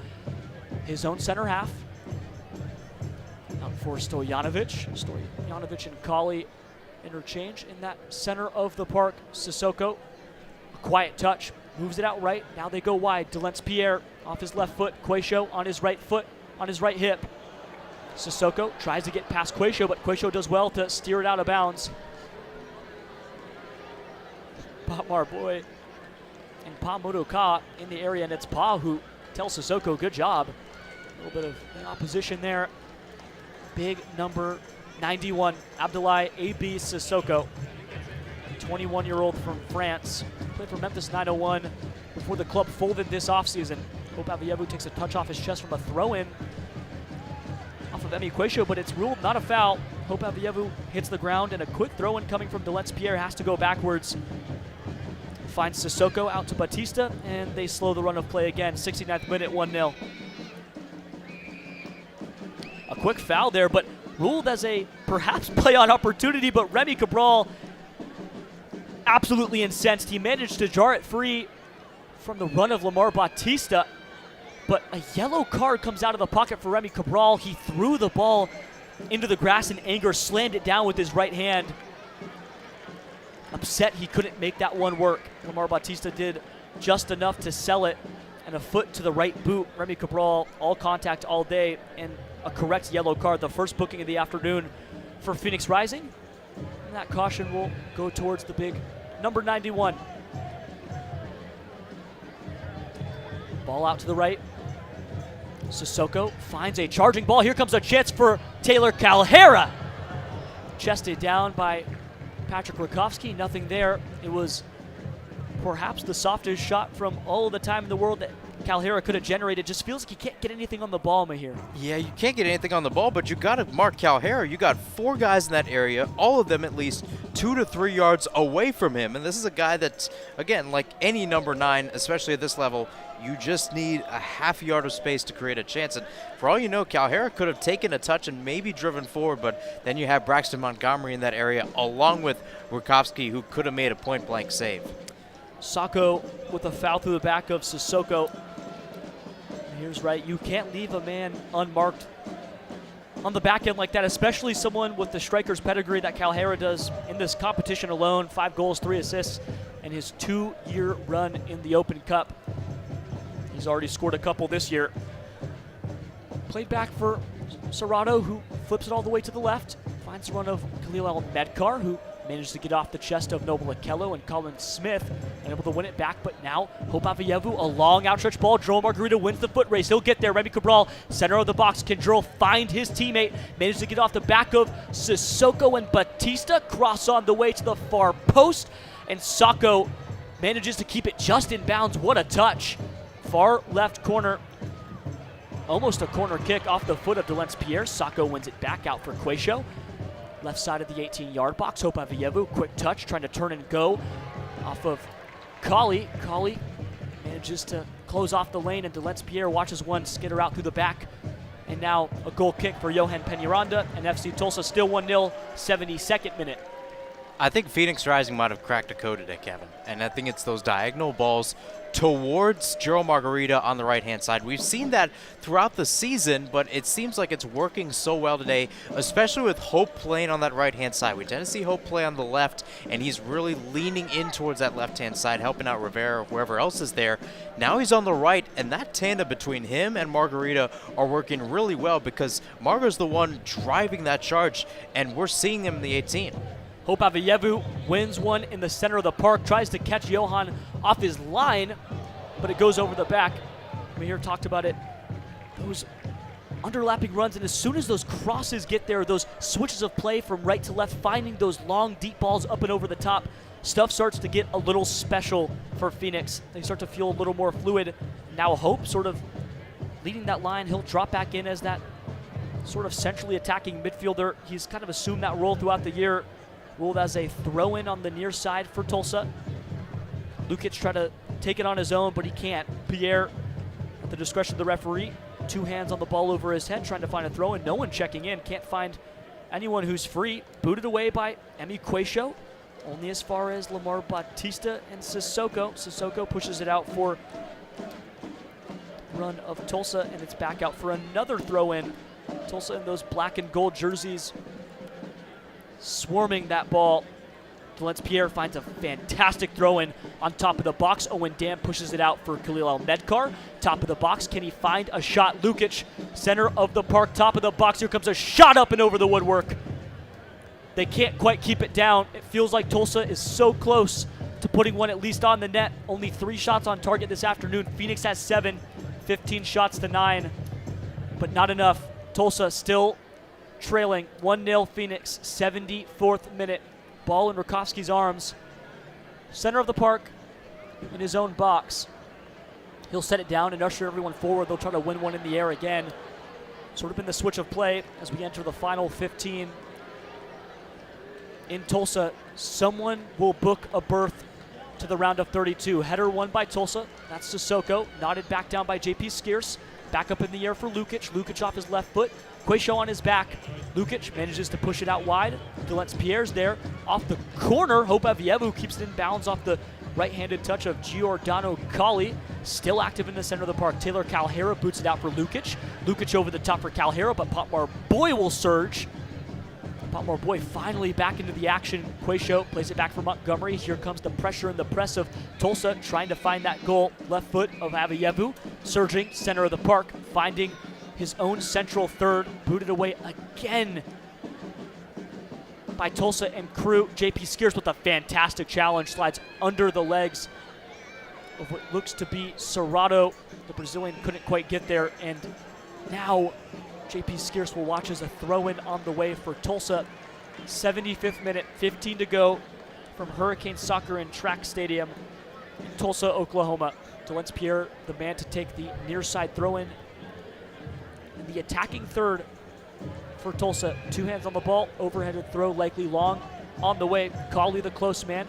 his own center half. Out for Stojanovic. Stojanovic and Colley interchange in that center of the park. Sissoko, a quiet touch, moves it out right. Now they go wide. Delence Pierre off his left foot. Quayshow on his right foot, on his right hip. Sissoko tries to get past Quayshow, but Quayshow does well to steer it out of bounds. Pa Marboy and Pa Modoka in the area, and it's Pa who tells Sissoko, good job. A little bit of opposition there. Big number 91, Abdoulaye A.B. Sissoko, 21-year-old from France. Played for Memphis 901 before the club folded this offseason. Hope Avayevu takes a touch off his chest from a throw-in off of Emmy Quayshow, but it's ruled not a foul. Hope Avayevu hits the ground, and a quick throw-in coming from Delence Pierre has to go backwards. Finds Sissoko out to Batista, and they slow the run of play again. 69th minute, 1-0. A quick foul there, but ruled as a perhaps play-on opportunity, but Remy Cabral absolutely incensed. He managed to jar it free from the run of Lamar Batista, but a yellow card comes out of the pocket for Remy Cabral. He threw the ball into the grass in anger, slammed it down with his right hand. Upset he couldn't make that one work. Lamar Batista did just enough to sell it, and a foot to the right boot. Remy Cabral, all contact all day, and a correct yellow card, the first booking of the afternoon for Phoenix Rising. And that caution will go towards the big number 91. Ball out to the right. Sissoko finds a charging ball. Here comes a chance for Taylor Calhera. Chested down by Patrick Rakowski. Nothing there. It was perhaps the softest shot from all of the time in the world that Calhera could have generated. Just feels like he can't get anything on the ball, Mahir. Yeah, you can't get anything on the ball, but you got to mark Calhera. You got 4 guys in that area, all of them at least 2 to 3 yards away from him. And this is a guy that's, again, like any number 9, especially at this level, you just need a half yard of space to create a chance. And for all you know, Calhera could have taken a touch and maybe driven forward, but then you have Braxton Montgomery in that area, along with Rakowski, who could have made a point-blank save. Sako with a foul through the back of Sissoko. Here's right. You can't leave a man unmarked on the back end like that, especially someone with the striker's pedigree that Calhera does in this competition alone. 5 goals, 3 assists, and his 2-year run in the Open Cup. He's already scored a couple this year. Played back for Serrato, who flips it all the way to the left. Finds the run of Khalil El-Medkar, who managed to get off the chest of Noble Okello and Colin Smith, and able to win it back. But now, Hope Avayevu, a long outstretched ball. Joel Margarita wins the foot race. He'll get there. Remy Cabral, center of the box. Can Joel find his teammate? Managed to get off the back of Sissoko and Batista. Cross on the way to the far post. And Sako manages to keep it just in bounds. What a touch. Far left corner. Almost a corner kick off the foot of Delence Pierre. Sako wins it back out for Quayshow. Left side of the 18-yard box. Hope Avayevu, quick touch, trying to turn and go off of Kali. Kali manages to close off the lane, and Delence Pierre watches one skitter out through the back. And now a goal kick for Johan Peñaranda, and FC Tulsa still 1-0, 72nd minute. I think Phoenix Rising might have cracked a code today, Kevin. And I think it's those diagonal balls towards Gerald Margarita on the right-hand side. We've seen that throughout the season, but it seems like it's working so well today, especially with Hope playing on that right-hand side. We tend to see Hope play on the left, and he's really leaning in towards that left-hand side, helping out Rivera or whoever else is there. Now he's on the right, and that tandem between him and Margarita are working really well because Margarita's the one driving that charge, and we're seeing him in the 18. Hope Avayevu wins one in the center of the park, tries to catch Johan off his line, but it goes over the back. We here talked about it. Those underlapping runs, and as soon as those crosses get there, those switches of play from right to left, finding those long, deep balls up and over the top, stuff starts to get a little special for Phoenix. They start to feel a little more fluid. Now Hope sort of leading that line. He'll drop back in as that sort of centrally attacking midfielder. He's kind of assumed that role throughout the year. Ruled as a throw-in on the near side for Tulsa. Lukic tried to take it on his own, but he can't. Pierre, at the discretion of the referee, 2 hands on the ball over his head, trying to find a throw-in. No one checking in. Can't find anyone who's free. Booted away by Emi Quayshow. Only as far as Lamar Batista and Sissoko. Sissoko pushes it out for run of Tulsa, and it's back out for another throw-in. Tulsa in those black and gold jerseys, swarming that ball. Delence Pierre finds a fantastic throw-in on top of the box. Owen Dam pushes it out for Khalil El-Medkar. Top of the box, can he find a shot? Lukic, center of the park, top of the box. Here comes a shot up and over the woodwork. They can't quite keep it down. It feels like Tulsa is so close to putting one at least on the net. Only 3 shots on target this afternoon. Phoenix has 7, 15 shots to 9, but not enough. Tulsa still trailing 1-0 Phoenix, 74th minute. Ball in Rakowski's arms. Center of the park in his own box. He'll set it down and usher everyone forward. They'll try to win one in the air again. Sort of been the switch of play as we enter the final 15. In Tulsa, someone will book a berth to the round of 32. Header won by Tulsa. That's Sissoko. Nodded back down by JP Skierce. Back up in the air for Lukic. Lukic off his left foot. Quayshow on his back. Lukic manages to push it out wide. Delence Pierre's there. Off the corner, Hope Avayevu keeps it in bounds off the right-handed touch of Giordano Kali. Still active in the center of the park. Taylor Calhera boots it out for Lukic. Lukic over the top for Calhera, but Potmar Boy will surge. Potmar Boy finally back into the action. Quayshow plays it back for Montgomery. Here comes the pressure and the press of Tulsa trying to find that goal. Left foot of Avayevu. Surging, center of the park, finding his own central third. Booted away again by Tulsa and crew. JP Skierce with a fantastic challenge. Slides under the legs of what looks to be Serrato. The Brazilian couldn't quite get there, and now JP Skierce will watch as a throw-in on the way for Tulsa. 75th minute, 15 to go from Hurricane Soccer and Track Stadium in Tulsa, Oklahoma. Delence Pierre, the man to take the near side throw-in. And the attacking third for Tulsa. 2 hands on the ball, overheaded throw, likely long. On the way, Kali the close man.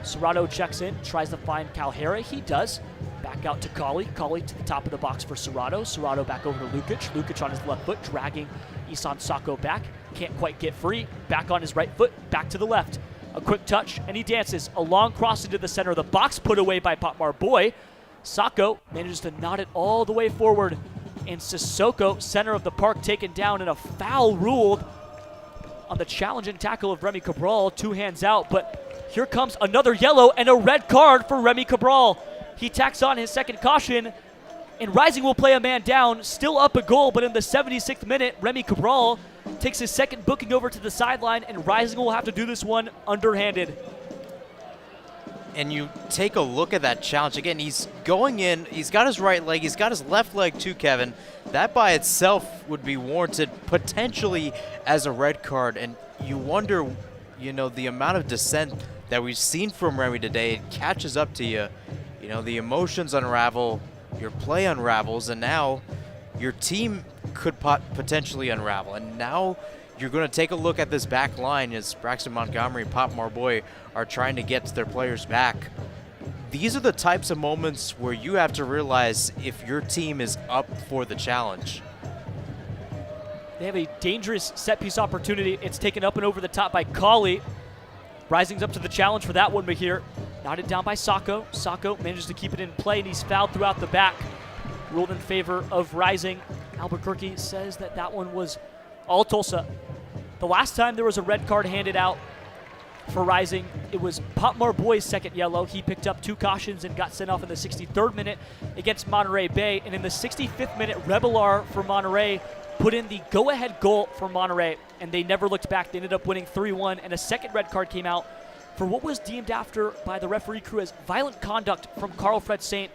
Serrato checks in, tries to find Calhera. He does. Back out to Kali. Kali to the top of the box for Serrato. Serrato back over to Lukic. Lukic on his left foot, dragging Isan Sako back. Can't quite get free. Back on his right foot, back to the left. A quick touch, and he dances. A long cross into the center of the box, put away by Potmar Boy. Sako manages to nod it all the way forward And Sissoko, center of the park, taken down, and a foul ruled on the challenging tackle of Remy Cabral. 2 hands out, but here comes another yellow and a red card for Remy Cabral. He tacks on his second caution, and Rising will play a man down, still up a goal, but in the 76th minute, Remy Cabral takes his second booking over to the sideline, and Rising will have to do this one underhanded. And you take a look at that challenge. Again, he's going in. He's got his right leg. He's got his left leg too, Kevin. That by itself would be warranted potentially as a red card. And you wonder, you know, the amount of dissent that we've seen from Remy today. It catches up to you. You know, the emotions unravel, your play unravels, and now your team could potentially unravel. And now you're going to take a look at this back line as Braxton Montgomery and Pop Marboy are trying to get their players back. These are the types of moments where you have to realize if your team is up for the challenge. They have a dangerous set-piece opportunity. It's taken up and over the top by Cauley. Rising's up to the challenge for that one, Mahir. Knotted down by Sacco. Sacco manages to keep it in play, and he's fouled throughout the back. Ruled in favor of Rising. Albuquerque says that that one was all Tulsa. The last time there was a red card handed out for Rising, it was Pop Marboy's second yellow. He picked up 2 cautions and got sent off in the 63rd minute against Monterey Bay. And in the 65th minute, Revelar for Monterey put in the go-ahead goal for Monterey, and they never looked back. They ended up winning 3-1, and a second red card came out for what was deemed after by the referee crew as violent conduct from Carl Fred Saint,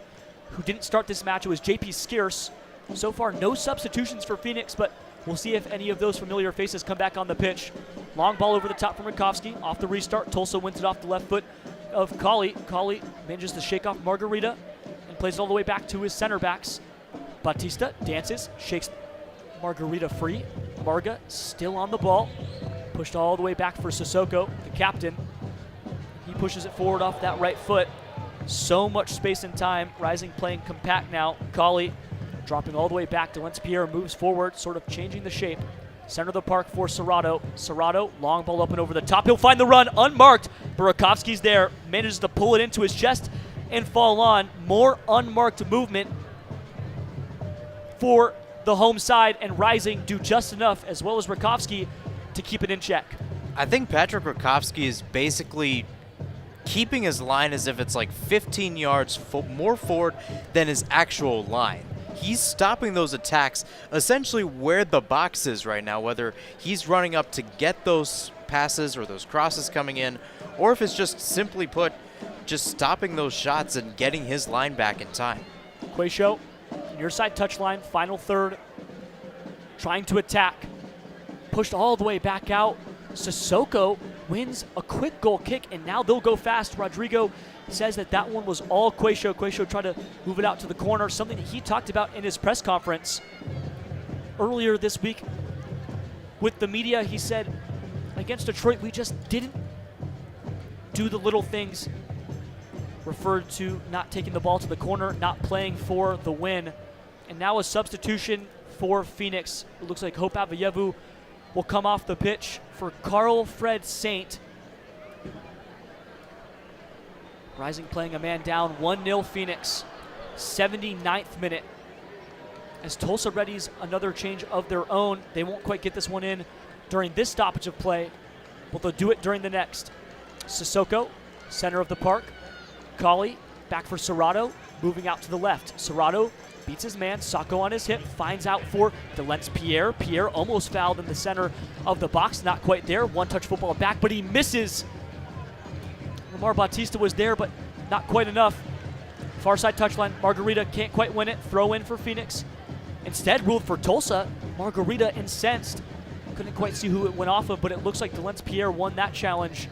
who didn't start this match. It was JP Skierce. So far, no substitutions for Phoenix, but we'll see if any of those familiar faces come back on the pitch. Long ball over the top from Rakowski. Off the restart, Tulsa wins it off the left foot of Cauley. Cauley manages to shake off Margarita and plays it all the way back to his center backs. Batista dances, shakes Margarita free. Marga still on the ball. Pushed all the way back for Sissoko, the captain. He pushes it forward off that right foot. So much space and time. Rising playing compact now. Cauley dropping all the way back. Delence Pierre moves forward, sort of changing the shape. Center of the park for Serrato. Serrato, long ball up and over the top. He'll find the run, unmarked. Burakovsky's there, manages to pull it into his chest and fall on. More unmarked movement for the home side, and Rising do just enough, as well as Rakowski, to keep it in check. I think Patrick Rakowski is basically keeping his line as if it's like 15 yards more forward than his actual line. He's stopping those attacks essentially where the box is right now, whether he's running up to get those passes or those crosses coming in, or if it's just simply put, just stopping those shots and getting his line back in time. Quayshow, near side touchline, final third, trying to attack. Pushed all the way back out. Sissoko wins a quick goal kick, and now they'll go fast. Rodrigo says that that one was all Quayshow. Quayshow tried to move it out to the corner, something that he talked about in his press conference earlier this week with the media. He said, against Detroit, we just didn't do the little things, referred to not taking the ball to the corner, not playing for the win. And now a substitution for Phoenix. It looks like Hope Avayevu will come off the pitch for Carl Fred Saint. Rising playing a man down, 1-0 Phoenix, 79th minute. As Tulsa readies another change of their own, they won't quite get this one in during this stoppage of play, but they'll do it during the next. Sissoko, center of the park. Cauley, back for Serrato, moving out to the left. Serrato beats his man, Sacco on his hip, finds out for Delence Pierre. Pierre almost fouled in the center of the box, not quite there. One-touch football back, but he misses. Lamar Batista was there, but not quite enough. Far side touchline, Margarita can't quite win it. Throw in for Phoenix. Instead, ruled for Tulsa. Margarita incensed. Couldn't quite see who it went off of, but it looks like Delence Pierre won that challenge.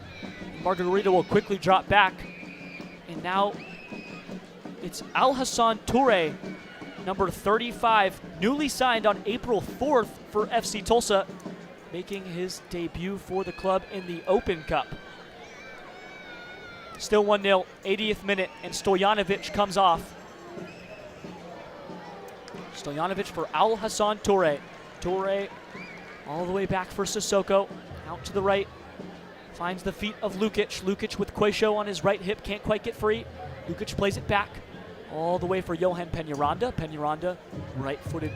Margarita will quickly drop back. And now it's Al-Hassan Toure, number 35, newly signed on April 4th for FC Tulsa, making his debut for the club in the Open Cup. Still 1-0, 80th minute, and Stojanovic comes off. Stojanovic for Al-Hassan Toure. Toure all the way back for Sissoko, out to the right. Finds the feet of Lukic. Lukic with Quayshow on his right hip, can't quite get free. Lukic plays it back. all the way for Johan Peñaranda. Peñaranda, right-footed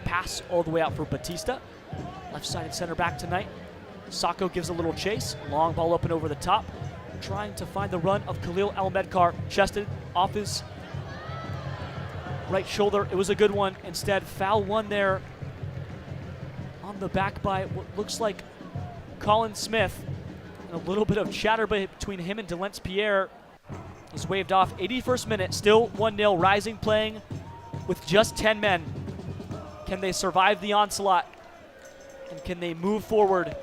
pass all the way out for Batista. Left-sided center back tonight. Sacco gives a little chase. Long ball up and over the top. Trying to find the run of Khalil El-Medkar. Chested off his right shoulder. It was a good one. Instead, foul one there on the back by what looks like Colin Smith. And a little bit of chatter between him and Delence Pierre. He's waved off. 81st minute, still 1-0. Rising playing with just 10 men. Can they survive the onslaught? And can they move forward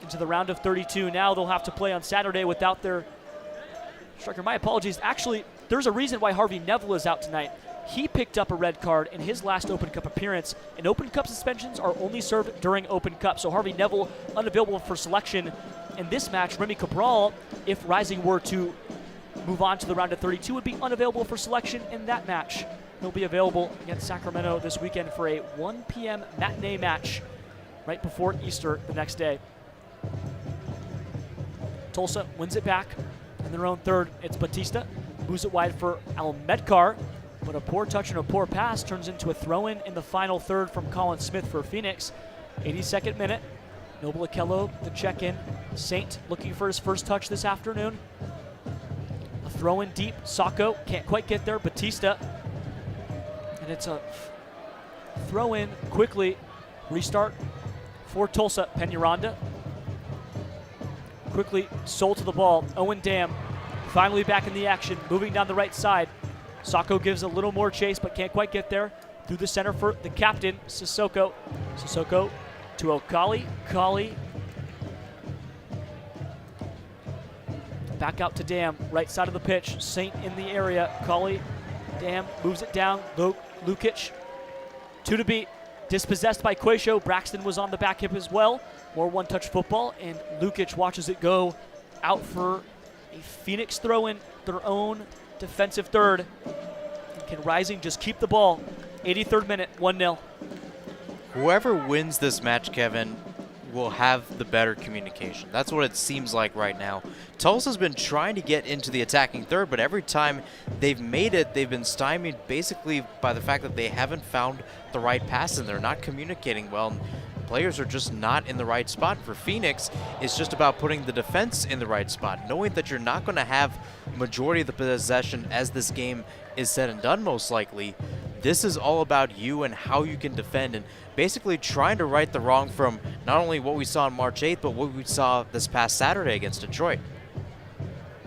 into the round of 32? Now they'll have to play on Saturday without their striker. My apologies. Actually, there's a reason why Harvey Neville is out tonight. He picked up a red card in his last Open Cup appearance, and Open Cup suspensions are only served during Open Cup. So Harvey Neville unavailable for selection in this match. Remy Cabral, if Rising were to move on to the round of 32, would be unavailable for selection in that match. He'll be available against Sacramento this weekend for a 1 p.m. matinee match right before Easter the next day. Tulsa wins it back in their own third. It's Batista, moves it wide for El-Medkar, but a poor touch and a poor pass turns into a throw-in in the final third from Colin Smith for Phoenix. 82nd minute, Noble Okello to check in. Saint looking for his first touch this afternoon. A throw in deep, Sacco can't quite get there, Batista. And it's a throw in quickly, restart for Tulsa. Peñaranda quickly sold to the ball. Owen Dam finally back in the action, moving down the right side. Sacco gives a little more chase, but can't quite get there. Through the center for the captain, Sissoko. Sissoko to Okali. Kali back out to Dam, right side of the pitch. Saint in the area. Kali, Dam moves it down. Lukic, 2 to beat. Dispossessed by Quaisho. Braxton was on the back hip as well. More one-touch football, and Lukic watches it go out for a Phoenix throw-in, their own defensive third. And can Rising just keep the ball? 83rd minute, 1-0. Whoever wins this match, Kevin, will have the better communication. That's what it seems like right now. Tulsa's been trying to get into the attacking third, but every time they've made it, they've been stymied basically by the fact that they haven't found the right pass and they're not communicating well. Players are just not in the right spot. For Phoenix, it's just about putting the defense in the right spot, knowing that you're not going to have majority of the possession as this game is said and done most likely. This is all about you and how you can defend and basically trying to right the wrong from not only what we saw on March 8th, but what we saw this past Saturday against Detroit.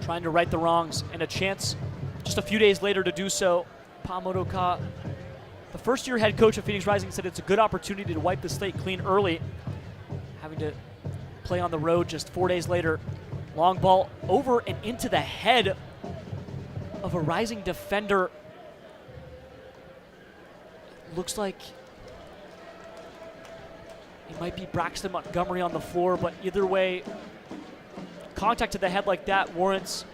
Trying to right the wrongs and a chance just a few days later to do so. Pa Modoka, the first-year head coach of Phoenix Rising, said it's a good opportunity to wipe the slate clean early. Having to play on the road just 4 days later. Long ball over and into the head of a Rising defender. Looks like it might be Braxton Montgomery on the floor, but either way, contact to the head like that warrants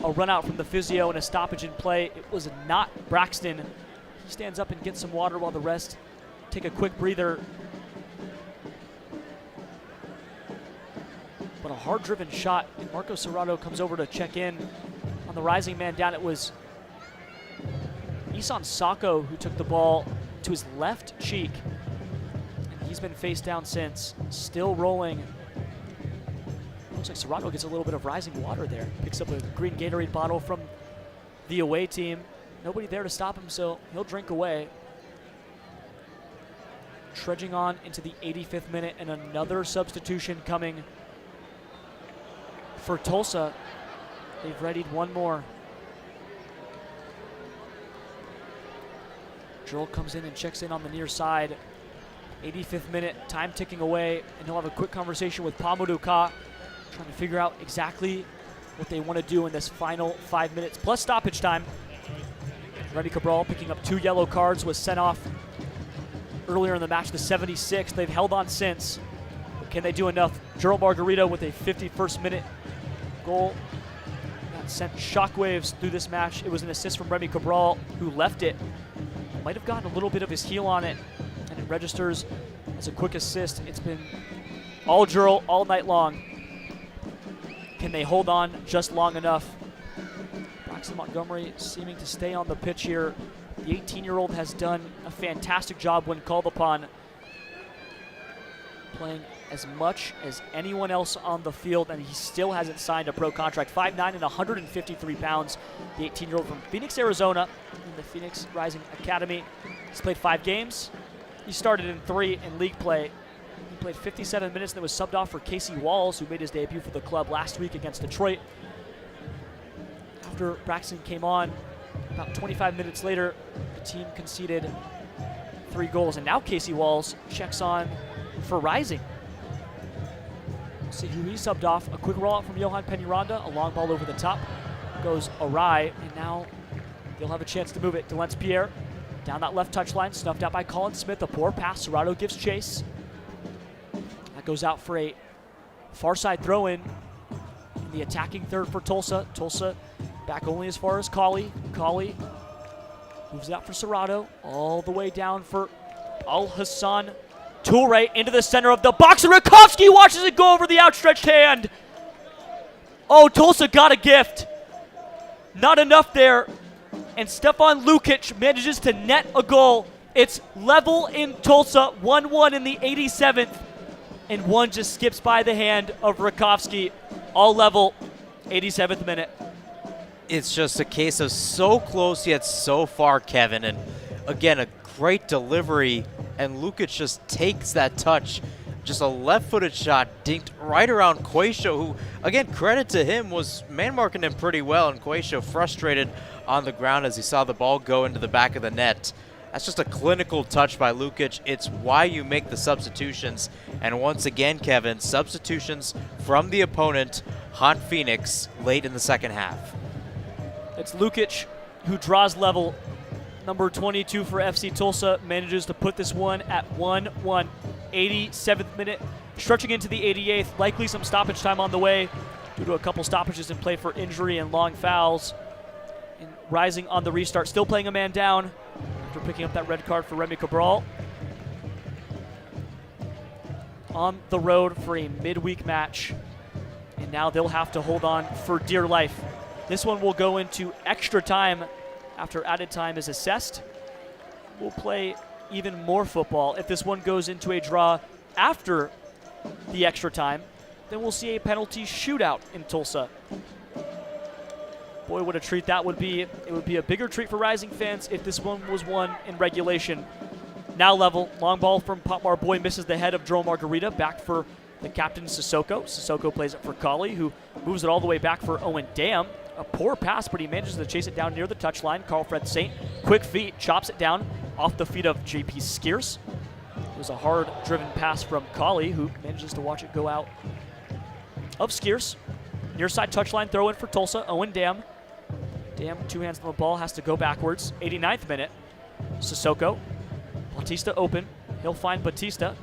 a run out from the physio and a stoppage in play. It was not Braxton. He stands up and gets some water while the rest take a quick breather. But a hard-driven shot, and Marco Serrato comes over to check in on the Rising man down. It was Isan Sacco who took the ball to his left cheek, and he's been face down since, still rolling. Looks like Serrato gets a little bit of Rising water there. Picks up a green Gatorade bottle from the away team. Nobody there to stop him, so he'll drink away. Trudging on into the 85th minute, and another substitution coming for Tulsa. They've readied one more. Joel comes in and checks in on the near side. 85th minute, time ticking away, and he'll have a quick conversation with Pa Modoka, trying to figure out exactly what they want to do in this final 5 minutes, plus stoppage time. Remy Cabral picking up 2 yellow cards, was sent off earlier in the match, the 76th. They've held on since. But can they do enough? Gerald Margarito with a 51st minute goal that sent shockwaves through this match. It was an assist from Remy Cabral, who left it. Might have gotten a little bit of his heel on it, and it registers as a quick assist. It's been all Gerald all night long. Can they hold on just long enough? Braxton Montgomery seeming to stay on the pitch here. The 18-year-old has done a fantastic job when called upon, playing as much as anyone else on the field, and he still hasn't signed a pro contract. 5'9" and 153 pounds, the 18-year-old from Phoenix, Arizona, in the Phoenix Rising Academy. He's played 5 games. He started in 3 in league play. He played 57 minutes and then was subbed off for Casey Walls, who made his debut for the club last week against Detroit. After Braxton came on, about 25 minutes later, the team conceded 3 goals, and now Casey Walls checks on for Rising. See who he subbed off. A quick rollout from Johan Peñaranda. A long ball over the top. Goes awry, and now they'll have a chance to move it. Delence Pierre down that left touchline, snuffed out by Colin Smith. A poor pass. Serrato gives chase. That goes out for a far side throw-in in the attacking third for Tulsa. Tulsa back only as far as Colley. Colley moves it out for Serrato. All the way down for Al-Hassan Toure into the center of the box, and Rakowski watches it go over the outstretched hand. Oh, Tulsa got a gift. Not enough there, and Stefan Lukic manages to net a goal. It's level in Tulsa, 1-1 in the 87th, and one just skips by the hand of Rakowski. All level, 87th minute. It's just a case of so close yet so far, Kevin, and again, a great delivery, and Lukic just takes that touch. Just a left-footed shot dinked right around Quaisho, who, again, credit to him, was man-marking him pretty well, and Quaisho frustrated on the ground as he saw the ball go into the back of the net. That's just a clinical touch by Lukic. It's why you make the substitutions. And once again, Kevin, substitutions from the opponent haunt Phoenix late in the second half. It's Lukic who draws level. Number 22 for FC Tulsa manages to put this one at 1-1. 87th minute, stretching into the 88th. Likely some stoppage time on the way due to a couple stoppages in play for injury and long fouls. And Rising on the restart, still playing a man down after picking up that red card for Remy Cabral. On the road for a midweek match, and now they'll have to hold on for dear life. This one will go into extra time after added time is assessed. We'll play even more football. If this one goes into a draw after the extra time, then we'll see a penalty shootout in Tulsa. Boy, what a treat that would be. It would be a bigger treat for Rising fans if this one was won in regulation. Now level, long ball from Potmar Boy misses the head of Joel Margarita, back for the captain Sissoko. Sissoko plays it for Colley, who moves it all the way back for Owen Dam. A poor pass, but he manages to chase it down near the touchline. Carl Fred Saint, quick feet, chops it down off the feet of JP Skierce. It was a hard-driven pass from Colley, who manages to watch it go out of Skierce. Near side touchline throw in for Tulsa. Owen Dam. Dam, 2 hands on the ball, has to go backwards. 89th minute. Sissoko. Batista open. He'll find Batista.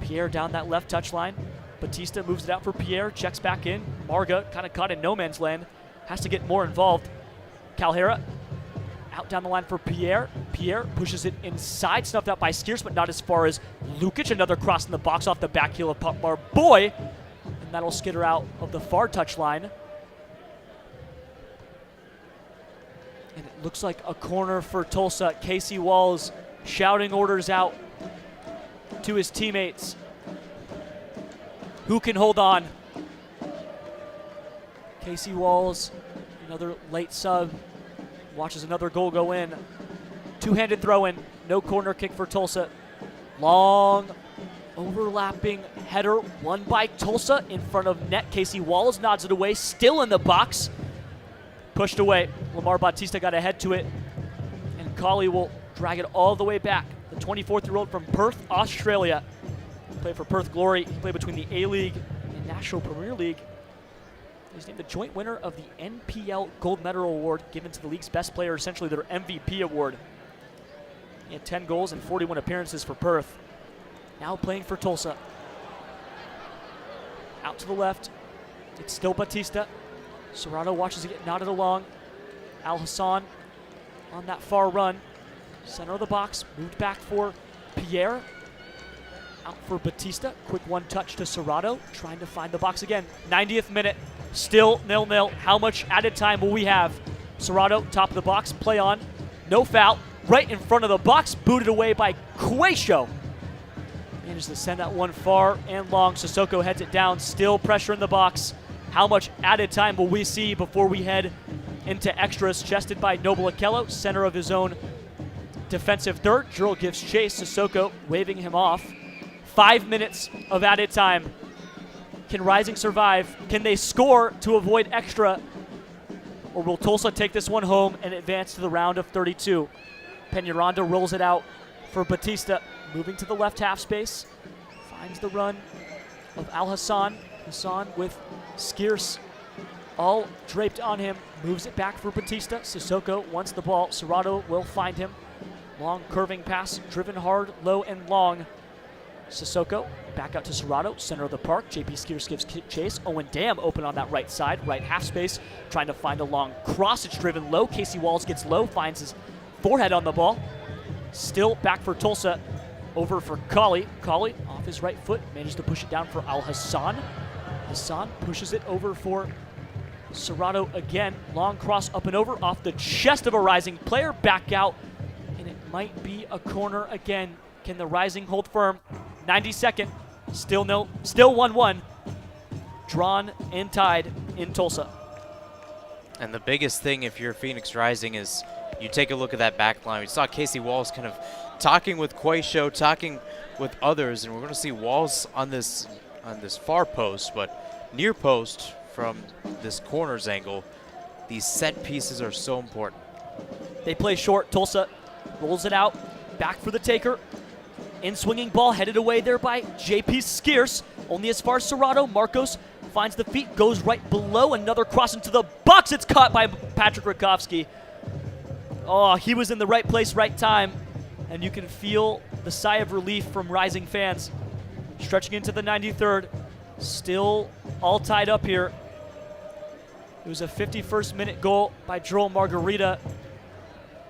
Pierre down that left touchline. Batista moves it out for Pierre, checks back in. Marga kind of caught in no man's land, has to get more involved. Calhera out down the line for Pierre. Pierre pushes it inside, snuffed out by Skierce, but not as far as Lukic. Another cross in the box off the back heel of Potmar Boy, and that'll skitter out of the far touchline. And it looks like a corner for Tulsa. Casey Walls shouting orders out to his teammates. Who can hold on? Casey Walls, another late sub, watches another goal go in. Two-handed throw in, no corner kick for Tulsa. Long, overlapping header, won by Tulsa in front of net. Casey Walls nods it away, still in the box. Pushed away. Lamar Batista got ahead to it, and Colley will drag it all the way back. The 24th-year-old from Perth, Australia. Played for Perth Glory. He played between the A-League and National Premier League. He's named the joint winner of the NPL Gold Medal Award given to the league's best player, essentially their MVP award. He had 10 goals and 41 appearances for Perth. Now playing for Tulsa. Out to the left. It's still Batista. Serrato watches it get knotted along. Al-Hassan on that far run. Center of the box. Moved back for Pierre. Out for Batista. Quick one touch to Serrato. Trying to find the box again. 90th minute. Still 0-0. How much added time will we have? Serrato, top of the box, play on. No foul. Right in front of the box, booted away by Quayshow. Managed to send that one far and long. Sissoko heads it down. Still pressure in the box. How much added time will we see before we head into extras? Chested by Noble Okello, center of his own defensive third. Drill gives chase. Sissoko waving him off. 5 minutes of added time. Can Rising survive? Can they score to avoid extra? Or will Tulsa take this one home and advance to the round of 32? Peñaranda rolls it out for Batista. Moving to the left half space. Finds the run of Al Hassan. Hassan with Skierce all draped on him. Moves it back for Batista. Sissoko wants the ball. Serrato will find him. Long curving pass. Driven hard, low and long. Sissoko back out to Serrato, center of the park. JP Skierce gives chase. Owen Dam open on that right side, right half space, trying to find a long cross. It's driven low. Casey Walls gets low, finds his forehead on the ball. Still back for Tulsa. Over for Colley. Colley off his right foot, managed to push it down for Al Hassan. Hassan pushes it over for Serrato again. Long cross up and over off the chest of a Rising player. Back out, and it might be a corner again. Can the Rising hold firm? 92nd. Still 1-1. Drawn and tied in Tulsa. And the biggest thing if you're Phoenix Rising is you take a look at that back line. We saw Casey Walls kind of talking with Quayshow, talking with others, and we're going to see Walls on this far post, but near post from this corner's angle. These set pieces are so important. They play short. Tulsa rolls it out. Back for the taker. In swinging ball, headed away there by JP Skierce. Only as far as Serrato. Marcos finds the feet, goes right below. Another cross into the box. It's caught by Patrick Rakowski. Oh, he was in the right place, right time. And you can feel the sigh of relief from Rising fans. Stretching into the 93rd. Still all tied up here. It was a 51st minute goal by Joel Margarita.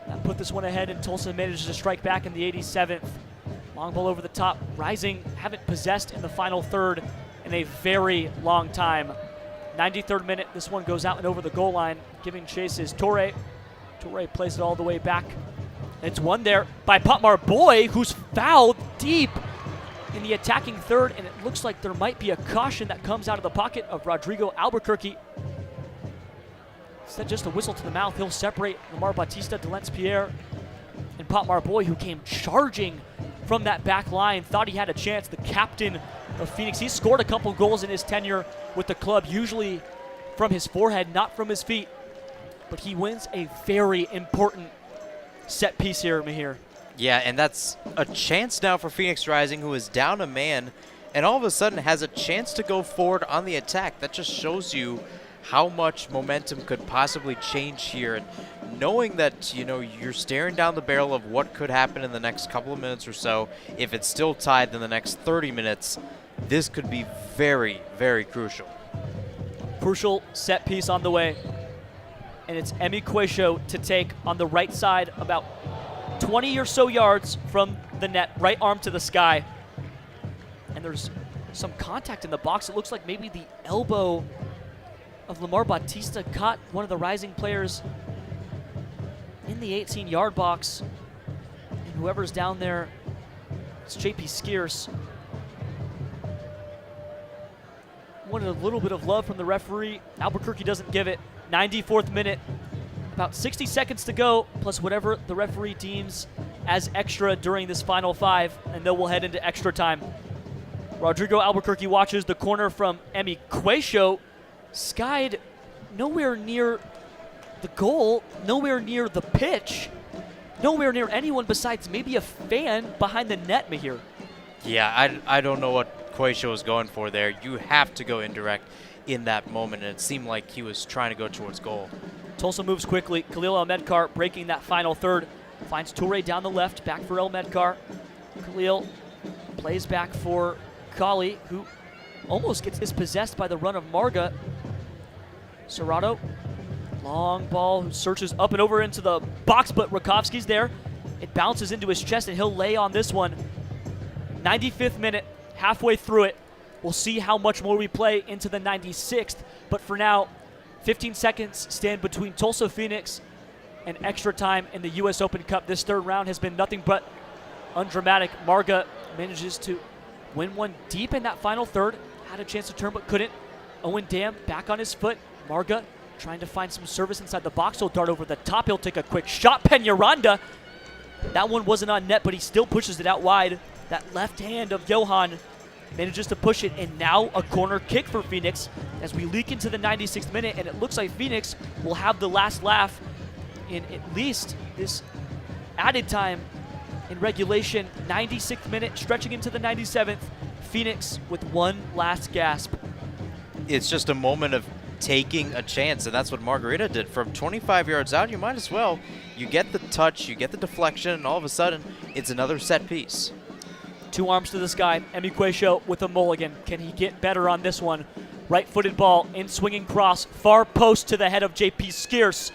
That put this one ahead, and Tulsa managed to strike back in the 87th. Long ball over the top. Rising haven't possessed in the final third in a very long time. 93rd minute, this one goes out and over the goal line. Giving chase is Torre. Torre plays it all the way back. It's won there by Patmar Boy, who's fouled deep in the attacking third, and it looks like there might be a caution that comes out of the pocket of Rodrigo Albuquerque. Instead, just a whistle to the mouth. He'll separate Lamar Batista, Delence Pierre, and Patmar Boy, who came charging from that back line. Thought he had a chance. The captain of Phoenix. He scored a couple goals in his tenure with the club, usually from his forehead, not from his feet. But he wins a very important set piece here, Mahir. Yeah, and that's a chance now for Phoenix Rising, who is down a man, and all of a sudden has a chance to go forward on the attack. That just shows you how much momentum could possibly change here. And knowing that, you know, you're staring down the barrel of what could happen in the next couple of minutes or so, if it's still tied in the next 30 minutes, this could be very, very crucial. Crucial set piece on the way. And it's Emi Quayshow to take on the right side, about 20 or so yards from the net, right arm to the sky. And there's some contact in the box. It looks like maybe the elbow of Lamar Batista caught one of the Rising players in the 18-yard box. And whoever's down there, it's JP Skierce. Wanted a little bit of love from the referee. Albuquerque doesn't give it. 94th minute, about 60 seconds to go, plus whatever the referee deems as extra during this final five, and then we'll head into extra time. Rodrigo Albuquerque watches the corner from Emi Quayshow, skied nowhere near the goal, nowhere near the pitch, nowhere near anyone besides maybe a fan behind the net, Mahir. Yeah, I don't know what Quayshow was going for there. You have to go indirect in that moment, and it seemed like he was trying to go towards goal. Tulsa moves quickly. Khalil El-Medkar breaking that final third. Finds Toure down the left, back for El-Medkar. Khalil plays back for Colley, who almost gets dispossessed by the run of Marga. Serrato, long ball, who searches up and over into the box, but Rakowski's there. It bounces into his chest, and he'll lay on this one. 95th minute, halfway through it. We'll see how much more we play into the 96th. But for now, 15 seconds stand between Tulsa Phoenix and extra time in the U.S. Open Cup. This third round has been nothing but undramatic. Marga manages to win one deep in that final third. Had a chance to turn but couldn't. Owen Dam back on his foot. Marga trying to find some service inside the box. He'll dart over the top. He'll take a quick shot. Peñaranda. That one wasn't on net, but he still pushes it out wide. That left hand of Johan manages to push it, and now a corner kick for Phoenix as we leak into the 96th minute, and it looks like Phoenix will have the last laugh in at least this added time in regulation. 96th minute, stretching into the 97th. Phoenix with one last gasp. It's just a moment of taking a chance, and that's what Margarita did. From 25 yards out, you might as well. You get the touch, you get the deflection, and all of a sudden, it's another set piece. Two arms to the sky. Emi Cuello with a mulligan. Can he get better on this one? Right-footed ball in swinging cross. Far post to the head of JP Skeers.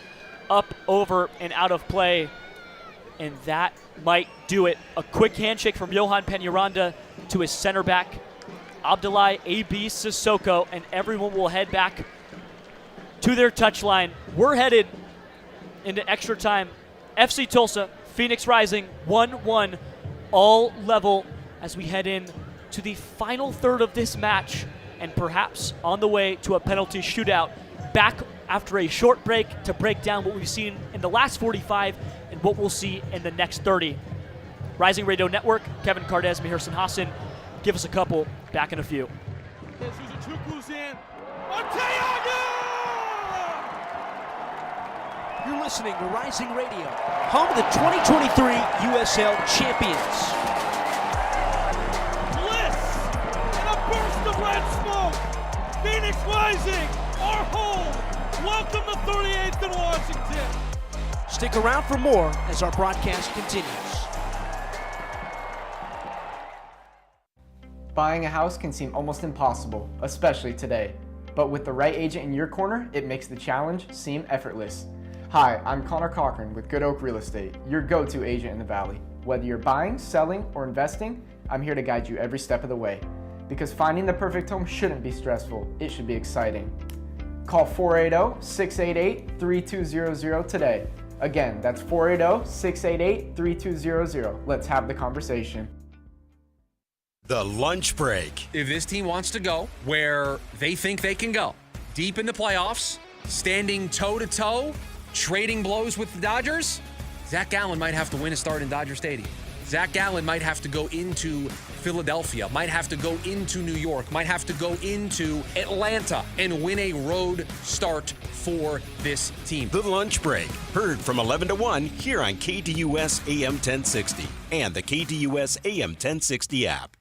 Up, over, and out of play. And that might do it. A quick handshake from Johan Peñaranda to his center back, Abdoulaye A.B. Sissoko, and everyone will head back to their touchline. We're headed into extra time. FC Tulsa, Phoenix Rising, 1-1, all level as we head in to the final third of this match, and perhaps on the way to a penalty shootout. Back after a short break to break down what we've seen in the last 45 and what we'll see in the next 30. Rising Radio Network, Kevin Cardez, Mahirson Hassan. Give us a couple. Back in a few. You're listening to Rising Radio, home of the 2023 USL champions. And a burst of red smoke. Phoenix Rising, our home. Welcome to 38th and Washington. Stick around for more as our broadcast continues. Buying a house can seem almost impossible, especially today. But with the right agent in your corner, it makes the challenge seem effortless. Hi, I'm Connor Cochran with Good Oak Real Estate, your go-to agent in the Valley. Whether you're buying, selling, or investing, I'm here to guide you every step of the way. Because finding the perfect home shouldn't be stressful, it should be exciting. Call 480-688-3200 today. Again, that's 480-688-3200. Let's have the conversation. The lunch break. If this team wants to go where they think they can go, deep in the playoffs, standing toe-to-toe, trading blows with the Dodgers, Zach Gallen might have to win a start in Dodger Stadium. Zach Gallen might have to go into Philadelphia, might have to go into New York, might have to go into Atlanta and win a road start for this team. The lunch break. Heard from 11 to 1 here on KDUS AM 1060 and the KDUS AM 1060 app.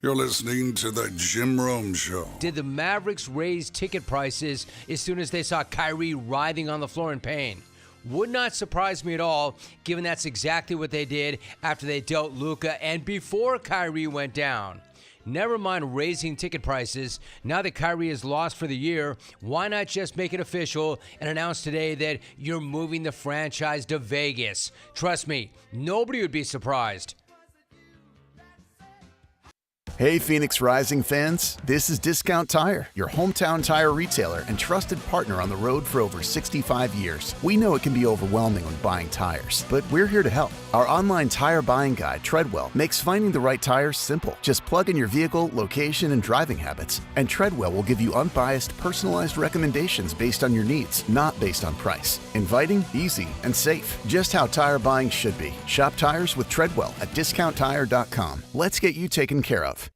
You're listening to the Jim Rome Show. Did the Mavericks raise ticket prices as soon as they saw Kyrie writhing on the floor in pain? Would not surprise me at all, given that's exactly what they did after they dealt Luka and before Kyrie went down. Never mind raising ticket prices. Now that Kyrie is lost for the year, why not just make it official and announce today that you're moving the franchise to Vegas? Trust me, nobody would be surprised. Hey Phoenix Rising fans, this is Discount Tire, your hometown tire retailer and trusted partner on the road for over 65 years. We know it can be overwhelming when buying tires, but we're here to help. Our online tire buying guide, Treadwell, makes finding the right tires simple. Just plug in your vehicle, location, and driving habits, and Treadwell will give you unbiased, personalized recommendations based on your needs, not based on price. Inviting, easy, and safe. Just how tire buying should be. Shop tires with Treadwell at discounttire.com. Let's get you taken care of.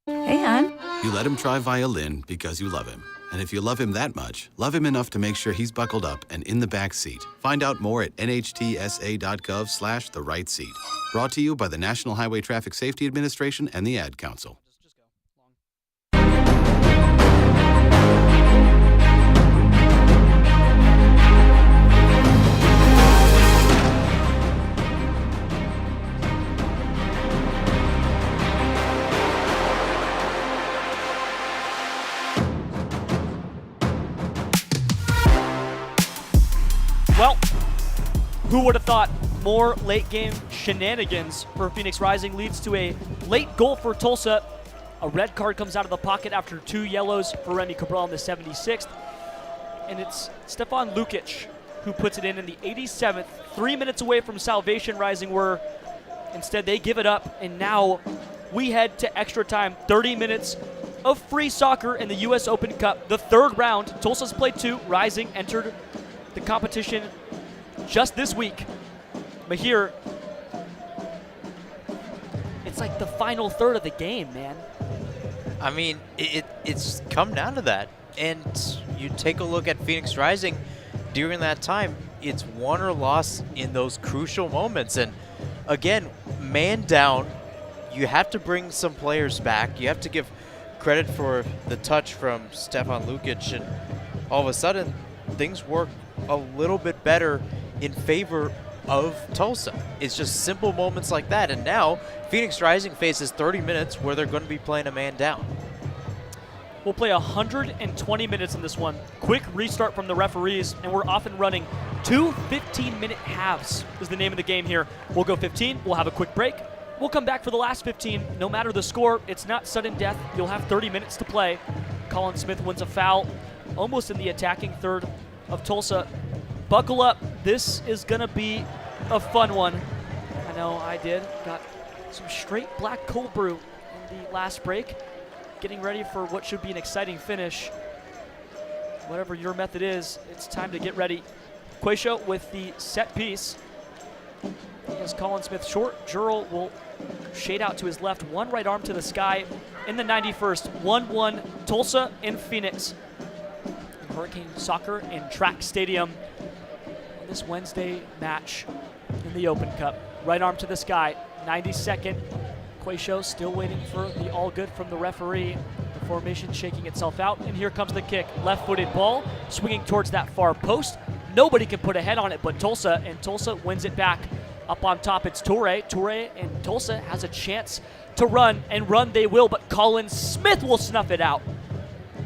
Hey, hon. You let him try violin because you love him. And if you love him that much, love him enough to make sure he's buckled up and in the back seat. Find out more at nhtsa.gov/the-right-seat. Brought to you by the National Highway Traffic Safety Administration and the Ad Council. Well, who would have thought more late game shenanigans for Phoenix Rising leads to a late goal for Tulsa. A red card comes out of the pocket after 2 yellows for Remy Cabral in the 76th. And it's Stefan Lukic who puts it in the 87th. 3 minutes away from salvation, Rising were. Instead, they give it up, and now we head to extra time. 30 minutes of free soccer in the U.S. Open Cup, the 3rd round. Tulsa's played 2. Rising entered the competition just this week. But here, it's like the final third of the game, man. I mean, it's come down to that. And you take a look at Phoenix Rising during that time, it's won or lost in those crucial moments. And again, man down, you have to bring some players back. You have to give credit for the touch from Stefan Lukic, and all of a sudden, things work a little bit better in favor of Tulsa. It's just simple moments like that. And now, Phoenix Rising faces 30 minutes where they're going to be playing a man down. We'll play 120 minutes in this one. Quick restart from the referees, and we're off and running. 2 15-minute halves is the name of the game here. We'll go 15, we'll have a quick break. We'll come back for the last 15. No matter the score, it's not sudden death. You'll have 30 minutes to play. Colin Smith wins a foul almost in the attacking third of Tulsa. Buckle up. This is going to be a fun one. I know I did. Got some straight black cold brew in the last break. Getting ready for what should be an exciting finish. Whatever your method is, it's time to get ready. Quayshow with the set piece. As Colin Smith short, Jurl will shade out to his left. One right arm to the sky in the 91st. 1-1 Tulsa and Phoenix. Hurricane Soccer and Track Stadium. On this Wednesday match in the Open Cup. Right arm to the sky, 92nd. Quayshow still waiting for the all good from the referee. The formation shaking itself out, and here comes the kick. Left-footed ball, swinging towards that far post. Nobody can put a head on it but Tulsa, and Tulsa wins it back. Up on top, it's Toure. Toure and Tulsa has a chance to run, and run they will, but Colin Smith will snuff it out.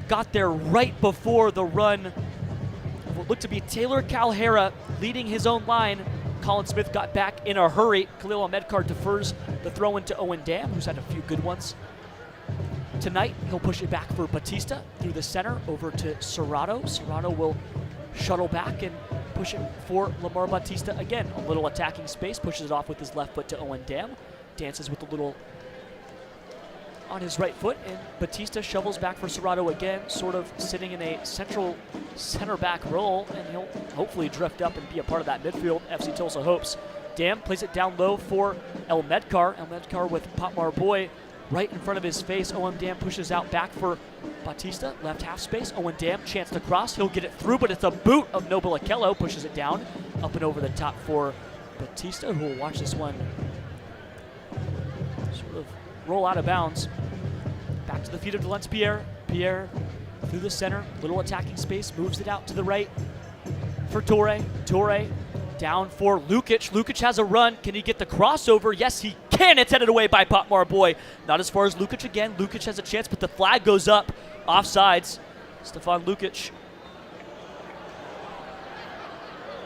Got there right before the run of what looked to be Taylor Calhera leading his own line. Colin Smith got back in a hurry. Khalil Ahmedkar defers the throw into Owen Dam, who's had a few good ones. Tonight, he'll push it back for Batista through the center over to Serrato. Serrato will shuttle back and push it for Lamar Batista again. A little attacking space, pushes it off with his left foot to Owen Dam. Dances with a little on his right foot, and Batista shovels back for Serrato again, sort of sitting in a central center back role, and he'll hopefully drift up and be a part of that midfield. FC Tulsa hopes. Dam plays it down low for El Medkar. El Medkar with Potmar Boy right in front of his face. Owen Dam pushes out back for Batista, left half space. Owen Dam, chance to cross. He'll get it through, but it's a boot of Noble Akello. Pushes it down, up and over the top for Batista, who will watch this one sort of roll out of bounds. Back to the feet of Delence Pierre. Pierre through the center, little attacking space, moves it out to the right for Toure. Toure down for Lukic. Lukic has a run. Can he get the crossover? Yes, he can. It's headed away by Potmar Boy. Not as far as Lukic again. Lukic has a chance, but the flag goes up. Offsides. Stefan Lukic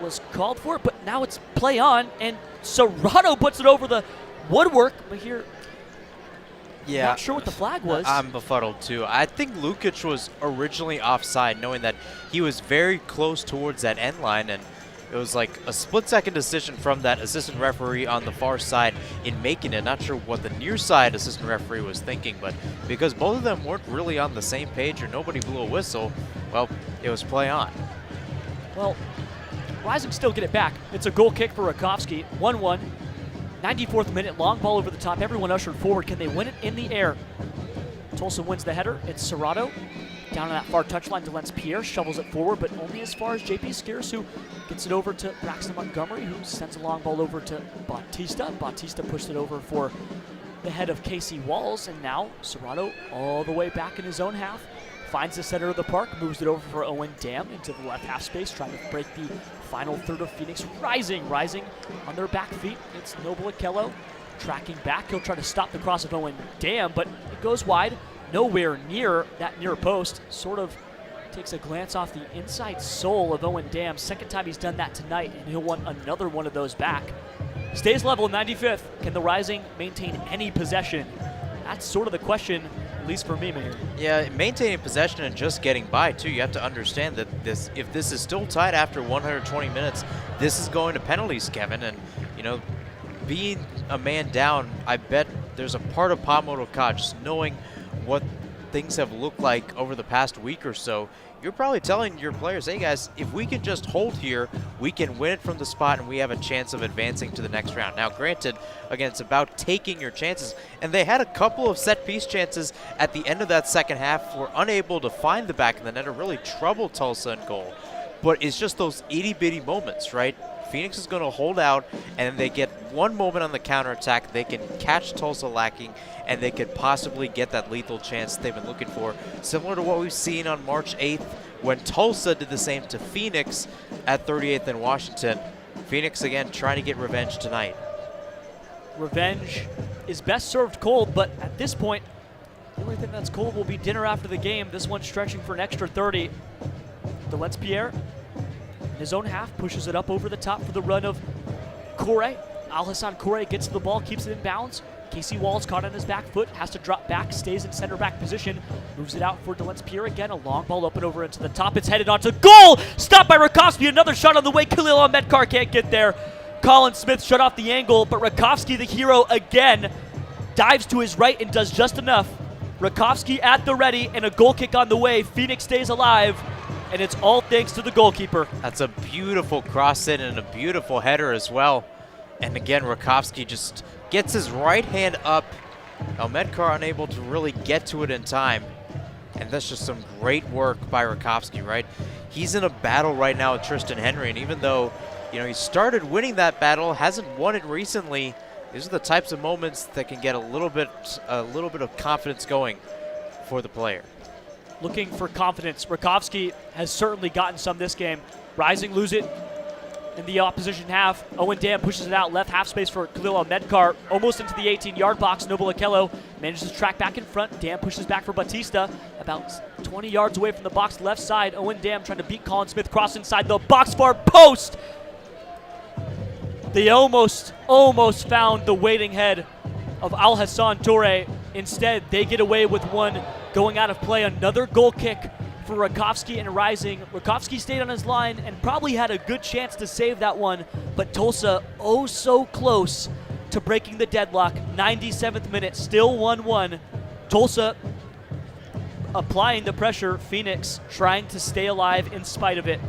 was called for it, but now it's play on, and Serrato puts it over the woodwork. But here, yeah, not sure what the flag was. I'm befuddled too. I think Lukic was originally offside, knowing that he was very close towards that end line, and it was like a split-second decision from that assistant referee on the far side in making it. Not sure what the near side assistant referee was thinking, but because both of them weren't really on the same page or nobody blew a whistle, well, it was play on. Well, Rising still get it back. It's a goal kick for Rakowski. 1-1. 94th minute, long ball over the top. Everyone ushered forward. Can they win it in the air? Tulsa wins the header. It's Serrato. Down on that far touchline, Delence Pierre shovels it forward, but only as far as JP Skiers, who gets it over to Braxton Montgomery, who sends a long ball over to Batista. Batista pushed it over for the head of Casey Walls, and now Serrato all the way back in his own half. Finds the center of the park, moves it over for Owen Dam into the left half space, trying to break the final third of Phoenix Rising on their back feet. It's Noble Akello tracking back. He'll try to stop the cross of Owen Dam, but it goes wide. Nowhere near that near post. Sort of takes a glance off the inside sole of Owen Dam. Second time he's done that tonight, and he'll want another one of those back. stays level, 95th. Can the Rising maintain any possession? That's sort of the question, at least for me, Mahir. Yeah, maintaining possession and just getting by, too. You have to understand that if this is still tied after 120 minutes, this is going to penalties, Kevin. And, being a man down, I bet there's a part of Pamodoka just knowing what things have looked like over the past week or so. You're probably telling your players, hey guys, if we can just hold here, we can win it from the spot and we have a chance of advancing to the next round. Now, granted, again, it's about taking your chances. And they had a couple of set-piece chances at the end of that second half, were unable to find the back of the net or really trouble Tulsa in goal. But it's just those itty-bitty moments, right? Phoenix is going to hold out, and then they get one moment on the counterattack. They can catch Tulsa lacking, and they could possibly get that lethal chance they've been looking for. Similar to what we've seen on March 8th when Tulsa did the same to Phoenix at 38th and Washington. Phoenix, again, trying to get revenge tonight. Revenge is best served cold, but at this point, the only thing that's cold will be dinner after the game. This one stretching for an extra 30. Delence-Pierre, in his own half, pushes it up over the top for the run of Corre. Alhassan Corre gets the ball, keeps it in bounds. Casey Walls caught on his back foot, has to drop back, stays in center back position, moves it out for Delence-Pierre again. A long ball up and over into the top. It's headed onto goal! Stopped by Rakovsky. Another shot on the way. Khalil Ahmedkar can't get there. Colin Smith shut off the angle, but Rakovsky, the hero again, dives to his right and does just enough. Rakovsky at the ready and a goal kick on the way. Phoenix stays alive, and it's all thanks to the goalkeeper. That's a beautiful cross in and a beautiful header as well. And again, Rakovsky just gets his right hand up. Ahmedkar unable to really get to it in time. And that's just some great work by Rakovsky, right? He's in a battle right now with Tristan Henry, and even though, he started winning that battle, hasn't won it recently, these are the types of moments that can get a little bit of confidence going for the player. Looking for confidence. Rakovsky has certainly gotten some this game. Rising lose it in the opposition half. Owen Dam pushes it out, left half space for Khalil Ahmedkar, almost into the 18-yard box. Noble Okello manages to track back in front. Dam pushes back for Batista, about 20 yards away from the box left side. Owen Dam trying to beat Colin Smith, cross inside the box, far post. They almost found the waiting head of Alhassan Toure. Instead, they get away with one going out of play. Another goal kick for Rakovsky and Rising. Rakovsky stayed on his line and probably had a good chance to save that one, but Tulsa so close to breaking the deadlock. 97th minute, still 1-1. Tulsa applying the pressure. Phoenix trying to stay alive in spite of it.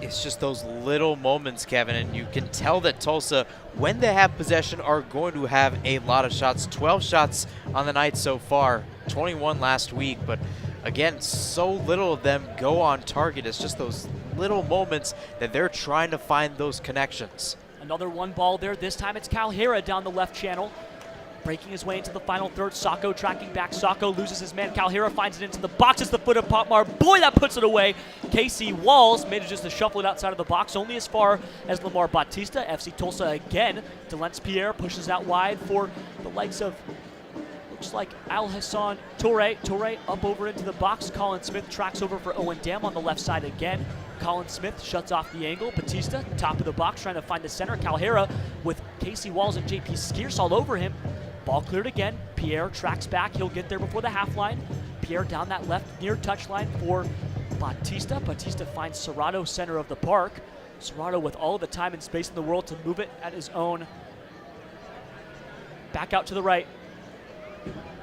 It's just those little moments, Kevin, and you can tell that Tulsa, when they have possession, are going to have a lot of shots. 12 shots on the night so far, 21 last week, but again, so little of them go on target. It's just those little moments that they're trying to find those connections. Another one ball there. This time it's Calhera down the left channel, breaking his way into the final third. Sacco tracking back. Sacco loses his man. Calhera finds it into the box. It's the foot of Potmar. Boy, that puts it away. Casey Walls manages to shuffle it outside of the box, only as far as Lamar Batista. FC Tulsa again. Delence-Pierre pushes out wide for the likes of, looks like Alhassan Toure. Toure up over into the box. Colin Smith tracks over for Owen Dam on the left side again. Colin Smith shuts off the angle. Batista, top of the box, trying to find the center. Calhera with Casey Walls and JP Skeers all over him. Ball cleared again. Pierre tracks back. He'll get there before the half line. Pierre down that left near touchline for Batista. Batista finds Serrato center of the park. Serrato with all the time and space in the world to move it at his own. Back out to the right.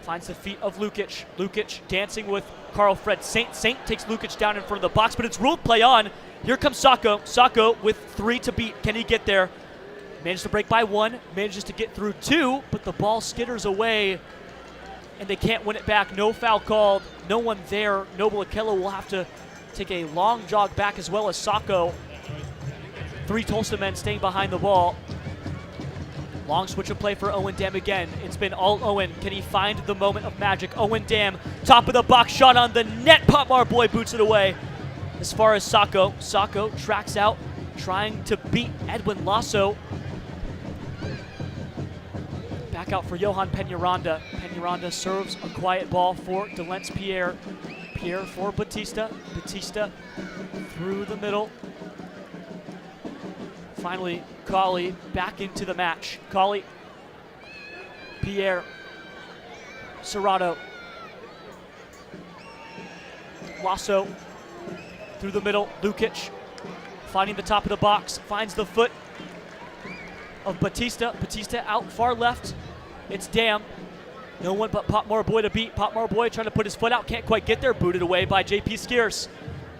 Finds the feet of Lukic. Lukic dancing with Carl Fred Saint. Saint takes Lukic down in front of the box, but it's ruled play on. Here comes Sacco. Sacco with 3 to beat. Can he get there? Manages to break by 1, manages to get through 2, but the ball skitters away, and they can't win it back. No foul called, no one there. Noble Okello will have to take a long jog back, as well as Sacco. 3 Tulsa men staying behind the ball. Long switch of play for Owen Dam again. It's been all Owen. Can he find the moment of magic? Owen Dam, top of the box, shot on the net. Potmar boy boots it away. As far as Sacco. Sacco tracks out, trying to beat Edwin Lasso. Back out for Johan Peñaranda. Peñaranda serves a quiet ball for Delence-Pierre. Pierre for Batista. Batista through the middle. Finally, Colley back into the match. Colley, Pierre, Serrato, Lasso through the middle. Lukic finding the top of the box, finds the foot of Batista. Batista out far left. It's Dam. No one but Pop Marboy to beat. Pop Marboy trying to put his foot out, can't quite get there. Booted away by JP Skeers.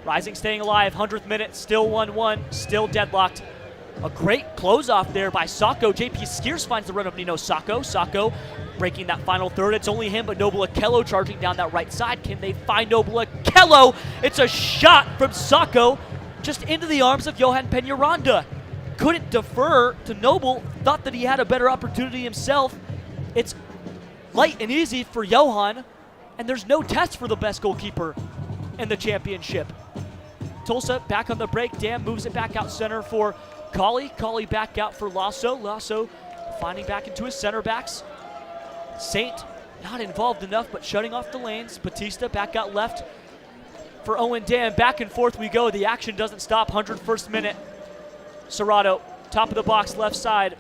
Rising staying alive, 100th minute, still 1-1, still deadlocked. A great close off there by Sacco. JP Skeers finds the run of Nino Sacco. Sacco breaking that final third. It's only him, but Noble Okello charging down that right side. Can they find Noble Okello? It's a shot from Sacco just into the arms of Johan Peñaranda. Couldn't defer to Noble, thought that he had a better opportunity himself. It's light and easy for Johan, and there's no test for the best goalkeeper in the championship. Tulsa back on the break. Dam moves it back out center for Colley. Colley back out for Lasso. Lasso finding back into his center backs. Saint not involved enough, but shutting off the lanes. Batista back out left for Owen Dam. Back and forth we go. The action doesn't stop. 101st minute. Serrato, top of the box, left side.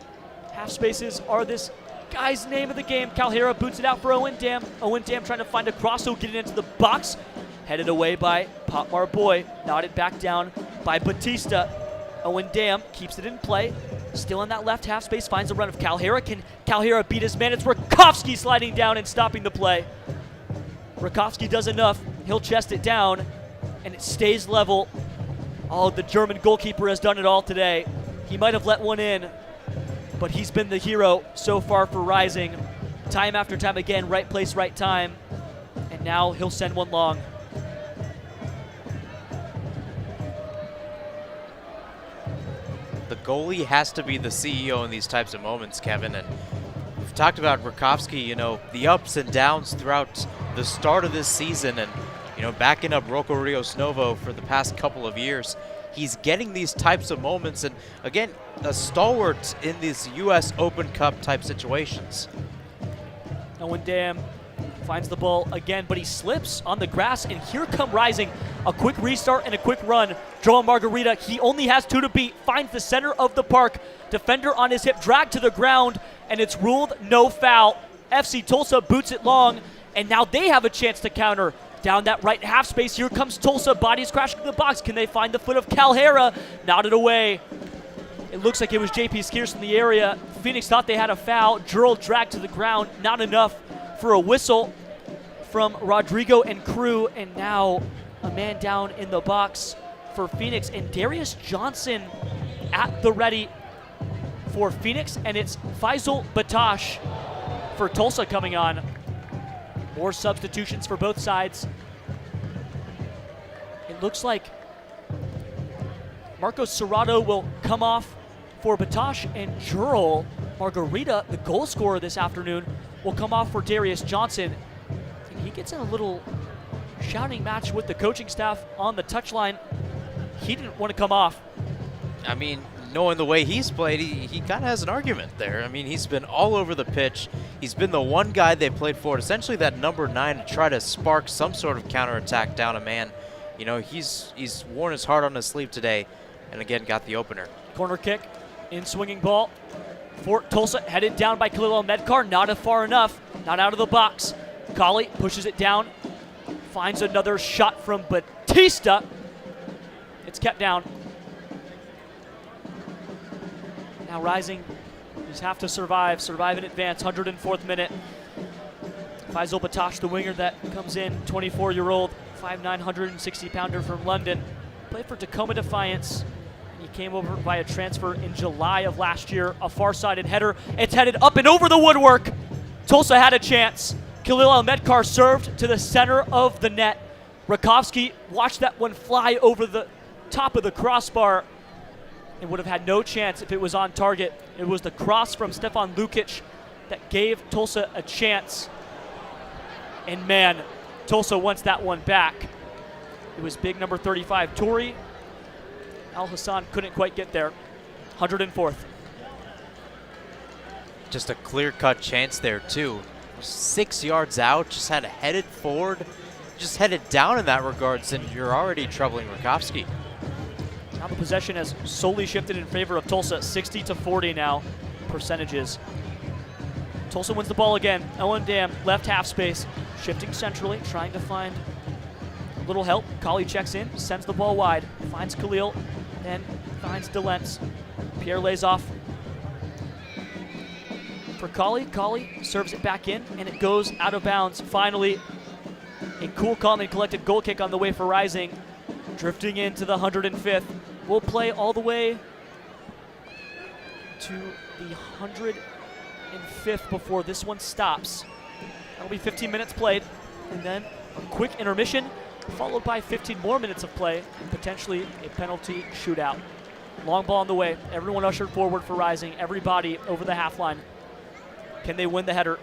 Half spaces are this guy's name of the game. Calhera boots it out for Owen Dam. Owen Dam trying to find a crosso, getting into the box. Headed away by Pop Marboy. Nodded back down by Batista. Owen Dam keeps it in play. Still in that left half space, finds a run of Calhera. Can Calhera beat his man? It's Rakowski sliding down and stopping the play. Rakowski does enough. He'll chest it down, and it stays level. Oh, the German goalkeeper has done it all today. He might have let one in, but he's been the hero so far for Rising. Time after time again, right place, right time. And now he'll send one long. The goalie has to be the CEO in these types of moments, Kevin. And we've talked about Rakowski, you know, the ups and downs throughout the start of this season and, you know, backing up Rocco Rios Novo for the past couple of years. He's getting these types of moments and, again, a stalwart in these U.S. Open Cup type situations. Owen Dam finds the ball again, but he slips on the grass, and here come Rising. A quick restart and a quick run. Joel Margarita, he only has two to beat, finds the center of the park. Defender on his hip, dragged to the ground, and it's ruled no foul. FC Tulsa boots it long, and now they have a chance to counter. Down that right half space, here comes Tulsa. Bodies crashing in the box. Can they find the foot of Calhera? Nodded away. It looks like it was JP Skeers in the area. Phoenix thought they had a foul. Jurl dragged to the ground. Not enough for a whistle from Rodrigo and crew. And now a man down in the box for Phoenix. And Darius Johnson at the ready for Phoenix. And it's Faisal Batash for Tulsa coming on. More substitutions for both sides. It looks like Marcos Serrato will come off for Batash, and Jurl Margarita, the goal scorer this afternoon, will come off for Darius Johnson. And he gets in a little shouting match with the coaching staff on the touchline. He didn't want to come off. I mean, knowing the way he's played, he kind of has an argument there. I mean, he's been all over the pitch. He's been the one guy they played forward, essentially that number 9 to try to spark some sort of counterattack down a man. You know, he's worn his heart on his sleeve today, and again got the opener. Corner kick, in swinging ball for Tulsa, headed down by Khalil Medkar, not far enough, not out of the box. Colley pushes it down, finds another shot from Batista. It's kept down. Now Rising just have to survive in advance. 104th minute. Faisal Batash, the winger that comes in, 24-year-old, 5'9", 160-pounder from London. Played for Tacoma Defiance. He came over via transfer in July of last year. A far-sided header. It's headed up and over the woodwork. Tulsa had a chance. Khalil Medkar served to the center of the net. Rakowski watched that one fly over the top of the crossbar and would have had no chance if it was on target. It was the cross from Stefan Lukic that gave Tulsa a chance. And man, Tulsa wants that one back. It was big number 35, Touri. Al Hassan couldn't quite get there. 104th. Just a clear-cut chance there, too. 6 yards out, just had it headed forward, just headed down in that regards, and you're already troubling Rakowski. Now the possession has solely shifted in favor of Tulsa, 60-40 now, percentages. Tulsa wins the ball again. Owen Dam, left half space, shifting centrally, trying to find a little help. Colley checks in, sends the ball wide, finds Khalil, then finds DeLentz. Pierre lays off for Colley. Colley serves it back in, and it goes out of bounds. Finally, a cool, calm, and collected goal kick on the way for Rising. Drifting into the 105th. We'll play all the way to the 105th before this one stops. That'll be 15 minutes played, and then a quick intermission, followed by 15 more minutes of play, and potentially a penalty shootout. Long ball on the way. Everyone ushered forward for Rising. Everybody over the half line. Can they win the header?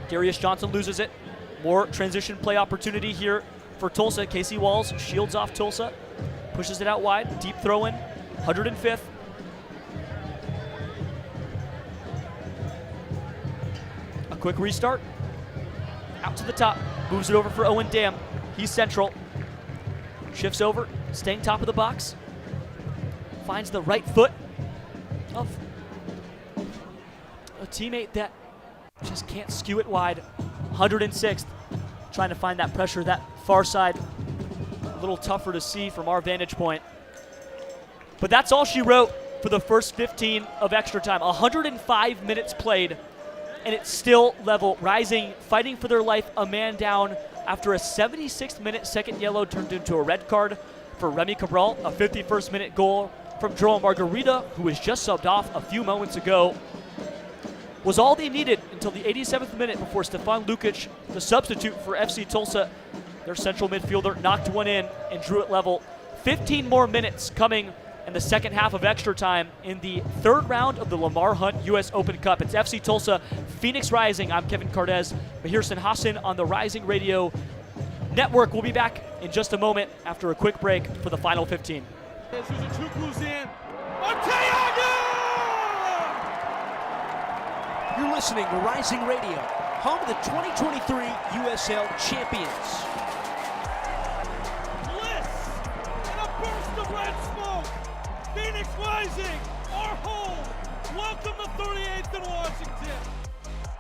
Darius Johnson loses it. More transition play opportunity here for Tulsa. Casey Walls shields off Tulsa. Pushes it out wide. Deep throw in. 105th. A quick restart. Out to the top. Moves it over for Owen Dam. He's central. Shifts over. Staying top of the box. Finds the right foot of a teammate that just can't skew it wide. 106th. Trying to find that pressure, that far side. A little tougher to see from our vantage point. But that's all she wrote for the first 15 of extra time. 105 minutes played, and it's still level. Rising, fighting for their life, a man down after a 76th minute second yellow turned into a red card for Remy Cabral. A 51st minute goal from Joel Margarita, who was just subbed off a few moments ago, was all they needed until the 87th minute before Stefan Lukic, the substitute for FC Tulsa, their central midfielder, knocked one in and drew it level. 15 more minutes coming in the second half of extra time in the third round of the Lamar Hunt U.S. Open Cup. It's FC Tulsa, Phoenix Rising. I'm Kevin Cardez, Mahirson Hassan on the Rising Radio Network. We'll be back in just a moment after a quick break for the final 15. You're listening to Rising Radio, home of the 2023 USL champions. Bliss and a burst of red smoke. Phoenix Rising, our home. Welcome to 38th and Washington.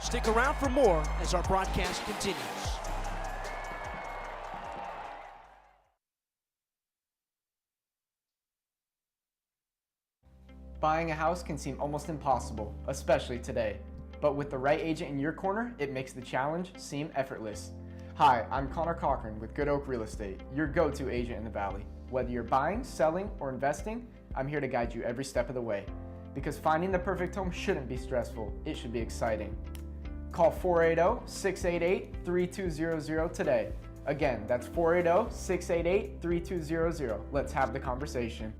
Stick around for more as our broadcast continues. Buying a house can seem almost impossible, especially today. But with the right agent in your corner, it makes the challenge seem effortless. Hi, I'm Connor Cochran with Good Oak Real Estate, your go-to agent in the Valley. Whether you're buying, selling, or investing, I'm here to guide you every step of the way. Because finding the perfect home shouldn't be stressful, it should be exciting. Call 480-688-3200 today. Again, that's 480-688-3200. Let's have the conversation.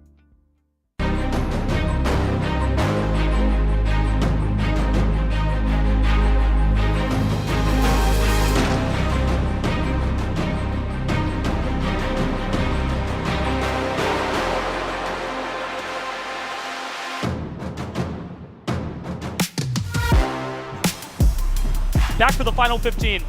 Back for the final 15.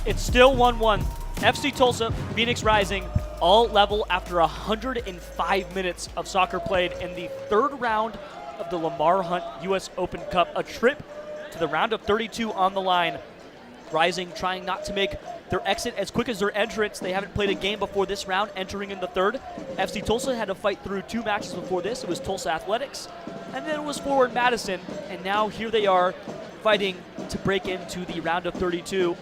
It's still 1-1. FC Tulsa, Phoenix Rising, all level after 105 minutes of soccer played in the third round of the Lamar Hunt U.S. Open Cup. A trip to the round of 32 on the line. Rising trying not to make their exit as quick as their entrance. They haven't played a game before this round, entering in the third. FC Tulsa had to fight through 2 matches before this. It was Tulsa Athletics, and then it was Forward Madison, and now here they are fighting to break into the round of 32.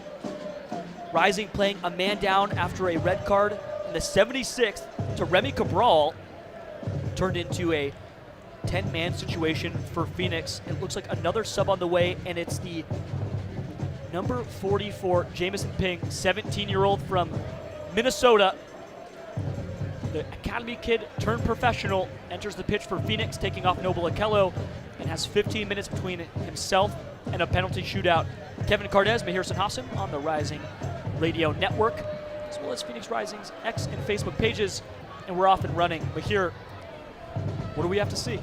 Rising playing a man down after a red card in the 76th to Remy Cabral. Turned into a 10-man situation for Phoenix. It looks like another sub on the way, and it's the number 44, Jamison Ping, 17-year-old from Minnesota. The academy kid turned professional enters the pitch for Phoenix, taking off Noble Okello, and has 15 minutes between himself and a penalty shootout. Kevin Cardez, Mahirson Hassan on the Rising Radio Network, as well as Phoenix Rising's X and Facebook pages, and we're off and running. But here, what do we have to see?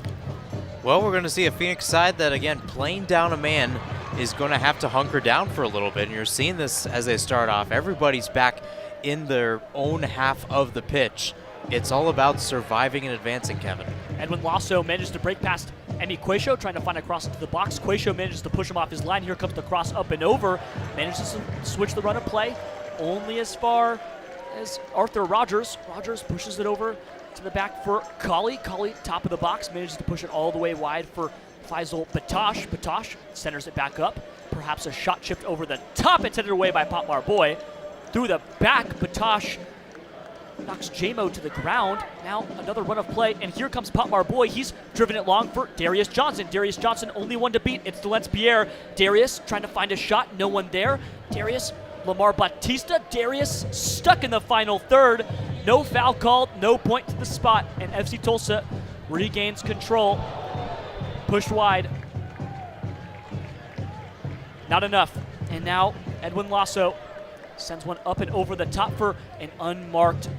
Well, we're going to see a Phoenix side that, again, playing down a man is going to have to hunker down for a little bit, and you're seeing this as they start off. Everybody's back in their own half of the pitch. It's all about surviving and advancing, Kevin. Edwin Lasso manages to break past Emi Quayshow, trying to find a cross into the box. Quayshow manages to push him off his line. Here comes the cross up and over. Manages to switch the run of play only as far as Arthur Rogers. Rogers pushes it over to the back for Colley. Colley, top of the box, manages to push it all the way wide for Faisal Batosh. Batosh centers it back up. Perhaps a shot chipped over the top. It's headed away by Potmar Boy. Through the back, Batosh knocks Jamo to the ground. Now another run of play, and here comes Potmar Boy. He's driven it long for Darius Johnson. Darius Johnson, only one to beat. It's Delence Pierre. Darius trying to find a shot. No one there. Darius, Lamar Batista. Darius stuck in the final third. No foul called, no point to the spot, and FC Tulsa regains control. Pushed wide. Not enough. And now Edwin Lasso sends one up and over the top for an unmarked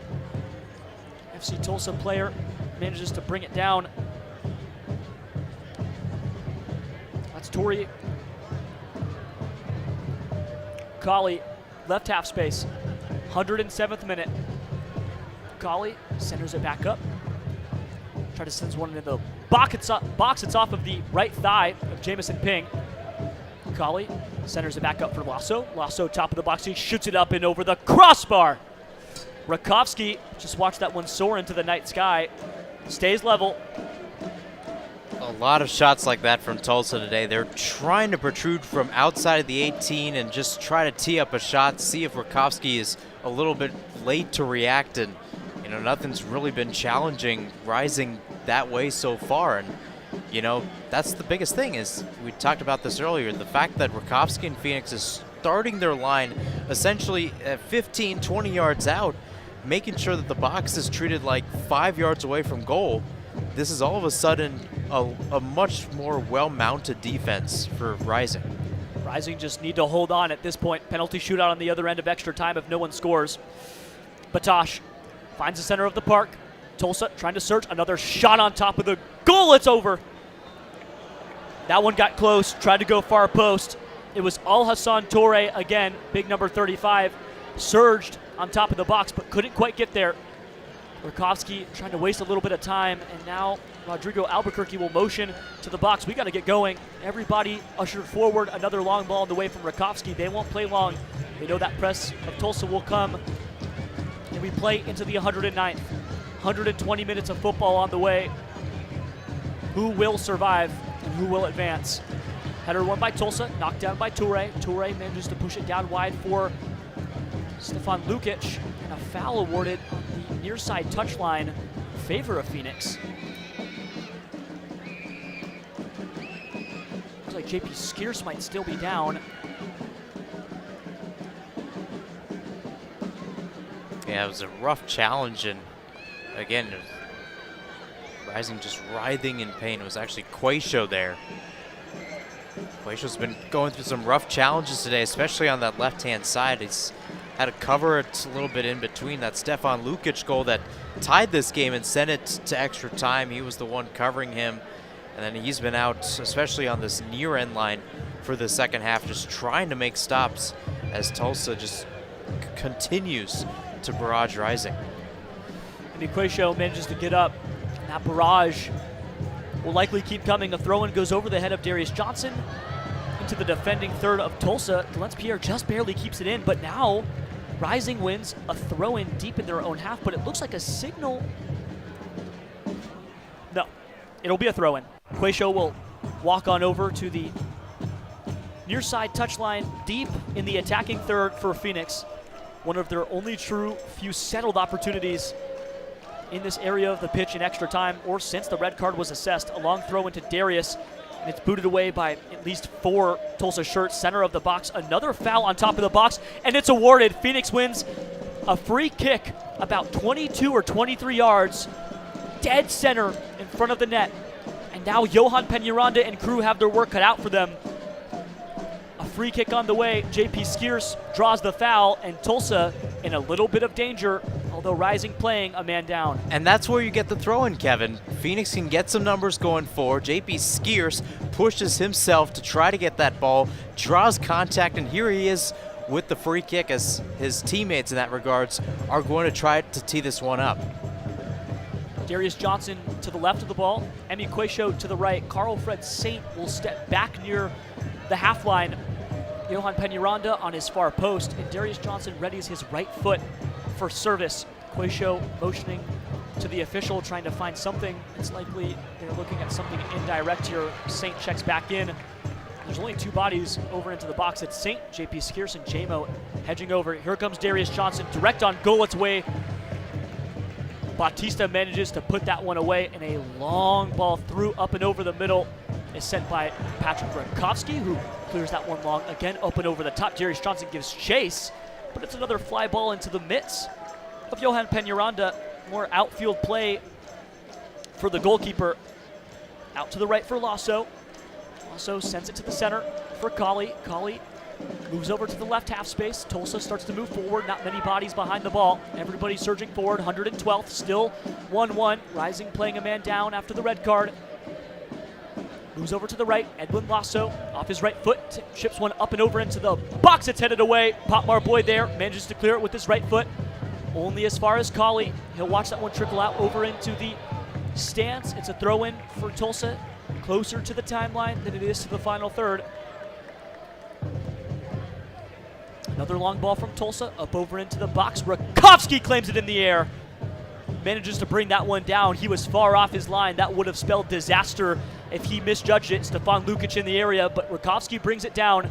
FC Tulsa player. Manages to bring it down. That's Tori Colley, left half space. 107th minute. Colley centers it back up. Try to send one into the box. It's off of the right thigh of Jamison Ping. Colley centers it back up for Lasso. Lasso, top of the box. He shoots it up and over the crossbar. Rakowski, just watch that one soar into the night sky. Stays level. A lot of shots like that from Tulsa today. They're trying to protrude from outside of the 18 and just try to tee up a shot, see if Rakowski is a little bit late to react, and nothing's really been challenging Rising that way so far. And that's the biggest thing, is we talked about this earlier, the fact that Rakowski and Phoenix is starting their line essentially at 15, 20 yards out, making sure that the box is treated like 5 yards away from goal. This is all of a sudden a much more well-mounted defense for Rising. Rising just need to hold on at this point. Penalty shootout on the other end of extra time if no one scores. Batosh finds the center of the park. Tulsa trying to search. Another shot on top of the goal. It's over. That one got close. Tried to go far post. It was Al Hassan Toure again, big number 35. Surged on top of the box, but couldn't quite get there. Rakowski trying to waste a little bit of time, and now Rodrigo Albuquerque will motion to the box. We got to get going. Everybody ushered forward. Another long ball on the way from Rakowski. They won't play long. They know that press of Tulsa will come. And we play into the 109th. 120 minutes of football on the way. Who will survive and who will advance? Header won by Tulsa, knocked down by Toure. Toure manages to push it down wide for Stefan Lukic, and a foul awarded on the near side touchline in favor of Phoenix. Looks like JP Skeers might still be down. Yeah, it was a rough challenge, and again, it was Rising just writhing in pain. It was actually Quayshow there. Quayshow's been going through some rough challenges today, especially on that left-hand side. He's had to cover it a little bit in between. That Stefan Lukic goal that tied this game and sent it to extra time. He was the one covering him. And then he's been out, especially on this near end line for the second half, just trying to make stops as Tulsa just continues to barrage Rising. And Quayshow manages to get up. That barrage will likely keep coming. A throw-in goes over the head of Darius Johnson into the defending third of Tulsa. Delence Pierre just barely keeps it in, but now Rising wins a throw-in deep in their own half, but it looks like a signal. No, it'll be a throw-in. Quayshow will walk on over to the near side touchline, deep in the attacking third for Phoenix. One of their only true few settled opportunities in this area of the pitch in extra time, or since the red card was assessed. A long throw into Darius, and it's booted away by at least 4 Tulsa shirts. Center of the box, another foul on top of the box, and it's awarded. Phoenix wins a free kick about 22 or 23 yards, dead center in front of the net. And now Johan Peñaranda and crew have their work cut out for them. A free kick on the way. JP Skeers draws the foul, and Tulsa in a little bit of danger, although Rising playing a man down. And that's where you get the throw-in, Kevin. Phoenix can get some numbers going forward. JP Skeers pushes himself to try to get that ball, draws contact, and here he is with the free kick, as his teammates in that regards are going to try to tee this one up. Darius Johnson to the left of the ball. Emi Quayshow to the right. Carl Fred Saint will step back near the half line. Johan Peñaranda on his far post, and Darius Johnson readies his right foot for service. Quayshow motioning to the official, trying to find something. It's likely they're looking at something indirect here. Saint checks back in. There's only 2 bodies over into the box. It's Saint, JP Skierson, and J-Mo hedging over. Here comes Darius Johnson, direct on goal. It's way. Bautista manages to put that one away, and a long ball through, up and over the middle is sent by Patrick Rakowski, who clears that one long. Again, up and over the top. Darius Johnson gives chase, but it's another fly ball into the mitts of Johan Peñaranda. More outfield play for the goalkeeper. Out to the right for Lasso. Lasso sends it to the center for Colley. Colley moves over to the left half space. Tulsa starts to move forward. Not many bodies behind the ball. Everybody surging forward. 112th, still 1-1. Rising playing a man down after the red card. Moves over to the right. Edwin Lasso off his right foot. Chips one up and over into the box. It's headed away. Potmar Boyd there. Manages to clear it with his right foot. Only as far as Colley. He'll watch that one trickle out over into the stands. It's a throw-in for Tulsa. Closer to the timeline than it is to the final third. Another long ball from Tulsa. Up over into the box. Rakowski claims it in the air. Manages to bring that one down. He was far off his line. That would have spelled disaster if he misjudged it. Stefan Lukic in the area, but Rakowski brings it down.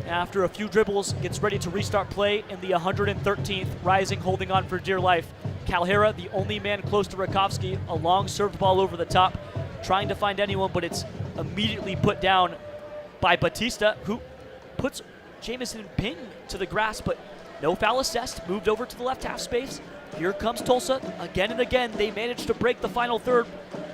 After a few dribbles, gets ready to restart play in the 113th. Rising, holding on for dear life. Calhera, the only man close to Rakowski. A long served ball over the top, trying to find anyone, but it's immediately put down by Bautista, who puts Jamison Ping to the grass, but no foul assessed. Moved over to the left half space. Here comes Tulsa. Again and again, they manage to break the final third.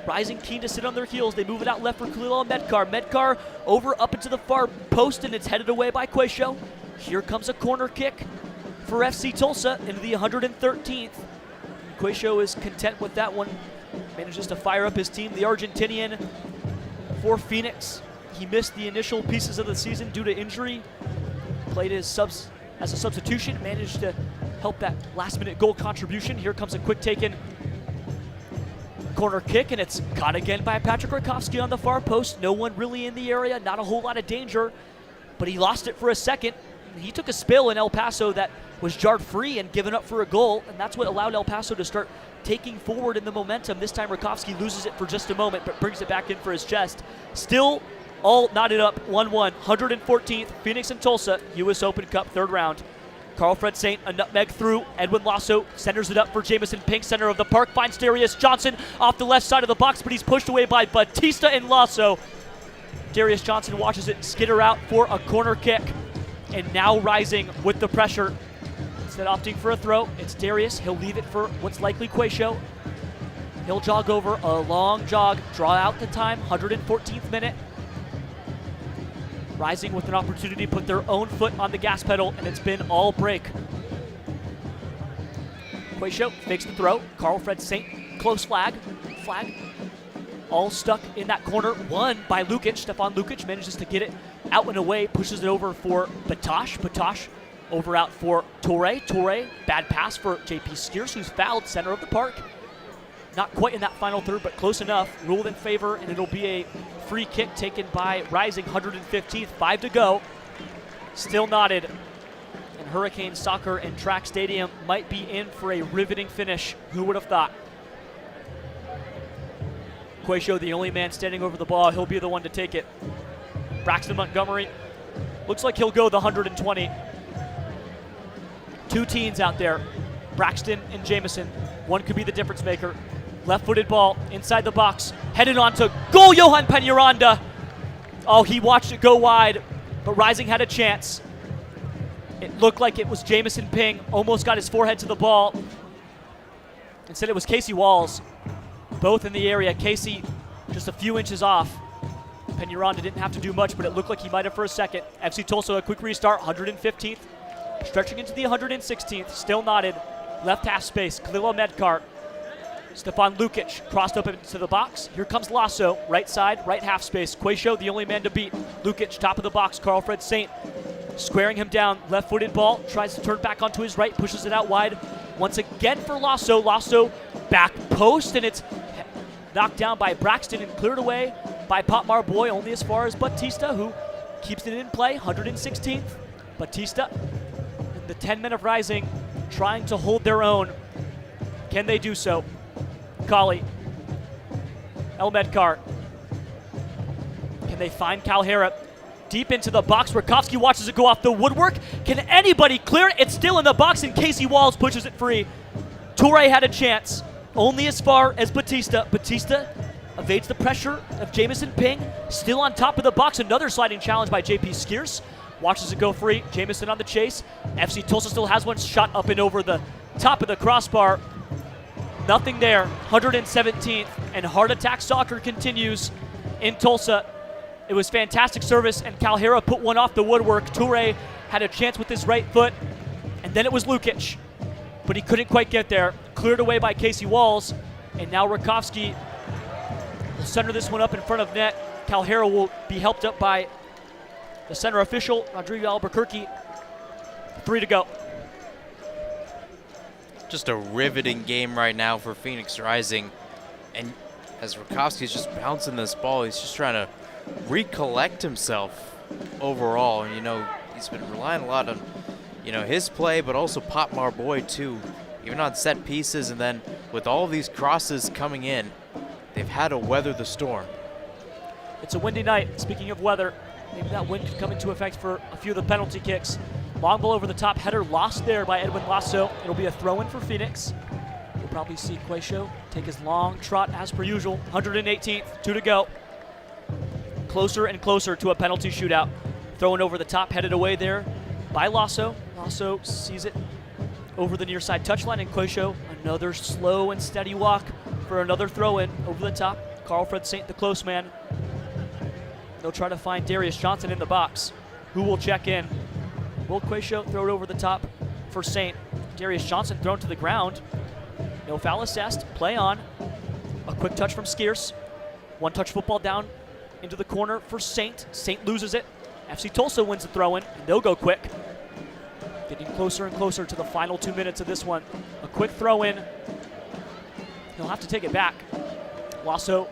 Rising keen to sit on their heels. They move it out left for Khalil Medkar. Medkar over up into the far post, and it's headed away by Quayshow. Here comes a corner kick for FC Tulsa into the 113th. Quayshow is content with that one. Manages to fire up his team. The Argentinian for Phoenix. He missed the initial pieces of the season due to injury. Played as a substitution. Managed to help that last-minute goal contribution. Here comes a quick taken corner kick, and it's caught again by Patrick Rakowski on the far post. No one really in the area, not a whole lot of danger, but he lost it for a second. He took a spill in El Paso that was jarred free and given up for a goal, and that's what allowed El Paso to start taking forward in the momentum. This time Rakowski loses it for just a moment, but brings it back in for his chest. Still all knotted up, 1-1, 114th, Phoenix and Tulsa, U.S. Open Cup third round. Carl Fred Saint, a nutmeg through. Edwin Lasso centers it up for Jamison Ping, center of the park. Finds Darius Johnson off the left side of the box, but he's pushed away by Bautista and Lasso. Darius Johnson watches it skitter out for a corner kick. And now Rising with the pressure. Instead of opting for a throw, it's Darius. He'll leave it for what's likely Quayshow. He'll jog over, a long jog, draw out the time, 114th minute. Rising with an opportunity to put their own foot on the gas pedal, and it's been all break. Quayshow fakes the throw. Carl Fred Saint, close flag. Flag all stuck in that corner. Won by Lukic. Stefan Lukic manages to get it out and away, pushes it over for Batosh. Batosh over out for Torre. Torre, bad pass for JP Skierson, who's fouled center of the park. Not quite in that final third, but close enough. Ruled in favor, and it'll be a free kick taken by Rising, 115th, 5 to go. Still knotted. And Hurricane Soccer and Track Stadium might be in for a riveting finish. Who would have thought? Quayshow, the only man standing over the ball. He'll be the one to take it. Braxton Montgomery looks like he'll go the 120. Two teens out there, Braxton and Jamison. One could be the difference maker. Left-footed ball inside the box, headed on to goal. Johan Peñaranda. Oh, he watched it go wide, but Rising had a chance. It looked like it was Jamison Ping. Almost got his forehead to the ball. Instead, it was Casey Walls. Both in the area. Casey just a few inches off. Peñaranda didn't have to do much, but it looked like he might have for a second. FC Tulsa, a quick restart, 115th. Stretching into the 116th, still knotted. Left half space, Khalil Medkar. Stefan Lukic crossed up into the box. Here comes Lasso, right side, right half space. Quayshow, the only man to beat. Lukic, top of the box. Carl Fred Saint squaring him down. Left-footed ball, tries to turn back onto his right, pushes it out wide. Once again for Lasso. Lasso back post, and it's knocked down by Braxton and cleared away by Pop Marboy, only as far as Batista, who keeps it in play, 116th. Batista, the 10 men of Rising, trying to hold their own. Can they do so? Kali, El Medkar. Can they find Calhera? Deep into the box. Rakowski watches it go off the woodwork. Can anybody clear it? It's still in the box, and Casey Walls pushes it free. Toure had a chance, only as far as Batista. Batista evades the pressure of Jamison Ping. Still on top of the box. Another sliding challenge by JP Skierce. Watches it go free. Jamison on the chase. FC Tulsa still has one shot up and over the top of the crossbar. Nothing there. 117th. And Heart Attack Soccer continues in Tulsa. It was fantastic service, and Calhera put one off the woodwork. Toure had a chance with his right foot, and then it was Lukic. But he couldn't quite get there. Cleared away by Casey Walls, and now Rakowski will center this one up in front of net. Calhera will be helped up by the center official, Rodrigo Albuquerque. 3 to go. Just a riveting game right now for Phoenix Rising. And as Rakowski's just bouncing this ball, he's just trying to recollect himself overall. And, you know, he's been relying a lot on, you know, his play, but also Pop Marboy too, even on set pieces. And then with all these crosses coming in, they've had to weather the storm. It's a windy night. Speaking of weather, maybe that wind could come into effect for a few of the penalty kicks. Long ball over the top, header lost there by Edwin Lasso. It'll be a throw-in for Phoenix. We'll probably see Quayshow take his long trot as per usual. 118th, 2 to go. Closer and closer to a penalty shootout. Throwing over the top, headed away there by Lasso. Lasso sees it over the near side touchline, and Quayshow, another slow and steady walk for another throw-in over the top. Carl Fred Saint, the close man. They'll try to find Darius Johnson in the box. Who will check in? Will Quayshow throw it over the top for Saint? Darius Johnson thrown to the ground. No foul assessed. Play on. A quick touch from Skierce. One touch football down into the corner for Saint. Saint loses it. FC Tulsa wins the throw-in, and they'll go quick. Getting closer and closer to the final 2 minutes of this one. A quick throw-in. He'll have to take it back. Lasso,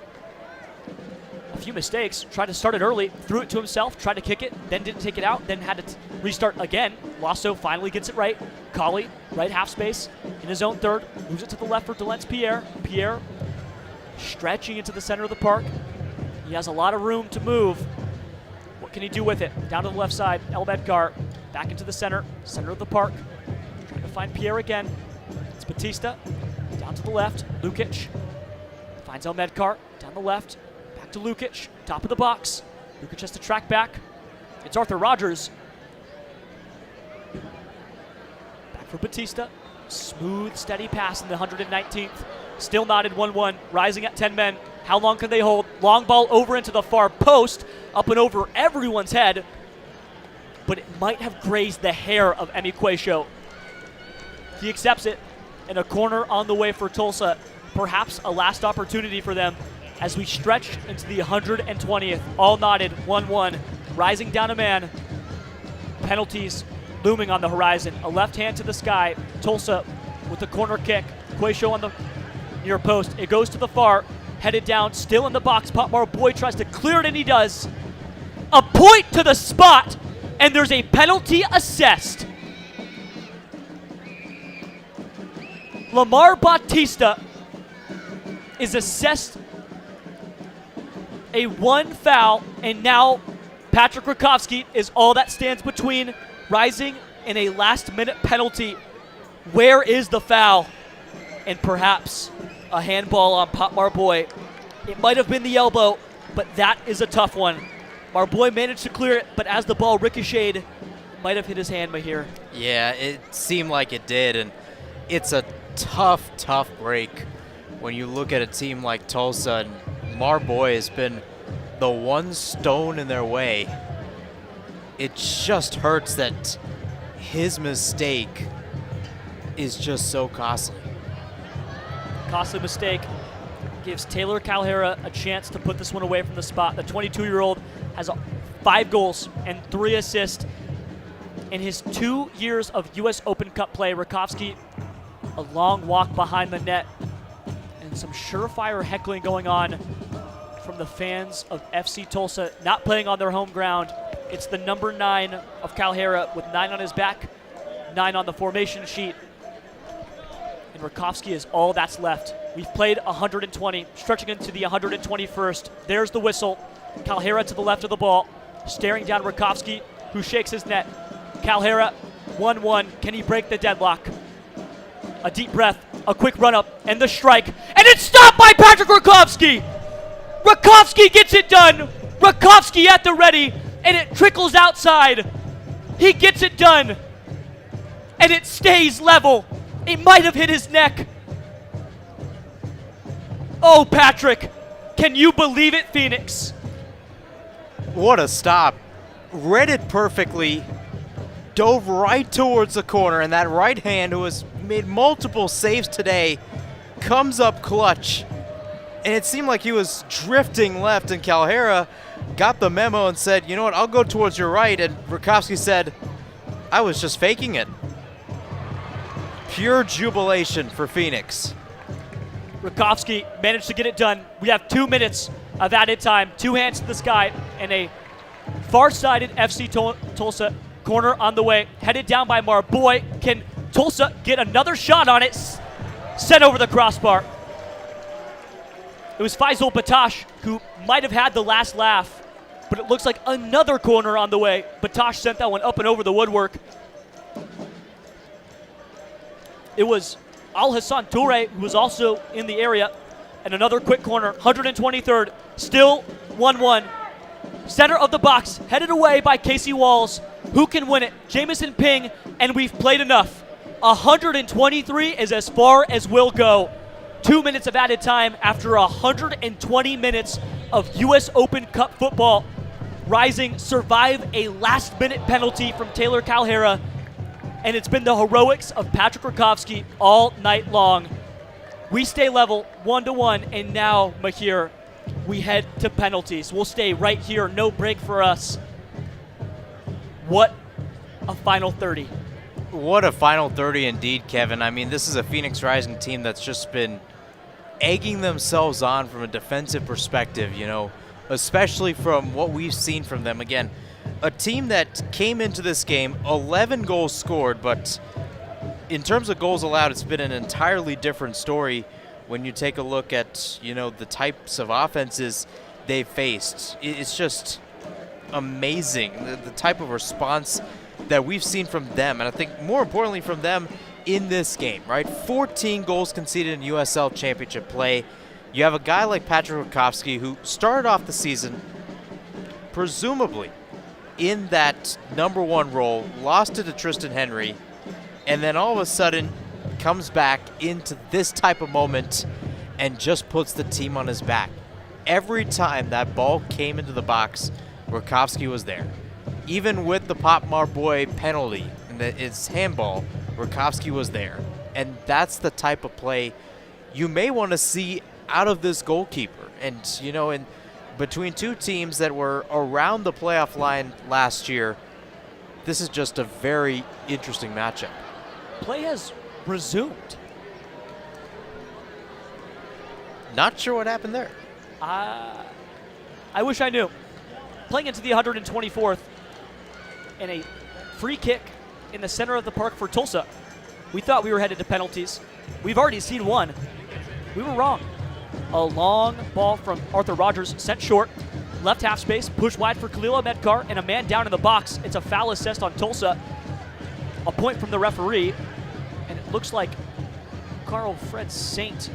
a few mistakes. Tried to start it early, threw it to himself, tried to kick it, then didn't take it out, then had to restart again. Lasso finally gets it right. Colley, right half space, in his own third. Moves it to the left for Delence Pierre. Pierre stretching into the center of the park. He has a lot of room to move. What can he do with it? Down to the left side, El Medkar. Back into the center of the park. Trying to find Pierre again. It's Batista. Down to the left, Lukic. Finds El Medkar, down the left. Back to Lukic, top of the box. Lukic has to track back. It's Arthur Rogers. Back for Batista. Smooth, steady pass in the 119th. Still knotted 1-1, rising at 10 men. How long can they hold? Long ball over into the far post, up and over everyone's head, but it might have grazed the hair of Emi Quayshow. He accepts it, and a corner on the way for Tulsa. Perhaps a last opportunity for them as we stretch into the 120th. All knotted, 1-1, rising down a man. Penalties looming on the horizon. A left hand to the sky. Tulsa with the corner kick. Quayshow on the near post. It goes to the far. Headed down, still in the box. Pop Marboy tries to clear it, and he does. A point to the spot, and there's a penalty assessed. Lamar Batista is assessed a 1 foul, and now Patrick Rakowski is all that stands between Rising and a last-minute penalty. Where is the foul? And perhaps a handball on Pop Marboy. It might have been the elbow, but that is a tough one. Marboy managed to clear it, but as the ball ricocheted, it might have hit his hand, Mahir. Yeah, it seemed like it did, and it's a tough break when you look at a team like Tulsa, and Marboy has been the one stone in their way. It just hurts that his mistake is just so costly. Costly mistake gives Taylor Calhera a chance to put this one away from the spot. The 22-year-old has 5 goals and 3 assists in his 2 years of U.S. Open Cup play. Rakowski, a long walk behind the net, and and some surefire heckling going on from the fans of FC Tulsa, not playing on their home ground. It's the number 9 of Calhera with 9 on his back, 9 on the formation sheet. And Rakowski is all that's left. We've played 120, stretching into the 121st. There's the whistle. Calhera to the left of the ball, staring down Rakowski, who shakes his net. Calhera, 1-1. Can he break the deadlock? A deep breath, a quick run-up, and the strike. And it's stopped by Patrick Rakowski! Rakowski gets it done! Rakowski at the ready, and it trickles outside. He gets it done, and it stays level. It might have hit his neck. Oh, Patrick, can you believe it, Phoenix? What a stop. Read it perfectly, dove right towards the corner, and that right hand, who has made multiple saves today, comes up clutch. And it seemed like he was drifting left, and Calhera got the memo and said, you know what, I'll go towards your right. And Rakowski said, I was just faking it. Pure jubilation for Phoenix. Rakowski managed to get it done. We have 2 minutes of added time. 2 hands to the sky, and a far-sided FC Tulsa corner on the way. Headed down by Marboy. Can Tulsa get another shot on it? Sent over the crossbar. It was Faisal Batash who might have had the last laugh, but it looks like another corner on the way. Batash sent that one up and over the woodwork. It was Al Hassan Toure who was also in the area, and another quick corner, 123rd, still 1-1. Center of the box, headed away by Casey Walls. Who can win it? Jamison Ping, and we've played enough. 123 is as far as we'll go. 2 minutes of added time after 120 minutes of U.S. Open Cup football. Rising survive a last-minute penalty from Taylor Calhera, and it's been the heroics of Patrick Rakowski all night long. We stay level 1-1, and now, Mahir, we head to penalties. We'll stay right here, no break for us. What a final 30. What a final 30 indeed, Kevin. I mean, this is a Phoenix Rising team that's just been egging themselves on from a defensive perspective, you know, especially from what we've seen from them. Again, a team that came into this game 11 goals scored, but in terms of goals allowed, it's been an entirely different story when you take a look at, you know, the types of offenses they've faced. It's just amazing, the type of response that we've seen from them, and I think more importantly from them in this game, right? 14 goals conceded in USL Championship play. You have a guy like Patrick Rakowski who started off the season presumably in that #1 role, lost it to Tristan Henry, and then all of a sudden comes back into this type of moment and just puts the team on his back. Every time that ball came into the box, Rakowski was there. Even with the Pop Marboy penalty and it's handball, Rakowski was there. And that's the type of play you may want to see out of this goalkeeper. And, you know, in between two teams that were around the playoff line last year, this is just a very interesting matchup. Play has resumed. Not sure what happened there. I wish I knew. Playing into the 124th, and a free kick in the center of the park for Tulsa. We thought we were headed to penalties. We've already seen one. We were wrong. A long ball from Arthur Rogers, sent short, left half space, pushed wide for Khalil Ahmedkar, and a man down in the box. It's a foul assessed on Tulsa. A point from the referee, and it looks like Carl Fred Saint.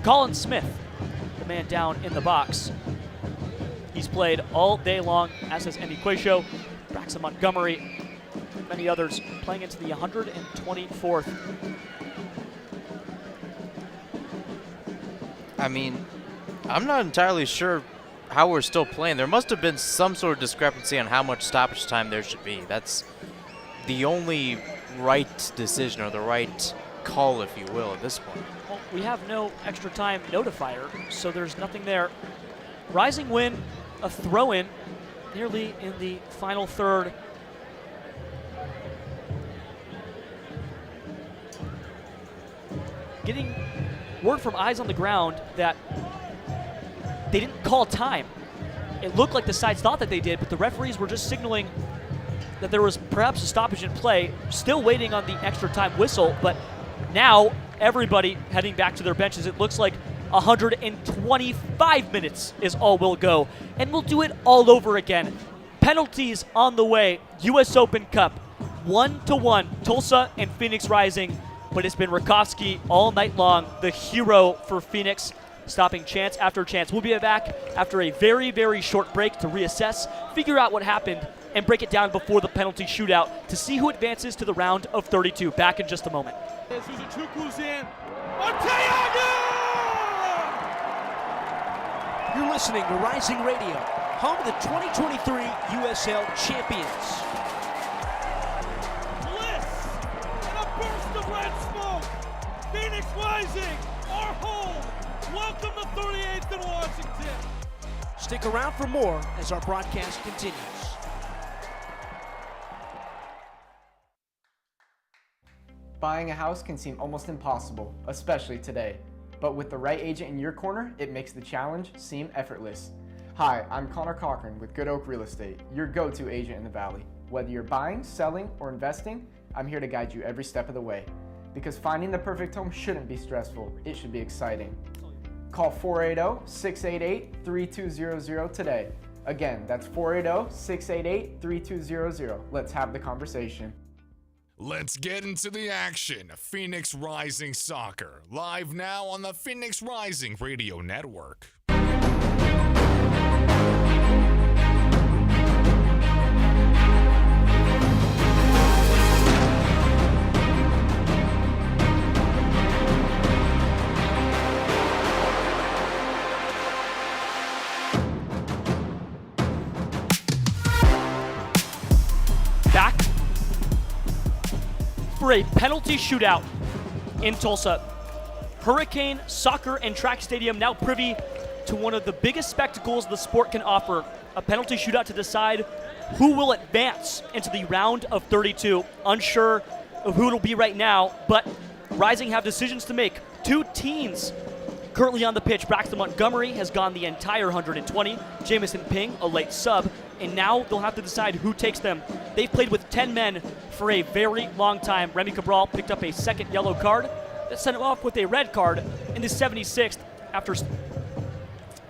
Colin Smith, the man down in the box. He's played all day long, as has Andy Quayshow, Braxton Montgomery, many others, playing into the 124th. I mean, I'm not entirely sure how we're still playing. There must have been some sort of discrepancy on how much stoppage time there should be. That's the only right decision, or the right call, if you will, at this point. Well, we have no extra time notifier, so there's nothing there. Rising win, a throw-in, nearly in the final third. word from eyes on the ground that they didn't call time. It looked like the sides thought that they did, but the referees were just signaling that there was perhaps a stoppage in play, still waiting on the extra time whistle, but now everybody heading back to their benches. It looks like 125 minutes is all we'll go, and we'll do it all over again. Penalties on the way. U.S. Open Cup, 1-1, Tulsa and Phoenix Rising, but it's been Rakowski all night long, the hero for Phoenix, stopping chance after chance. We'll be back after a very, very short break to reassess, figure out what happened, and break it down before the penalty shootout to see who advances to the round of 32. Back in just a moment. Suzuchukwu's in. Arteaga! You're listening to Rising Radio, home of the 2023 USL champions. Bliss and a burst of red smoke. Phoenix Rising, our home. Welcome to 38th and Washington. Stick around for more as our broadcast continues. Buying a house can seem almost impossible, especially today. But with the right agent in your corner, it makes the challenge seem effortless. Hi, I'm Connor Cochran with Good Oak Real Estate, your go-to agent in the Valley. Whether you're buying, selling, or investing, I'm here to guide you every step of the way. Because finding the perfect home shouldn't be stressful, it should be exciting. Call 480-688-3200 today. Again, that's 480-688-3200. Let's have the conversation. Let's get into the action. Phoenix Rising Soccer, live now on the Phoenix Rising Radio Network. Back for a penalty shootout in Tulsa. Hurricane Soccer and Track Stadium now privy to one of the biggest spectacles the sport can offer, a penalty shootout to decide who will advance into the round of 32. Unsure of who it'll be right now, but Rising have decisions to make. Two teams currently on the pitch. Braxton Montgomery has gone the entire 120. Jamison Ping, a late sub, and now they'll have to decide who takes them. They've played with 10 men for a very long time. Remy Cabral picked up a second yellow card that sent him off with a red card in the 76th after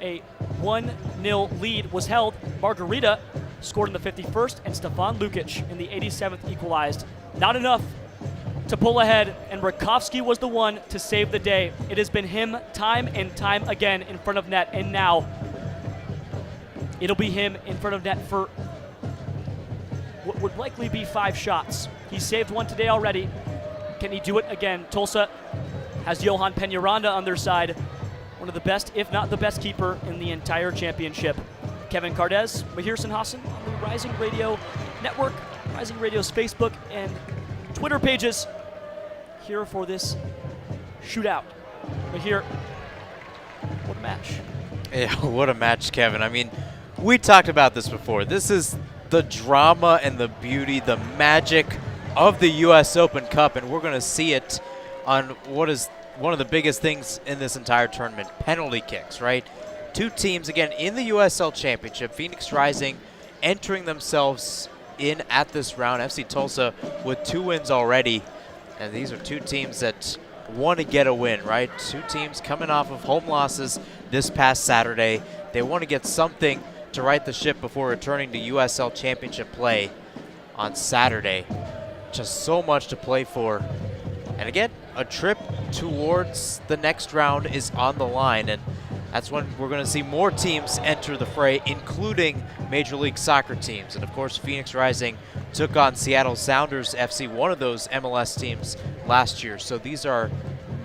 a 1-0 lead was held. Margarita scored in the 51st, and Stefan Lukic in the 87th equalized. Not enough to pull ahead, and Rakowski was the one to save the day. It has been him time and time again in front of net, and now it'll be him in front of net for what would likely be 5 shots. He saved one today already. Can he do it again? Tulsa has Johan Peñaranda on their side, one of the best, if not the best keeper in the entire championship. Kevin Cardez, Mahirson Hassan on the Rising Radio Network, Rising Radio's Facebook and Twitter pages here for this shootout. But here, what a match. Yeah, what a match, Kevin. I mean, we talked about this before. This is the drama and the beauty, the magic of the U.S. Open Cup, and we're going to see it on what is one of the biggest things in this entire tournament, penalty kicks, right? Two teams, again, in the USL Championship, Phoenix Rising entering themselves in at this round. FC Tulsa with 2 wins already, and these are two teams that want to get a win, right? Two teams coming off of home losses this past Saturday. They want to get something to right the ship before returning to USL Championship play on Saturday. Just so much to play for. And again, a trip towards the next round is on the line, and that's when we're going to see more teams enter the fray, including Major League Soccer teams. And of course, Phoenix Rising took on Seattle Sounders FC, one of those MLS teams last year. So these are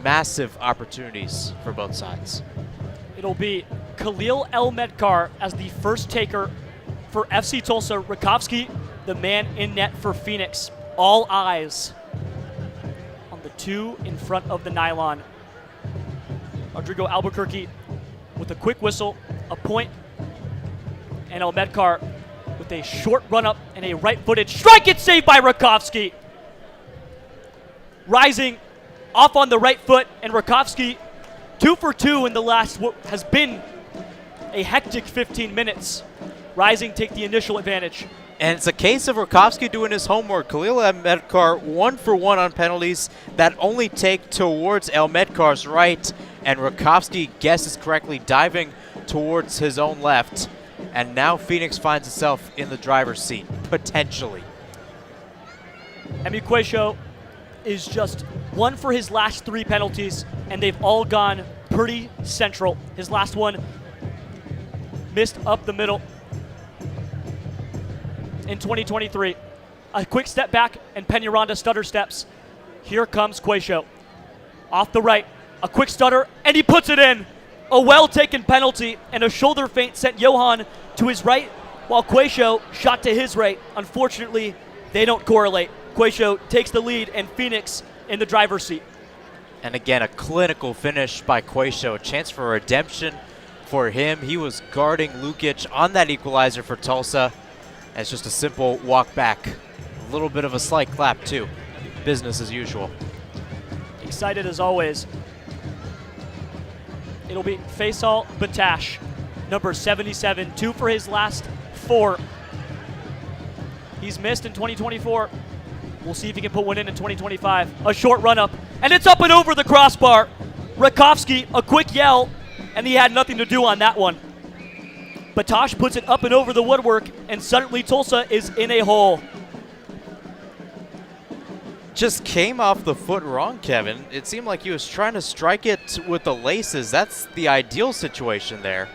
massive opportunities for both sides. It'll be Khalil El Medkar as the first taker for FC Tulsa. Rakowski, the man in net for Phoenix. All eyes on the 2 in front of the nylon. Rodrigo Albuquerque with a quick whistle, a point, and El Medkar with a short run-up and a right-footed strike. It's saved by Rakowski. Rising off on the right foot, and Rakowski 2 for 2 in the last what has been a hectic 15 minutes. Rising take the initial advantage. And it's a case of Rakowski doing his homework. Khalil Elmedkar 1 for 1 on penalties that only take towards Elmedkar's right, and Rakowski guesses correctly, diving towards his own left. And now Phoenix finds itself in the driver's seat, potentially. Emi Quayshow is just 1 for his last 3 penalties, and they've all gone pretty central. His last one missed up the middle in 2023. A quick step back, and Peñaranda stutter steps. Here comes Quayshow. Off the right, a quick stutter, and he puts it in. A well-taken penalty, and a shoulder feint sent Johan to his right, while Quayshow shot to his right. Unfortunately, they don't correlate. Quayshow takes the lead, and Phoenix in the driver's seat. And again, a clinical finish by Quayshow. A chance for redemption for him. He was guarding Lukic on that equalizer for Tulsa. And it's just a simple walk back. A little bit of a slight clap, too. Business as usual. Excited as always. It'll be Faisal Batash, number 77, 2 for his last 4. He's missed in 2024. We'll see if he can put one in 2025. A short run up, and it's up and over the crossbar. Rakowski, a quick yell, and he had nothing to do on that one. Batash puts it up and over the woodwork, and suddenly Tulsa is in a hole. Just came off the foot wrong, Kevin. It seemed like he was trying to strike it with the laces. That's the ideal situation there.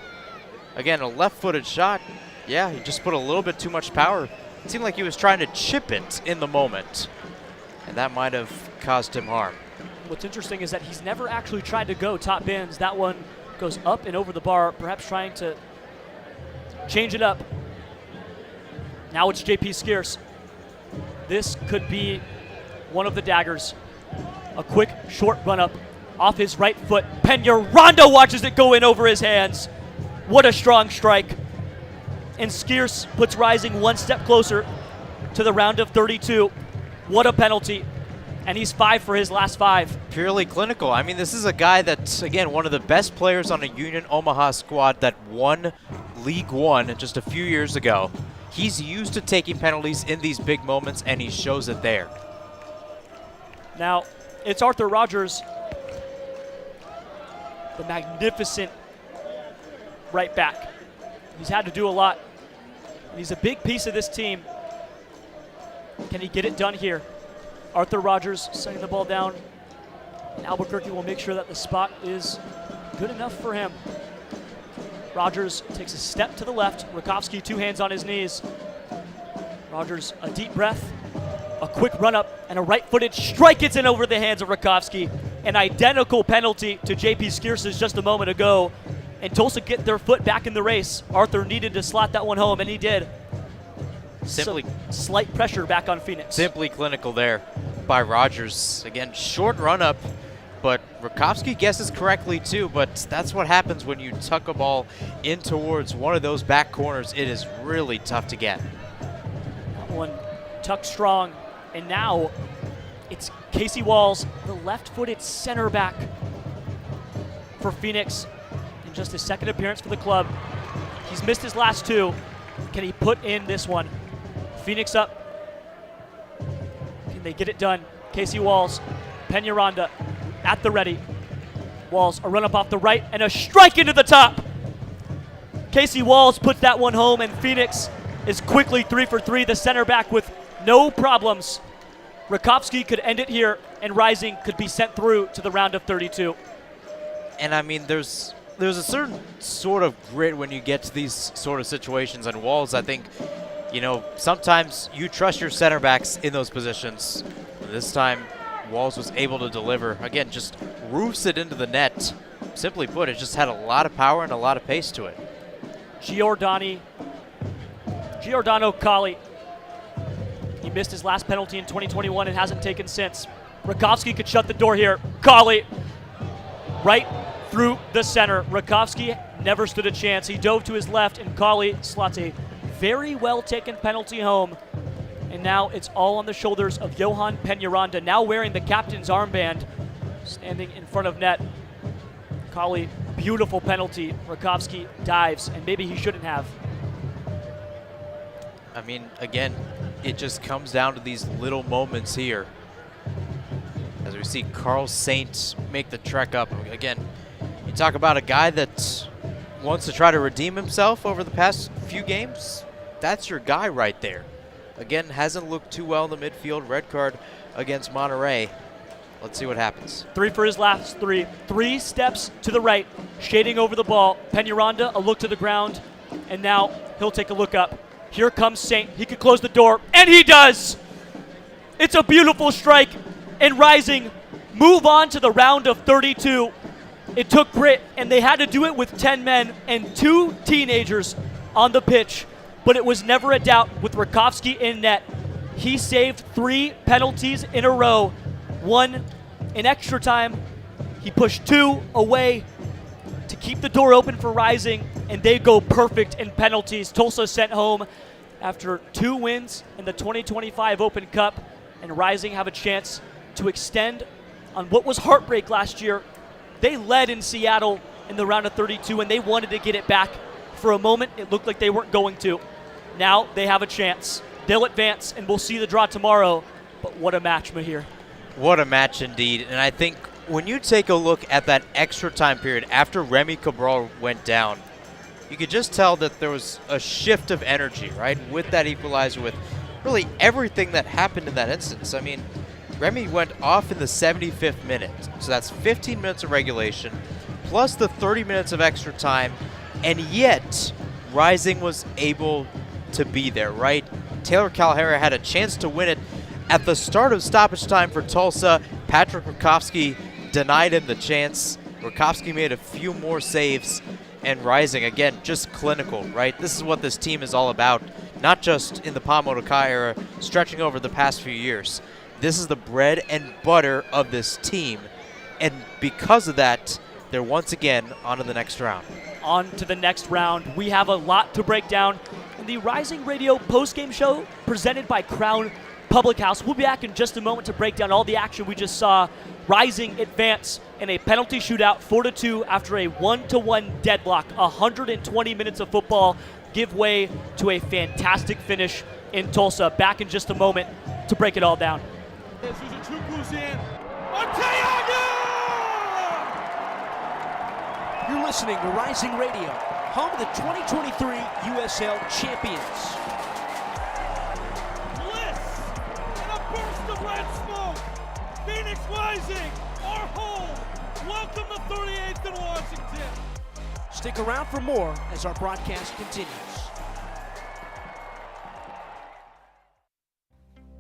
Again, a left-footed shot. Yeah, he just put a little bit too much power. It seemed like he was trying to chip it in the moment, and that might have caused him harm. What's interesting is that he's never actually tried to go top bins. That one goes up and over the bar, perhaps trying to change it up. Now it's JP Skeers. This could be one of the daggers. A quick, short run-up off his right foot. Peñaranda watches it go in over his hands. What a strong strike. And Skeers puts Rising one step closer to the round of 32. What a penalty. And he's 5 for his last 5. Purely clinical. I mean, this is a guy that's, again, one of the best players on a Union Omaha squad that won League One just a few years ago. He's used to taking penalties in these big moments, and he shows it there. Now, it's Arthur Rogers, the magnificent right back. He's had to do a lot. He's a big piece of this team. Can he get it done here? Arthur Rogers setting the ball down. And Albuquerque will make sure that the spot is good enough for him. Rogers takes a step to the left. Rakowski 2 hands on his knees. Rogers, a deep breath, a quick run up, and a right-footed strike gets in over the hands of Rakowski. An identical penalty to JP Skeers' just a moment ago. And Tulsa get their foot back in the race. Arthur needed to slot that one home, and he did. Simply slight pressure back on Phoenix. Simply clinical there by Rogers. Again, short run-up, but Rakowski guesses correctly too, but that's what happens when you tuck a ball in towards one of those back corners. It is really tough to get. That one tucked strong, and now it's Casey Walls, the left-footed center back for Phoenix. In just his second appearance for the club. He's missed his last 2. Can he put in this one? Phoenix up. Can they get it done? Casey Walls, Peñaranda at the ready. Walls, a run up off the right, and a strike into the top. Casey Walls puts that one home, and Phoenix is quickly 3 for 3. The center back with no problems. Rakowski could end it here, and Rising could be sent through to the round of 32. And I mean, there's a certain sort of grit when you get to these sort of situations, and Walls, I think, you know, sometimes you trust your center backs in those positions. This time, Walls was able to deliver. Again, just roofs it into the net. Simply put, it just had a lot of power and a lot of pace to it. Giordano Kali. He missed his last penalty in 2021 and hasn't taken since. Rakowski could shut the door here. Kali, right through the center. Rakowski never stood a chance. He dove to his left, and Kali slots a very well taken penalty home. And now it's all on the shoulders of Johan Peñaranda, now wearing the captain's armband, standing in front of net. Colley, beautiful penalty. Rakowski dives, and maybe he shouldn't have. I mean, again, it just comes down to these little moments here. As we see Carl Saint make the trek up. Again, you talk about a guy that wants to try to redeem himself over the past few games. That's your guy right there. Again, hasn't looked too well in the midfield. Red card against Monterrey. Let's see what happens. 3 for his last 3. 3 steps to the right, shading over the ball. Peñaranda, a look to the ground, and now he'll take a look up. Here comes Saint. He could close the door, and he does! It's a beautiful strike, and Rising move on to the round of 32. It took grit, and they had to do it with 10 men and 2 teenagers on the pitch, but it was never a doubt with Rakowski in net. He saved 3 penalties in a row. 1 in extra time. He pushed 2 away to keep the door open for Rising, and they go perfect in penalties. Tulsa sent home after 2 wins in the 2025 Open Cup, and Rising have a chance to extend on what was heartbreak last year. They led in Seattle in the round of 32, and they wanted to get it back. For a moment, it looked like they weren't going to. Now they have a chance. They'll advance, and we'll see the draw tomorrow. But what a match, Mahir. What a match indeed. And I think when you take a look at that extra time period after Remy Cabral went down, you could just tell that there was a shift of energy, right, with that equalizer, with really everything that happened in that instance. I mean, Remy went off in the 75th minute, so that's 15 minutes of regulation, plus the 30 minutes of extra time, and yet Rising was able to be there, right? Taylor Calhera had a chance to win it at the start of stoppage time for Tulsa. Patrick Rakowski denied him the chance. Rakowski made a few more saves, and Rising, again, just clinical, right? This is what this team is all about, not just in the Pam Otokai era, stretching over the past few years. This is the bread and butter of this team, and because of that, they're once again on to the next round. On to the next round. We have a lot to break down in the Rising Radio postgame show presented by Crown Public House. We'll be back in just a moment to break down all the action we just saw. Rising advance in a penalty shootout 4-2 after a 1-1 deadlock. 120 minutes of football give way to a fantastic finish in Tulsa. Back in just a moment to break it all down. You're listening to Rising Radio, home of the 2023 USL champions. Bliss and a burst of red smoke. Phoenix Rising, our home. Welcome to 38th and Washington. Stick around for more as our broadcast continues.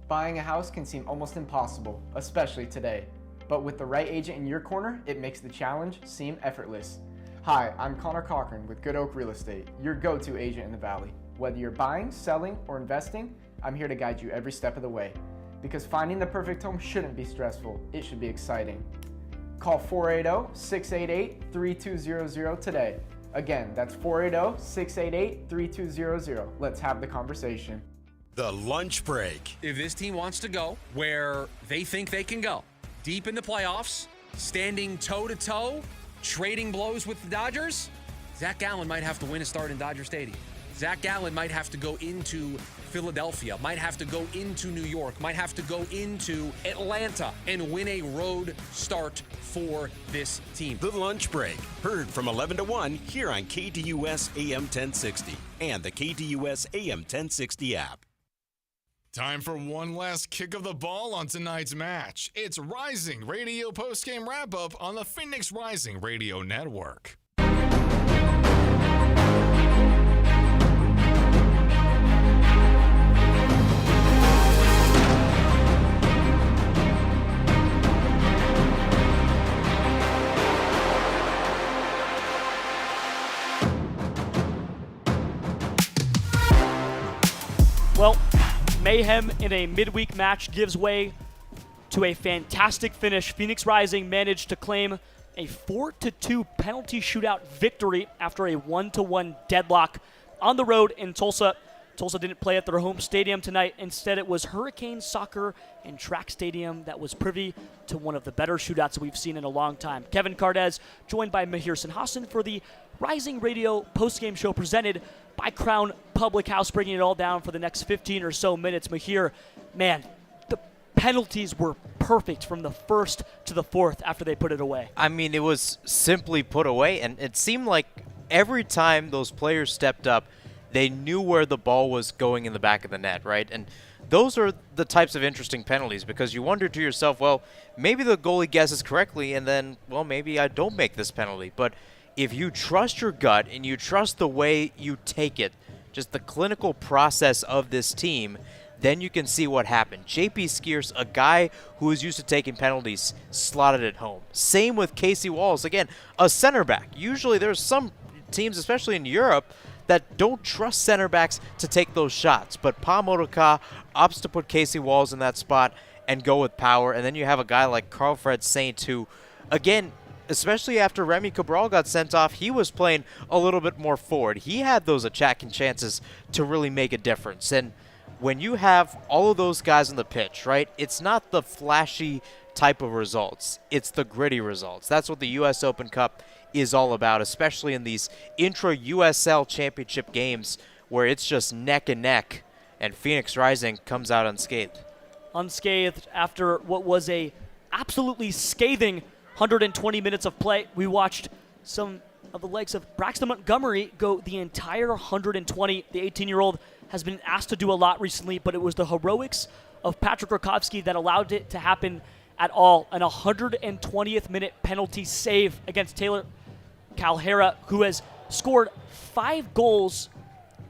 Buying a house can seem almost impossible, especially today. But with the right agent in your corner, it makes the challenge seem effortless. Hi, I'm Connor Cochran with Good Oak Real Estate, your go-to agent in the Valley. Whether you're buying, selling, or investing, I'm here to guide you every step of the way. Because finding the perfect home shouldn't be stressful, it should be exciting. Call 480-688-3200 today. Again, that's 480-688-3200. Let's have the conversation. The lunch break. If this team wants to go where they think they can go, deep in the playoffs, standing toe-to-toe, trading blows with the Dodgers, Zach Gallen might have to win a start in Dodger Stadium. Zach Gallen might have to go into Philadelphia, might have to go into New York, might have to go into Atlanta and win a road start for this team. The lunch break. Heard from 11 to 1 here on KDUS AM 1060 and the KDUS AM 1060 app. Time for one last kick of the ball on tonight's match. It's Rising Radio postgame wrap-up on the Phoenix Rising Radio Network. Well, mayhem in a midweek match gives way to a fantastic finish. Phoenix Rising managed to claim a 4-2 penalty shootout victory after a 1-1 deadlock on the road in Tulsa. Tulsa didn't play at their home stadium tonight. Instead, it was Hurricane Soccer and Track Stadium that was privy to one of the better shootouts we've seen in a long time. Kevin Cardez, joined by Mahir Sinhasan for the Rising Radio postgame show presented by Crown Public House, bringing it all down for the next 15 or so minutes. Mahir, man, the penalties were perfect from the first to the fourth after they put it away. I mean, it was simply put away, and it seemed like every time those players stepped up, they knew where the ball was going in the back of the net, right? And those are the types of interesting penalties, because you wonder to yourself, well, maybe the goalie guesses correctly, and then, well, maybe I don't make this penalty. But if you trust your gut and you trust the way you take it, just the clinical process of this team, then you can see what happened. JP Skeers, a guy who is used to taking penalties, slotted it home. Same with Casey Walls. Again, a center back. Usually there's some teams, especially in Europe, that don't trust center backs to take those shots. But Pa Motoka opts to put Casey Walls in that spot and go with power. And then you have a guy like Carl-Fred Saint who, again, especially after Remy Cabral got sent off, he was playing a little bit more forward. He had those attacking chances to really make a difference. And when you have all of those guys on the pitch, right, it's not the flashy type of results. It's the gritty results. That's what the U.S. Open Cup is all about, especially in these intra-USL championship games where it's just neck and neck, and Phoenix Rising comes out unscathed. Unscathed after what was a absolutely scathing 120 minutes of play. We watched some of the likes of Braxton Montgomery go the entire 120. The 18-year-old has been asked to do a lot recently, but it was the heroics of Patrick Rakowski that allowed it to happen at all. An 120th minute penalty save against Taylor Calhera, who has scored 5 goals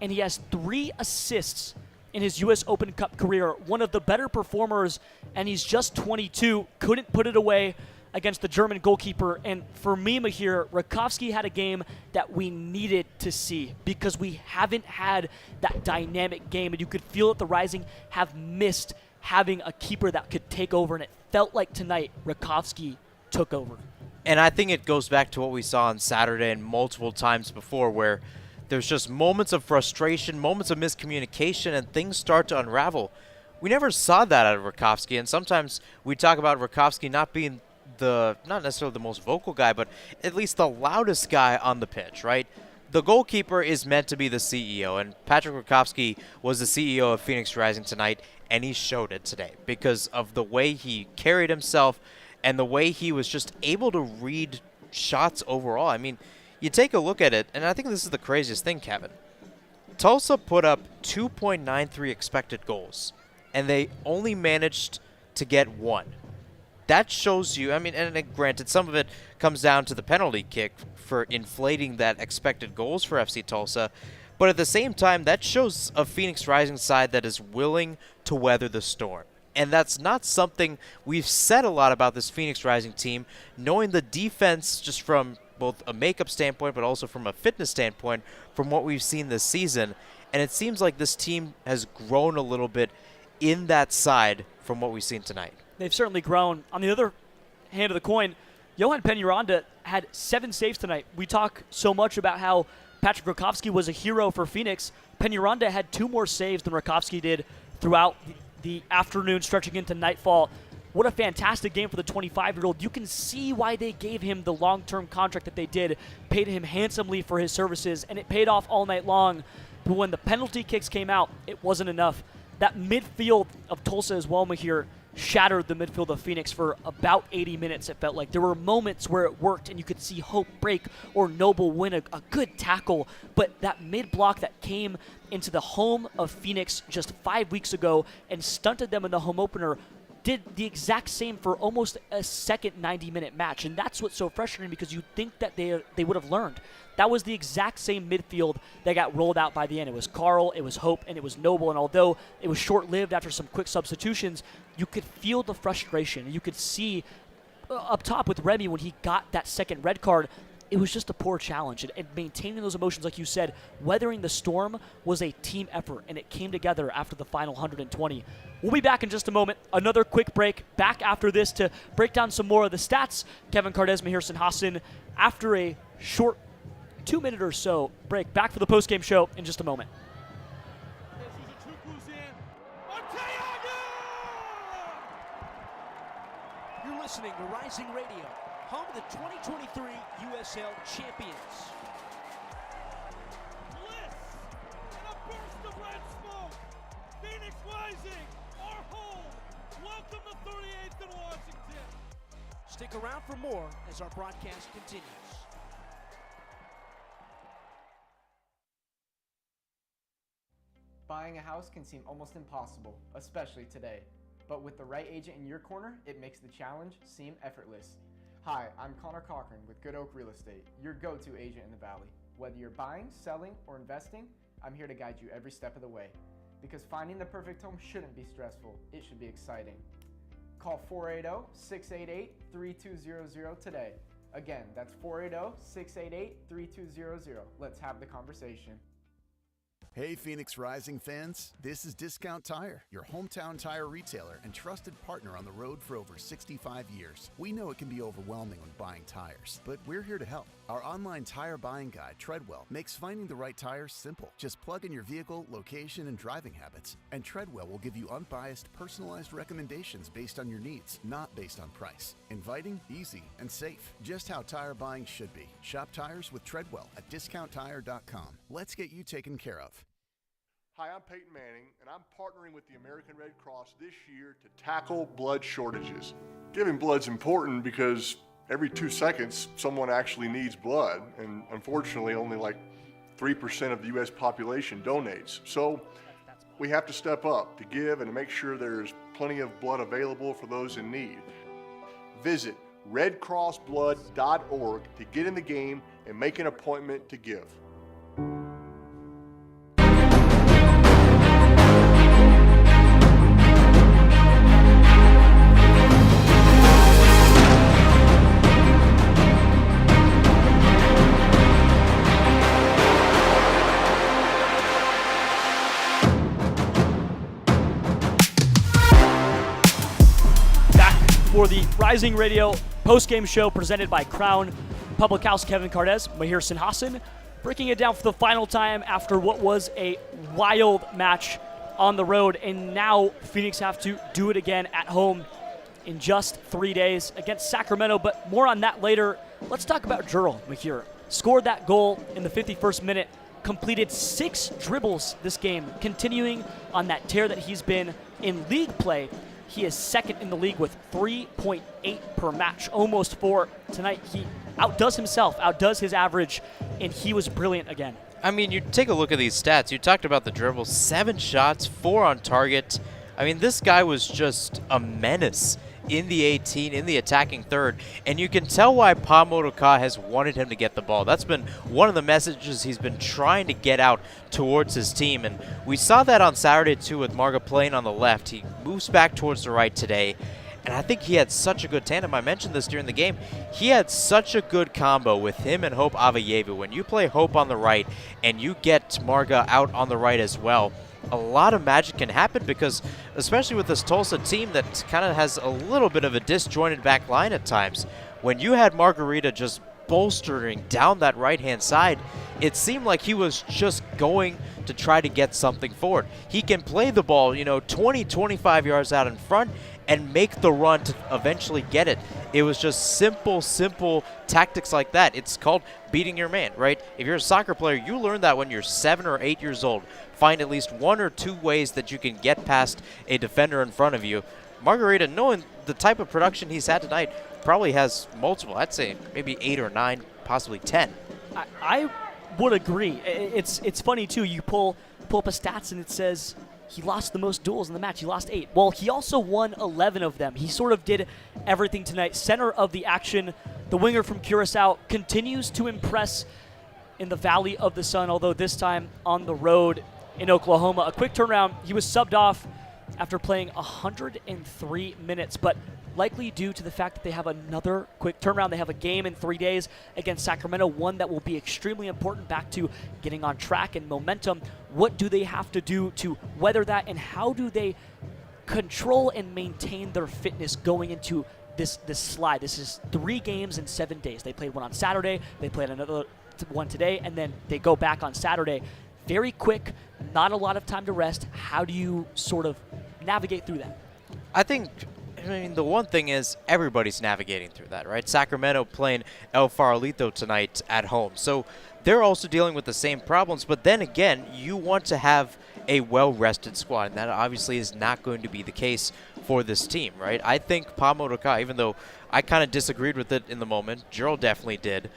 and he has 3 assists in his U.S. Open Cup career. One of the better performers, and he's just 22. Couldn't put it away against the German goalkeeper. And for me, Mahir, Rakowski had a game that we needed to see because we haven't had that dynamic game, and you could feel that the Rising have missed having a keeper that could take over, and it felt like tonight Rakowski took over. And I think it goes back to what we saw on Saturday and multiple times before, where there's just moments of frustration, moments of miscommunication, and things start to unravel. We never saw that out of Rakowski, and sometimes we talk about Rakowski not being not necessarily the most vocal guy, but at least the loudest guy on the pitch, right? The goalkeeper is meant to be the CEO, and Patrick Rakowski was the CEO of Phoenix Rising tonight, and he showed it today because of the way he carried himself and the way he was just able to read shots overall. I mean, you take a look at it, and I think this is the craziest thing, Kevin. Tulsa put up 2.93 expected goals, and they only managed to get 1. That shows you, I mean, and granted, some of it comes down to the penalty kick for inflating that expected goals for FC Tulsa, but at the same time, that shows a Phoenix Rising side that is willing to weather the storm. And that's not something we've said a lot about this Phoenix Rising team, knowing the defense just from both a makeup standpoint but also from a fitness standpoint from what we've seen this season. And it seems like this team has grown a little bit in that side from what we've seen tonight. They've certainly grown. On the other hand of the coin, Johan Peñaranda had 7 saves tonight. We talk so much about how Patrick Rakowski was a hero for Phoenix. Peñaranda had 2 more saves than Rakowski did throughout the afternoon stretching into nightfall. What a fantastic game for the 25-year-old. You can see why they gave him the long-term contract that they did, paid him handsomely for his services, and it paid off all night long. But when the penalty kicks came out, it wasn't enough. That midfield of Tulsa as well, Mahir, shattered the midfield of Phoenix for about 80 minutes, it felt like. There were moments where it worked and you could see Hope break or Noble win a good tackle, but that mid-block that came into the home of Phoenix just 5 weeks ago and stunted them in the home opener did the exact same for almost a second 90-minute match. And that's what's so frustrating, because you think that they would have learned. That was the exact same midfield that got rolled out by the end. It was Carl, it was Hope, and it was Noble. And although it was short-lived after some quick substitutions, you could feel the frustration. You could see up top with Remy when he got that second red card, it was just a poor challenge. And maintaining those emotions, like you said, weathering the storm was a team effort, and it came together after the final 120. We'll be back in just a moment. Another quick break. Back after this to break down some more of the stats. Kevin Cardez, Mahir Sinhasan, after a short 2-minute or so break. Back for the postgame show in just a moment. listening to Rising Radio, home of the 2023 USL champions. Bliss and a burst of red smoke. Phoenix Rising, our home. Welcome to 38th and Washington. Stick around for more as our broadcast continues. Buying a house can seem almost impossible, especially today. But with the right agent in your corner, it makes the challenge seem effortless. Hi, I'm Connor Cochran with Good Oak Real Estate, your go-to agent in the Valley. Whether you're buying, selling, or investing, I'm here to guide you every step of the way. Because finding the perfect home shouldn't be stressful, it should be exciting. Call 480-688-3200 today. Again, that's 480-688-3200. Let's have the conversation. Hey Phoenix Rising fans, this is Discount Tire, your hometown tire retailer and trusted partner on the road for over 65 years. We know it can be overwhelming when buying tires, but we're here to help. Our online tire buying guide, Treadwell, makes finding the right tire simple. Just plug in your vehicle, location, and driving habits, and Treadwell will give you unbiased, personalized recommendations based on your needs, not based on price. Inviting, easy, and safe. Just how tire buying should be. Shop tires with Treadwell at discounttire.com. Let's get you taken care of. Hi, I'm Peyton Manning, and I'm partnering with the American Red Cross this year to tackle blood shortages. Giving blood's important because every 2 seconds, someone actually needs blood, and unfortunately, only like 3% of the U.S. population donates. So we have to step up to give and to make sure there's plenty of blood available for those in need. Visit redcrossblood.org to get in the game and make an appointment to give. For the Rising Radio post-game show presented by Crown Public House, Kevin Cardez, Mahir Sinhasan, breaking it down for the final time after what was a wild match on the road. And now Phoenix have to do it again at home in just 3 days against Sacramento. But more on that later. Let's talk about Jurl Mahir. Scored that goal in the 51st minute, completed 6 dribbles this game, continuing on that tear that he's been in league play. He is second in the league with 3.8 per match, almost 4 tonight. He outdoes himself, outdoes his average, and he was brilliant again. I mean, you take a look at these stats. You talked about the dribble, 7 shots, 4 on target. I mean, this guy was just a menace in the 18, in the attacking third, and you can tell why Pa Motoka has wanted him to get the ball. That's been one of the messages he's been trying to get out towards his team, and we saw that on Saturday too with Marga playing on the left. He moves back towards the right today, and I think he had such a good tandem. I mentioned this during the game. He had such a good combo with him and Hope Avayevu. When you play Hope on the right and you get Marga out on the right as well, a lot of magic can happen, because especially with this Tulsa team that kind of has a little bit of a disjointed back line at times, when you had Margarita just bolstering down that right-hand side, it seemed like he was just going to try to get something forward. He can play the ball, 20, 25 yards out in front and make the run to eventually get it. It was just simple tactics like that. It's called beating your man, right? If you're a soccer player, you learn that when you're 7 or 8 years old. Find at least 1 or 2 ways that you can get past a defender in front of you. Margarita, knowing the type of production he's had tonight, probably has multiple. I'd say maybe 8 or 9, possibly 10. I would agree. It's funny, too. You pull up a stats, and it says he lost the most duels in the match. He lost 8. Well, he also won 11 of them. He sort of did everything tonight. Center of the action, the winger from Curacao continues to impress in the Valley of the Sun, although this time on the road in Oklahoma. A quick turnaround. He was subbed off after playing 103 minutes, but likely due to the fact that they have another quick turnaround. They have a game in 3 days against Sacramento, one that will be extremely important back to getting on track and momentum. What do they have to do to weather that, and how do they control and maintain their fitness going into this slide? This is 3 games in 7 days. They played one on Saturday, they played another one today, and then they go back on Saturday. Very quick, not a lot of time to rest. How do you sort of navigate through that? I think mean, the one thing is everybody's navigating through that, right? Sacramento playing El Farolito tonight at home. So they're also dealing with the same problems. But then again, you want to have a well-rested squad, and that obviously is not going to be the case for this team, right? I think Pa Motoka, even though I kind of disagreed with it in the moment, Gerald definitely did,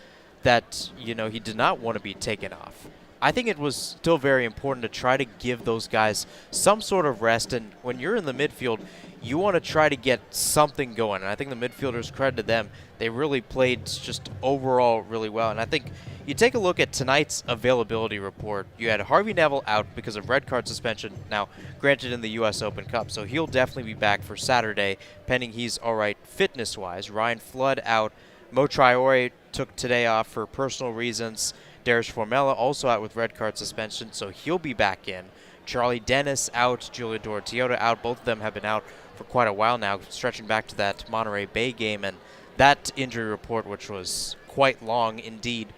that, he did not want to be taken off. I think it was still very important to try to give those guys some sort of rest, and when you're in the midfield, you want to try to get something going, and I think the midfielders, credit to them, they really played just overall really well, and I think you take a look at tonight's availability report. You had Harvey Neville out because of red card suspension, now granted in the U.S. Open Cup, so he'll definitely be back for Saturday, pending he's all right fitness-wise. Ryan Flood out. Mo Traore took today off for personal reasons. Darius Formella also out with red card suspension, so he'll be back in. Charlie Dennis out, Julia Dorotiotta out. Both of them have been out for quite a while now, stretching back to that Monterey Bay game, and that injury report, which was quite long indeed.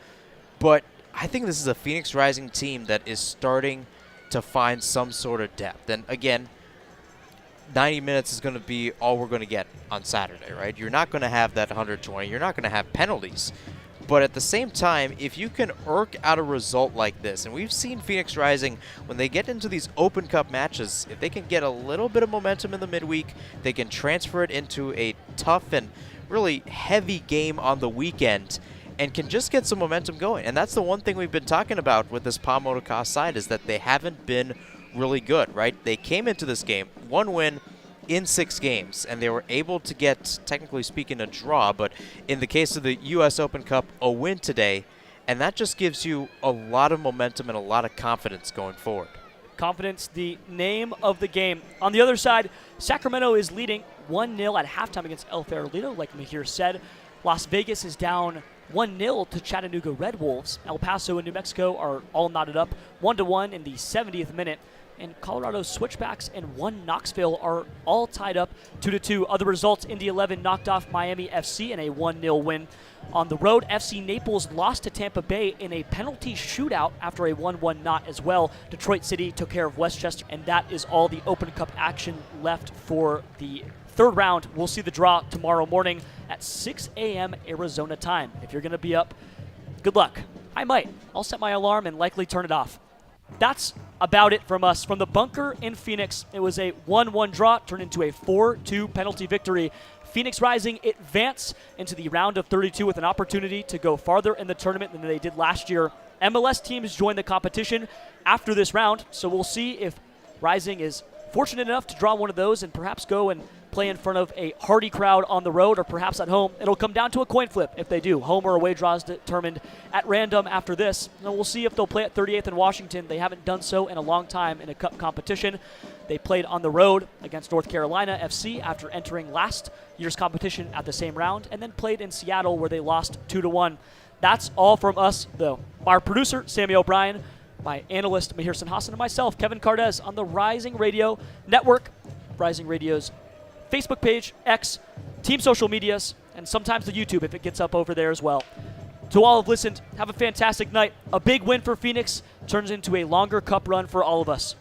But I think this is a Phoenix Rising team that is starting to find some sort of depth. And again, 90 minutes is going to be all we're going to get on Saturday, right? You're not going to have that 120. You're not going to have penalties. But at the same time, if you can irk out a result like this, and we've seen Phoenix Rising, when they get into these Open Cup matches, if they can get a little bit of momentum in the midweek, they can transfer it into a tough and really heavy game on the weekend and can just get some momentum going. And that's the one thing we've been talking about with this Pa Motoka side, is that they haven't been really good, right? They came into this game, 1 win in 6 games, and they were able to get, technically speaking, a draw, but in the case of the U.S. Open Cup, a win today, and that just gives you a lot of momentum and a lot of confidence going forward. Confidence, the name of the game. On the other side, Sacramento is leading 1-0 at halftime against El Farolito, like Mahir said. Las Vegas is down 1-0 to Chattanooga Red Wolves. El Paso and New Mexico are all knotted up 1-1 in the 70th minute. And Colorado Switchbacks and 1 Knoxville are all tied up 2-2. Other results, Indy 11 knocked off Miami FC in a 1-0 win. On the road, FC Naples lost to Tampa Bay in a penalty shootout after a 1-1 knot as well. Detroit City took care of Westchester, and that is all the Open Cup action left for the third round. We'll see the draw tomorrow morning at 6 a.m. Arizona time. If you're going to be up, good luck. I might. I'll set my alarm and likely turn it off. That's about it from us. From the bunker in Phoenix, it was a 1-1 draw, turned into a 4-2 penalty victory. Phoenix Rising advance into the round of 32 with an opportunity to go farther in the tournament than they did last year. MLS teams join the competition after this round, so we'll see if Rising is fortunate enough to draw one of those and perhaps go and play in front of a hearty crowd on the road or perhaps at home. It'll come down to a coin flip if they do. Home or away draws determined at random after this. And we'll see if they'll play at 38th and Washington. They haven't done so in a long time in a cup competition. They played on the road against North Carolina FC after entering last year's competition at the same round, and then played in Seattle where they lost 2-1. That's all from us, though. Our producer, Sammy O'Brien, my analyst, Mahir Sinhasan, and myself, Kevin Cardez, on the Rising Radio Network, Rising Radio's Facebook page, X, team social medias, and sometimes the YouTube if it gets up over there as well. To all who have listened, have a fantastic night. A big win for Phoenix turns into a longer cup run for all of us.